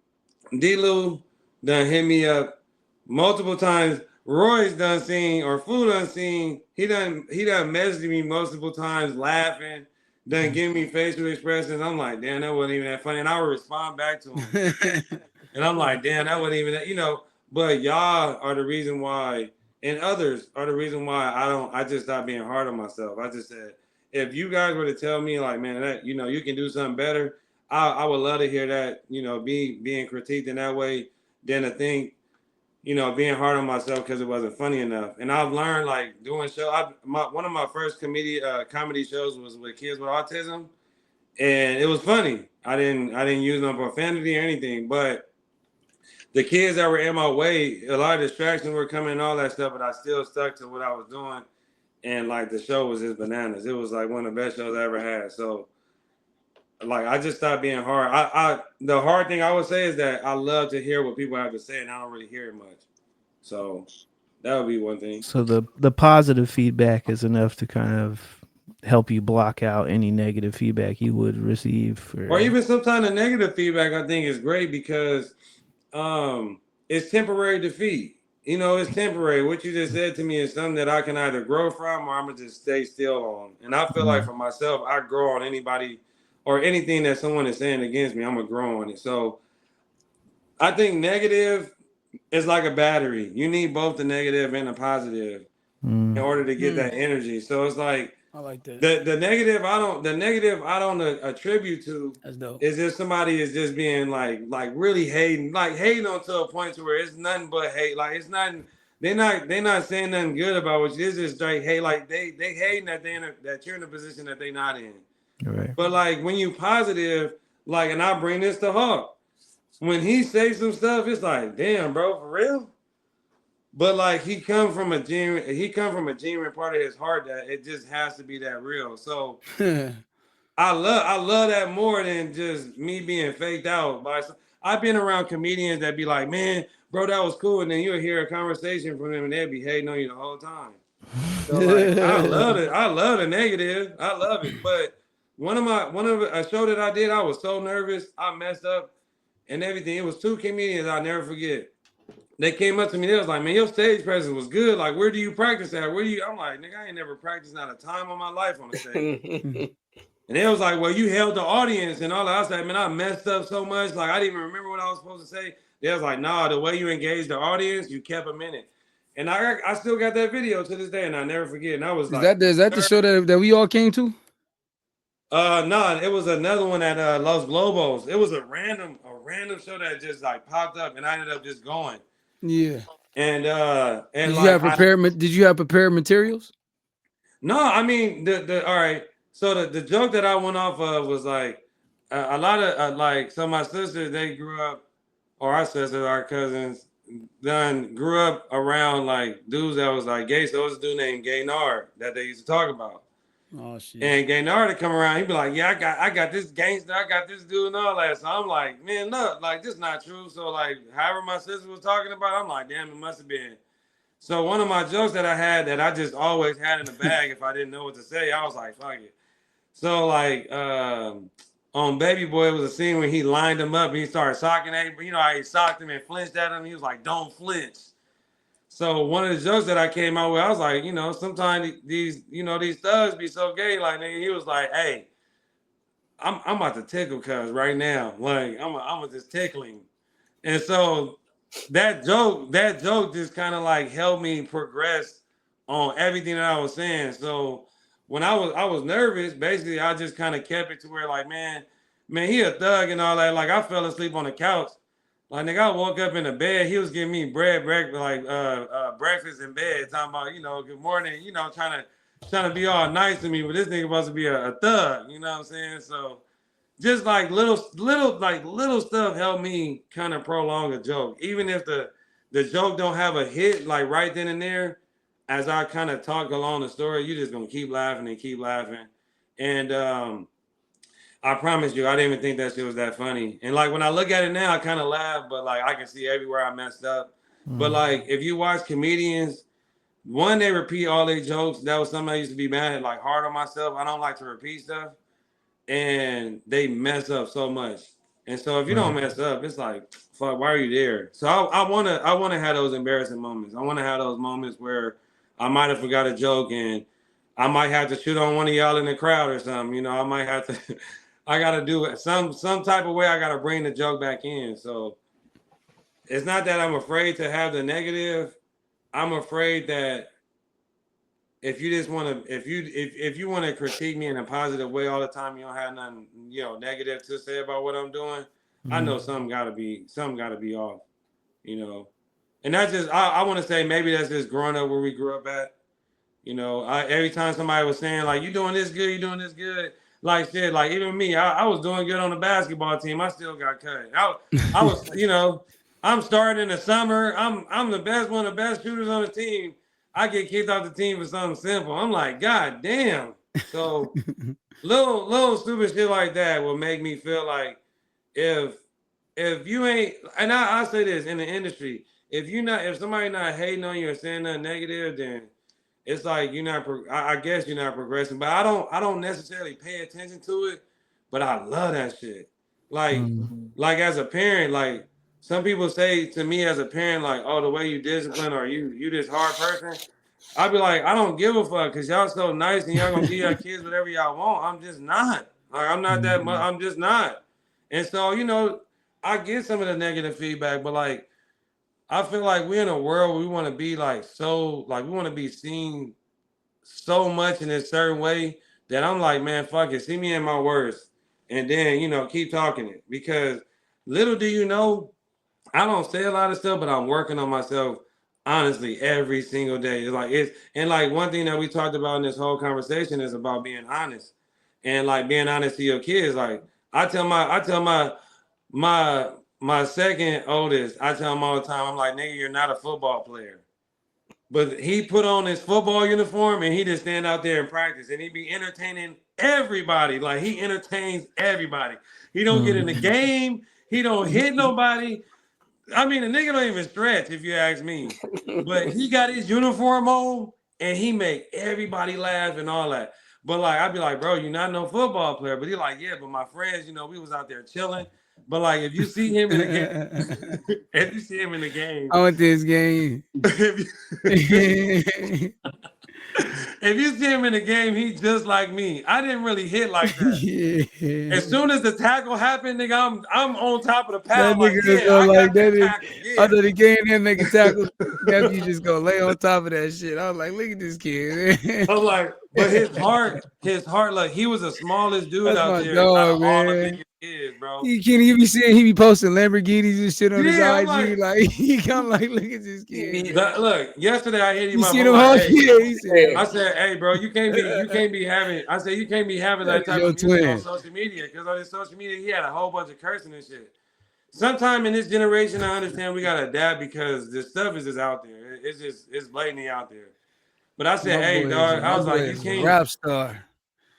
D-Lou done hit me up multiple times. Roy's done seen or Fu done seen. He done messaged me multiple times, laughing, done give me facial expressions. I'm like, damn, that wasn't even that funny. And I would respond back to him. And I'm like, damn, that wasn't even that, you know. But y'all are the reason why, and others are the reason why I just stopped being hard on myself. I just said, if you guys were to tell me like, man, that you know, you can do something better, I would love to hear that, you know, being critiqued in that way than to think, you know, being hard on myself because it wasn't funny enough. And I've learned like doing one of my first comedy shows was with kids with autism, and it was funny. I didn't use no profanity or anything, but the kids that were in my way, a lot of distractions were coming and all that stuff, but I still stuck to what I was doing. And like the show was just bananas. It was like one of the best shows I ever had. So like I just stopped being hard. I the hard thing I would say is that I love to hear what people have to say, and I don't really hear it much. So that would be one thing. So the positive feedback is enough to kind of help you block out any negative feedback you would receive, or even sometimes the negative feedback I think is great because it's temporary defeat. You know, it's temporary. What you just said to me is something that I can either grow from or I'm gonna just stay still on. And I feel like for myself, I grow on anybody or anything that someone is saying against me, I'm gonna grow on it. So I think negative is like a battery. You need both the negative and the positive in order to get that energy. So it's like I like that. the negative I don't attribute to is if somebody is just being like really hating on to a point to where it's nothing but hate. Like it's nothing. They're not saying nothing good about what you. It's just straight hate. Like they hating that that you're in a position that they're not in. Right. But like when you positive, like, and I bring this to Hawk, when he says some stuff, it's like, damn, bro, for real. But like he come from a genuine part of his heart that it just has to be that real. So I love that more than just me being faked out by. I've been around comedians that be like, man, bro, that was cool, and then you'll hear a conversation from them and they'll be hating on you the whole time. So like, I love it. I love the negative. I love it. But one of a show that I did, I was so nervous. I messed up and everything. It was two comedians I'll never forget. They came up to me. They was like, man, your stage presence was good. Like, where do you practice at? I'm like, nigga, I ain't never practiced not a time of my life on the stage. And they was like, well, you held the audience and all that. I was like, man, I messed up so much. Like, I didn't even remember what I was supposed to say. They was like, nah, the way you engaged the audience, you kept them in it. And I still got that video to this day, and I never forget. And I was is that the show that we all came to? No, it was another one at Los Globos. It was a random show that just like popped up, and I ended up just going. Yeah. And did you have prepared materials? No, I mean the all right. So the joke that I went off of was like a lot of like, so my sisters, they grew up, or our sisters, our cousins, grew up around like dudes that was like gay. So it was a dude named Gaynard that they used to talk about. Oh shit. And Gaynard would come around, he'd be like, yeah, I got this gangster, I got this dude and all that. So I'm like, man, look, like this is not true. So like however my sister was talking about, I'm like, damn, it must have been. So one of my jokes that I had that I just always had in the bag if I didn't know what to say, I was like, fuck it. So like on Baby Boy, it was a scene where he lined him up and he started socking at him. You know how he socked him and flinched at him? He was like, don't flinch. So one of the jokes that I came out with, I was like, you know, sometimes these thugs be so gay. Like, nigga, he was like, hey, I'm about to tickle cuz right now. Like, I'm just tickling. And so that joke just kind of like helped me progress on everything that I was saying. So when I was nervous, basically I just kind of kept it to where like, man, he a thug and all that. Like I fell asleep on the couch. Like nigga, I woke up in the bed. He was giving me breakfast in bed, talking about, you know, good morning, you know, trying to be all nice to me, but this nigga supposed to be a thug, you know what I'm saying? So just like little stuff helped me kind of prolong a joke. Even if the joke don't have a hit like right then and there, as I kind of talk along the story, you just gonna keep laughing and keep laughing. And I promise you, I didn't even think that shit was that funny. And like when I look at it now, I kind of laugh, but like I can see everywhere I messed up. But like if you watch comedians, one, they repeat all their jokes. That was something I used to be mad at, like hard on myself. I don't like to repeat stuff, and they mess up so much. And so if you don't mess up, it's like, fuck, why are you there? So I wanna have those embarrassing moments. I wanna have those moments where I might have forgot a joke and I might have to shoot on one of y'all in the crowd or something. You know, I might have to. I gotta do it some type of way. I gotta bring the joke back in. So it's not that I'm afraid to have the negative. I'm afraid that if you just want to, if you want to critique me in a positive way all the time, you don't have nothing, negative to say about what I'm doing. I know something gotta be off, And that's just I want to say maybe that's just growing up where we grew up at. Every time somebody was saying like you doing this good, you doing this good, like shit, like even me, I was doing good on the basketball team. I still got cut. I was, I'm starting in the summer. I'm the best, one of the best shooters on the team. I get kicked off the team for something simple. I'm like, God damn. So little stupid shit like that will make me feel like if you ain't, and I say this in the industry, if somebody not hating on you or saying nothing negative, then it's like you're not. I guess you're not progressing. But I don't necessarily pay attention to it. But I love that shit. Like as a parent, like some people say to me as a parent, like, oh, the way you discipline or you this hard person. I'd be like, I don't give a fuck because y'all so nice and y'all gonna give your kids whatever y'all want. I'm just not. Like I'm not that much. I'm just not. And so I get some of the negative feedback, but like. I feel like we're in a world where we want to be we want to be seen so much in a certain way that I'm like, man, fuck it. See me in my worst. And then, keep talking it. Because little do you know, I don't say a lot of stuff, but I'm working on myself honestly every single day. And one thing that we talked about in this whole conversation is about being honest. And like being honest to your kids. Like I tell my second oldest, I tell him all the time, I'm like, nigga, you're not a football player. But he put on his football uniform and he just stand out there and practice. And he be entertaining everybody. Like he entertains everybody. He don't get in the game. He don't hit nobody. I mean, the nigga don't even stretch, if you ask me. But he got his uniform on and he make everybody laugh and all that. But like, I'd be like, bro, you're not no football player. But he's like, yeah, but my friends, we was out there chilling. But like, if you see him in the game, I want this game. If you see him in the game, he's just like me. I didn't really hit like that. Yeah. As soon as the tackle happened, nigga, I'm on top of the pad. That nigga go like that. After the game, then make a tackle. After you just go lay on top of that shit. I was like, look at this kid. I'm like, but his heart, like he was the smallest dude out there. Dog, man. All the biggest kids, bro. You be seeing he be posting Lamborghinis and shit on his IG. Like he come like, look at this kid. Look, yesterday I hit him. You see them all? I said, hey, bro, you can't be having. I said you can't be having that type of music on social media because on his social media he had a whole bunch of cursing and shit. Sometime in this generation, I understand we gotta adapt because this stuff is just out there. It's blatantly out there. But I said, hey, dog, I was like, you can't rap star.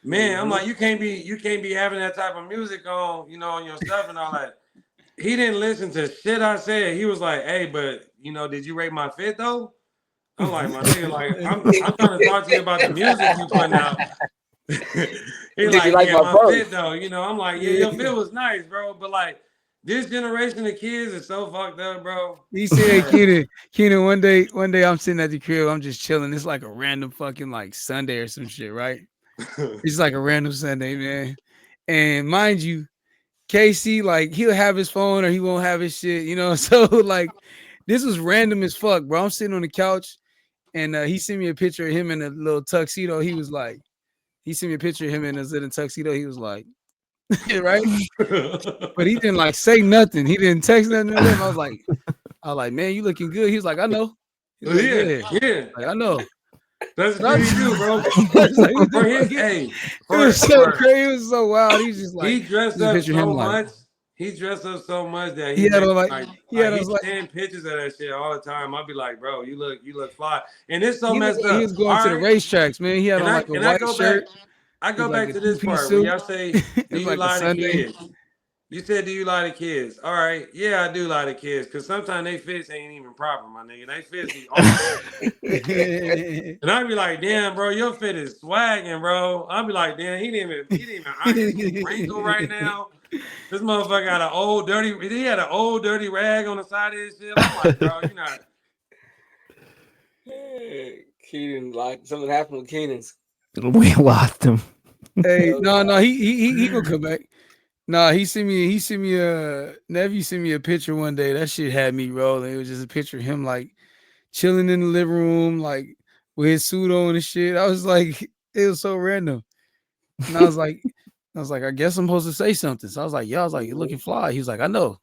Man, I'm like, you can't be having that type of music on, on your stuff and all that. He didn't listen to shit I said. He was like, hey, but did you rate my fit though? I'm like, my nigga, like, I'm trying to talk to you about the music you putting out. He's like, yeah, my fit though. I'm like, yeah, your fit was nice, bro. But like, this generation of kids is so fucked up, bro. He said, Keenan, one day I'm sitting at the crib, I'm just chilling. It's like a random fucking like Sunday or some shit, right? It's like a random Sunday, man. And mind you, Casey, like he'll have his phone or he won't have his shit, So like this was random as fuck, bro. I'm sitting on the couch and he sent me a picture of him in a little tuxedo. He sent me a picture of him in a little tuxedo. He was like, right? But he didn't like say nothing. He didn't text nothing to him. I was like, man, you looking good. He was like, I know. Yeah. Like, I know. That's what you do, bro. It was so crazy. It was so wild. He's just like he dressed up so much. He dressed up so much that he send pictures of that shit all the time. I'll be like, bro, you look fly. And it's so messed up. He was going to the racetracks, man. He had on like a white shirt. I It's go like back a to this two-piece part when suit. y'all say, "Do It's you like a lie to Sunday. kids?" You said, "Do you lie to kids?" All right, yeah, I do lie to kids because sometimes they fits ain't even proper, my nigga. They fits be off, and I be like, "Damn, bro, your fit is swagging, bro." I be like, "Damn, he didn't even iron this shit wrinkle right now." This motherfucker got an old dirty. He had an old dirty rag on the side of his shit. I'm like, bro, you not. Keenan, like something happened with Keenan's. We lost him. Hey, no, he gonna come back. Nah, he sent me a nephew sent me a picture one day. That shit had me rolling. It was just a picture of him like chilling in the living room, like with his suit on and shit. I was like, it was so random. And I was like, I guess I'm supposed to say something. So I was like, yeah, I was like, you're looking fly. He was like, I know.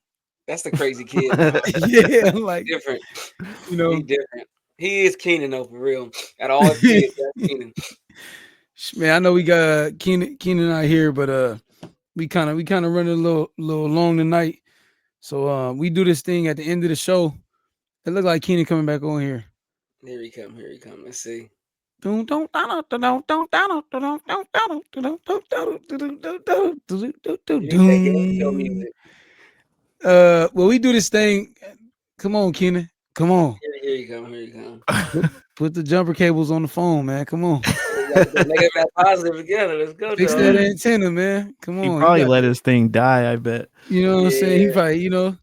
That's the crazy kid, bro. Yeah, I'm like, Different. you He know, different. He is Keenan though, for real. Out of all his kids, that's Keenan. man, I know we got Keenan out here, but we kind of running a little long tonight. So we do this thing at the end of the show. It looked like Keenan coming back on here. Here he come. Here he come. Let's see. Give me that show music. Well, we do this thing. Come on, Keenan. Come on. Here you come. Here you come. Put the jumper cables on the phone, man. Come on. We got the negative and positive together. Let's go, Fix dog. that antenna, man. Come He on. probably let his thing die, I bet. You know what I'm saying? He Yeah. probably,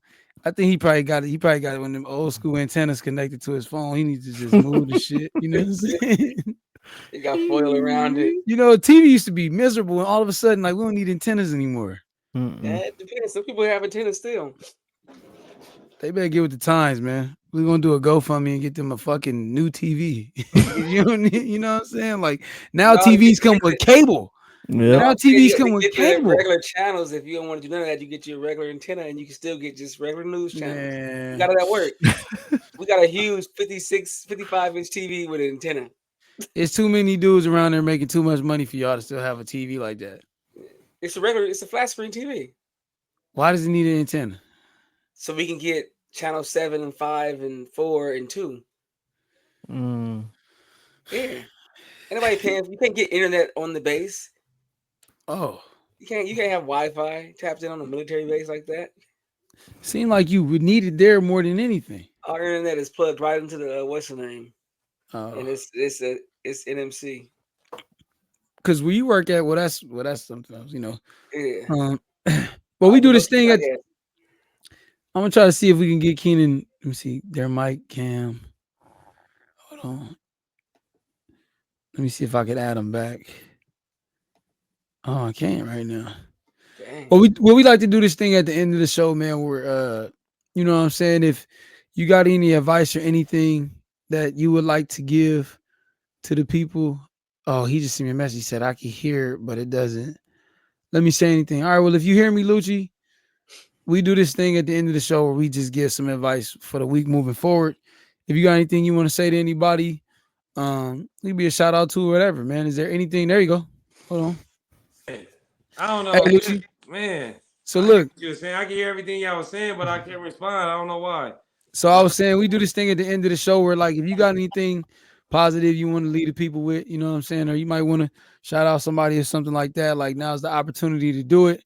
I think he probably got it. He probably got it when them old school antennas connected to his phone. He needs to just move the shit. You know what I'm saying? It got foil around it. TV used to be miserable, and all of a sudden, like, we don't need antennas anymore. Yeah, it depends. Some people have antennas still. They better get with the times, man. We're gonna do a GoFundMe and get them a fucking new TV. You know what I'm saying? Like now No, TVs come with cable. Yeah. Now TVs come with get the cable. regular channels. If you don't want to do none of that, you get your regular antenna, and you can still get just regular news channels. Man. How does that work? We got a huge 56, 55-inch TV with an antenna. It's too many dudes around there making too much money for y'all to still have a TV like that. It's a flat screen TV. Why does it need an antenna? So we can get channel 7 and 5 and 4 and 2. Yeah. Anybody paying? You can't get internet on the base. Oh. You can't have Wi-Fi tapped in on a military base like that. Seemed like you would need it there more than anything. Our internet is plugged right into the what's the name? Oh. And it's NMC. Because where you work at, well, that's something else, Yeah. But we do this thing at. I'm gonna try to see if we can get Keenan. Let me see their mic cam. Hold on. Let me see if I could add him back. Oh, I can't right now. Dang. Well, we like to do this thing at the end of the show, man. Where you know what I'm saying? If you got any advice or anything that you would like to give to the people. Oh, he just sent me a message. He said I can hear it, but it doesn't. Let me say anything. All right. Well, if you hear me, Lucci, we do this thing at the end of the show where we just give some advice for the week moving forward. If you got anything you want to say to anybody, you be a shout out to or whatever, man. Is there anything? There you go. Hold on. I don't know, Hey, Lucci. man. So look, you were saying I can hear everything y'all was saying, but I can't respond. I don't know why. so I was saying we do this thing at the end of the show where, like, if you got anything positive you want to lead the people with, you know what I'm saying, or you might want to shout out somebody or something like that. Like now's the opportunity to do it.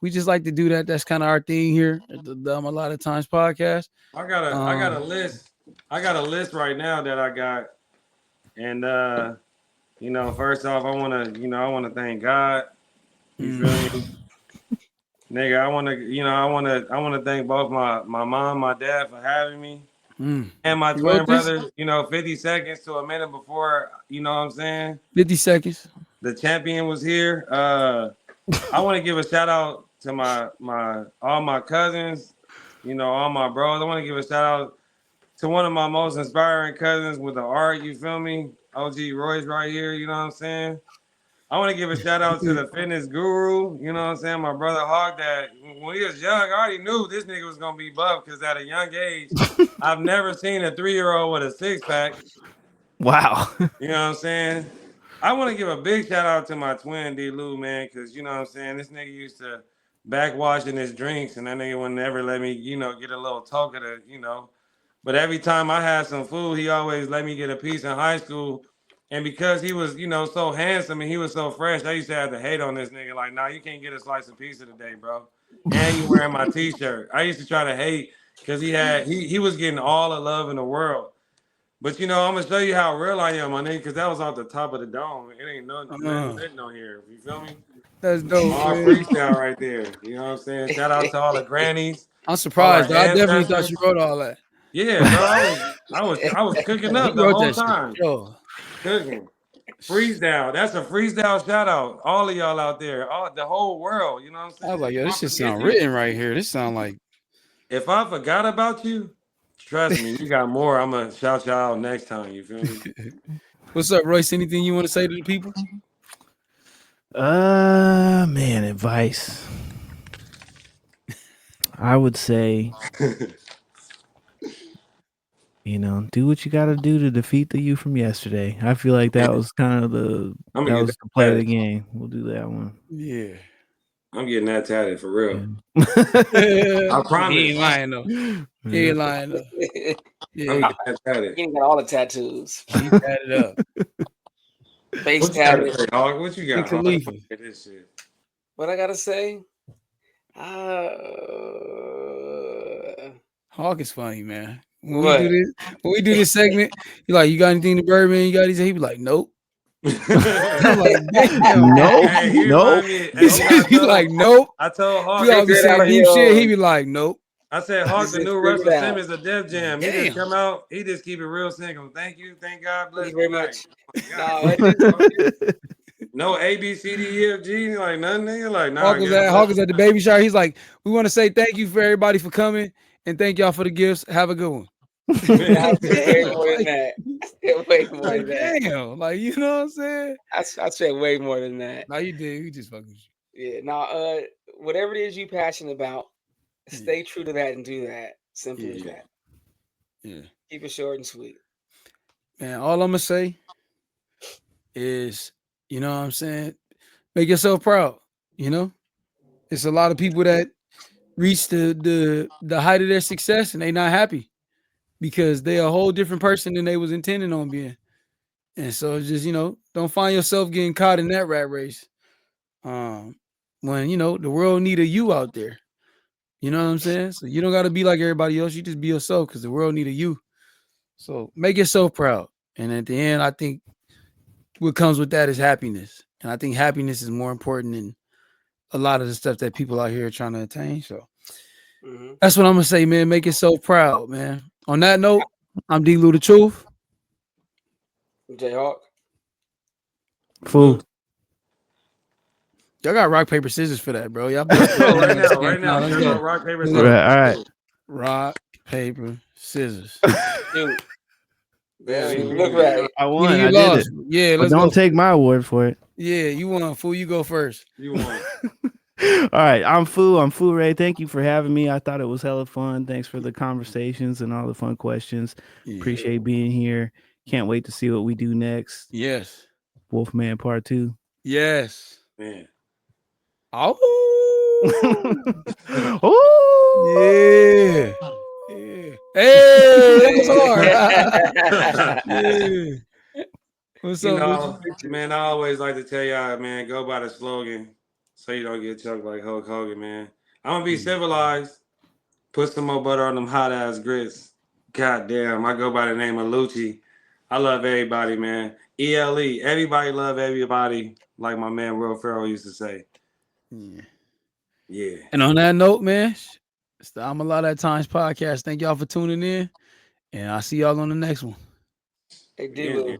We just like to do that. That's kind of our thing here at the A Lot of Times podcast. I got a list. I got a list right now that I got, and first off, I want to thank God. You feel me? Nigga, I want to thank both my mom, my dad for having me, and my twin brothers. 50 seconds to a minute before, you know what I'm saying? 50 seconds. The champion was here. I want to give a shout out to all my cousins, all my bros. I want to give a shout out to one of my most inspiring cousins with the art. You feel me? OG Royce right here. You know what I'm saying? I want to give a shout out to the fitness guru. You know what I'm saying? My brother Hawk. That when he was young, I already knew this nigga was gonna be buff because at a young age, I've never seen a 3-year-old with a 6-pack. Wow. You know what I'm saying? I want to give a big shout out to my twin D Lou, man, because you know what I'm saying, this nigga used to backwashing his drinks, and that nigga would never let me, get a little token of, But every time I had some food, he always let me get a piece in high school. And because he was, so handsome and he was so fresh, I used to have to hate on this nigga. Like, nah, you can't get a slice of pizza today, bro. And you wearing my t-shirt. I used to try to hate because he was getting all the love in the world. But I'm gonna show you how real I am, my nigga, because that was off the top of the dome. It ain't nothing written on here. You feel me? That's dope. All Man. freestyle right there. You know what I'm saying? Shout out to all the grannies. I'm surprised. I definitely thought you wrote all that. Yeah, bro. I was cooking up the whole time. Cooking. Freestyle. That's a freestyle shout out. All of y'all out there. The whole world. You know what I'm saying? I was like, yo, this shit sound written right here. This sound like. If I forgot about you, trust me, you got more. I'm gonna shout y'all out next time. You feel me? What's up, Royce? Anything you want to say to the people? Man, advice. I would say, do what you got to do to defeat the you from yesterday. I feel like that was kind of the play of the game. We'll do that one. Yeah. I'm getting that tatted for real. Yeah. I promise. He ain't lying though. He ain't lying though. Yeah, he got all the tattoos. He tatted up. Face tatted. What you got? This shit. What I gotta say? Hawk is funny, man. When we do this segment, you like, you got anything to Birdman? You got anything? He be like, nope. I'm like, nope. He's like, nope. I told Hawk. We all be saying deep shit. He be like, nope. I said, Hawk, the new Russell Simmons of Def Jam. He just come out. He just keep it real single. Thank you. Thank God. Bless you very much. No A, B, C, D, E, F, G. Like nothing. Nigga. Like nah. Hawk is at the baby shower. He's like, we want to say thank you for everybody for coming and thank y'all for the gifts. Have a good one. Way more than that. Way more than that. Damn, like you know what I'm saying? I said way more than that. No, you did. You just fucking. Yeah. Now, whatever it is you passionate about, stay true to that and do that. Simple as that. Yeah. Keep it short and sweet. Man, all I'm gonna say is, you know what I'm saying? Make yourself proud. It's a lot of people that reach the height of their success and they not happy because they a whole different person than they was intending on being. And so just, don't find yourself getting caught in that rat race. When, the world need a you out there. You know what I'm saying? So you don't got to be like everybody else. You just be yourself because the world need a you. So make yourself proud. And at the end, I think what comes with that is happiness. And I think happiness is more important than a lot of the stuff that people out here are trying to attain. So that's what I'm going to say, man. Make yourself proud, man. On that note, I'm dlouthetruth. Jayhawk. Fool. Y'all got rock, paper, scissors for that, bro. Y'all right now. Rock, paper, scissors. All right. Rock, paper, scissors. Dude. Look right. I won. I did it. Yeah, let's don't go. take my word for it. Yeah, you won, fool. You go first. You won. All right, I'm Fu Ray. Thank you for having me. I thought it was hella fun. Thanks for the conversations and all the fun questions. Appreciate being here. Can't wait to see what we do next. Yes. Wolfman Part 2. Yes. Man. Oh. Oh. Yeah. Hey, that was hard. Yeah. What's up, man? I always like to tell y'all, man, go by the slogan so you don't get choked like Hulk Hogan, man. I'm gonna be civilized. Put some more butter on them hot ass grits. God damn, I go by the name of Lucci. I love everybody, man. ELE, everybody love everybody, like my man Will Ferrell used to say. Yeah. And on that note, man, it's the I'm a Lot at Times podcast. Thank y'all for tuning in, and I'll see y'all on the next one. Hey,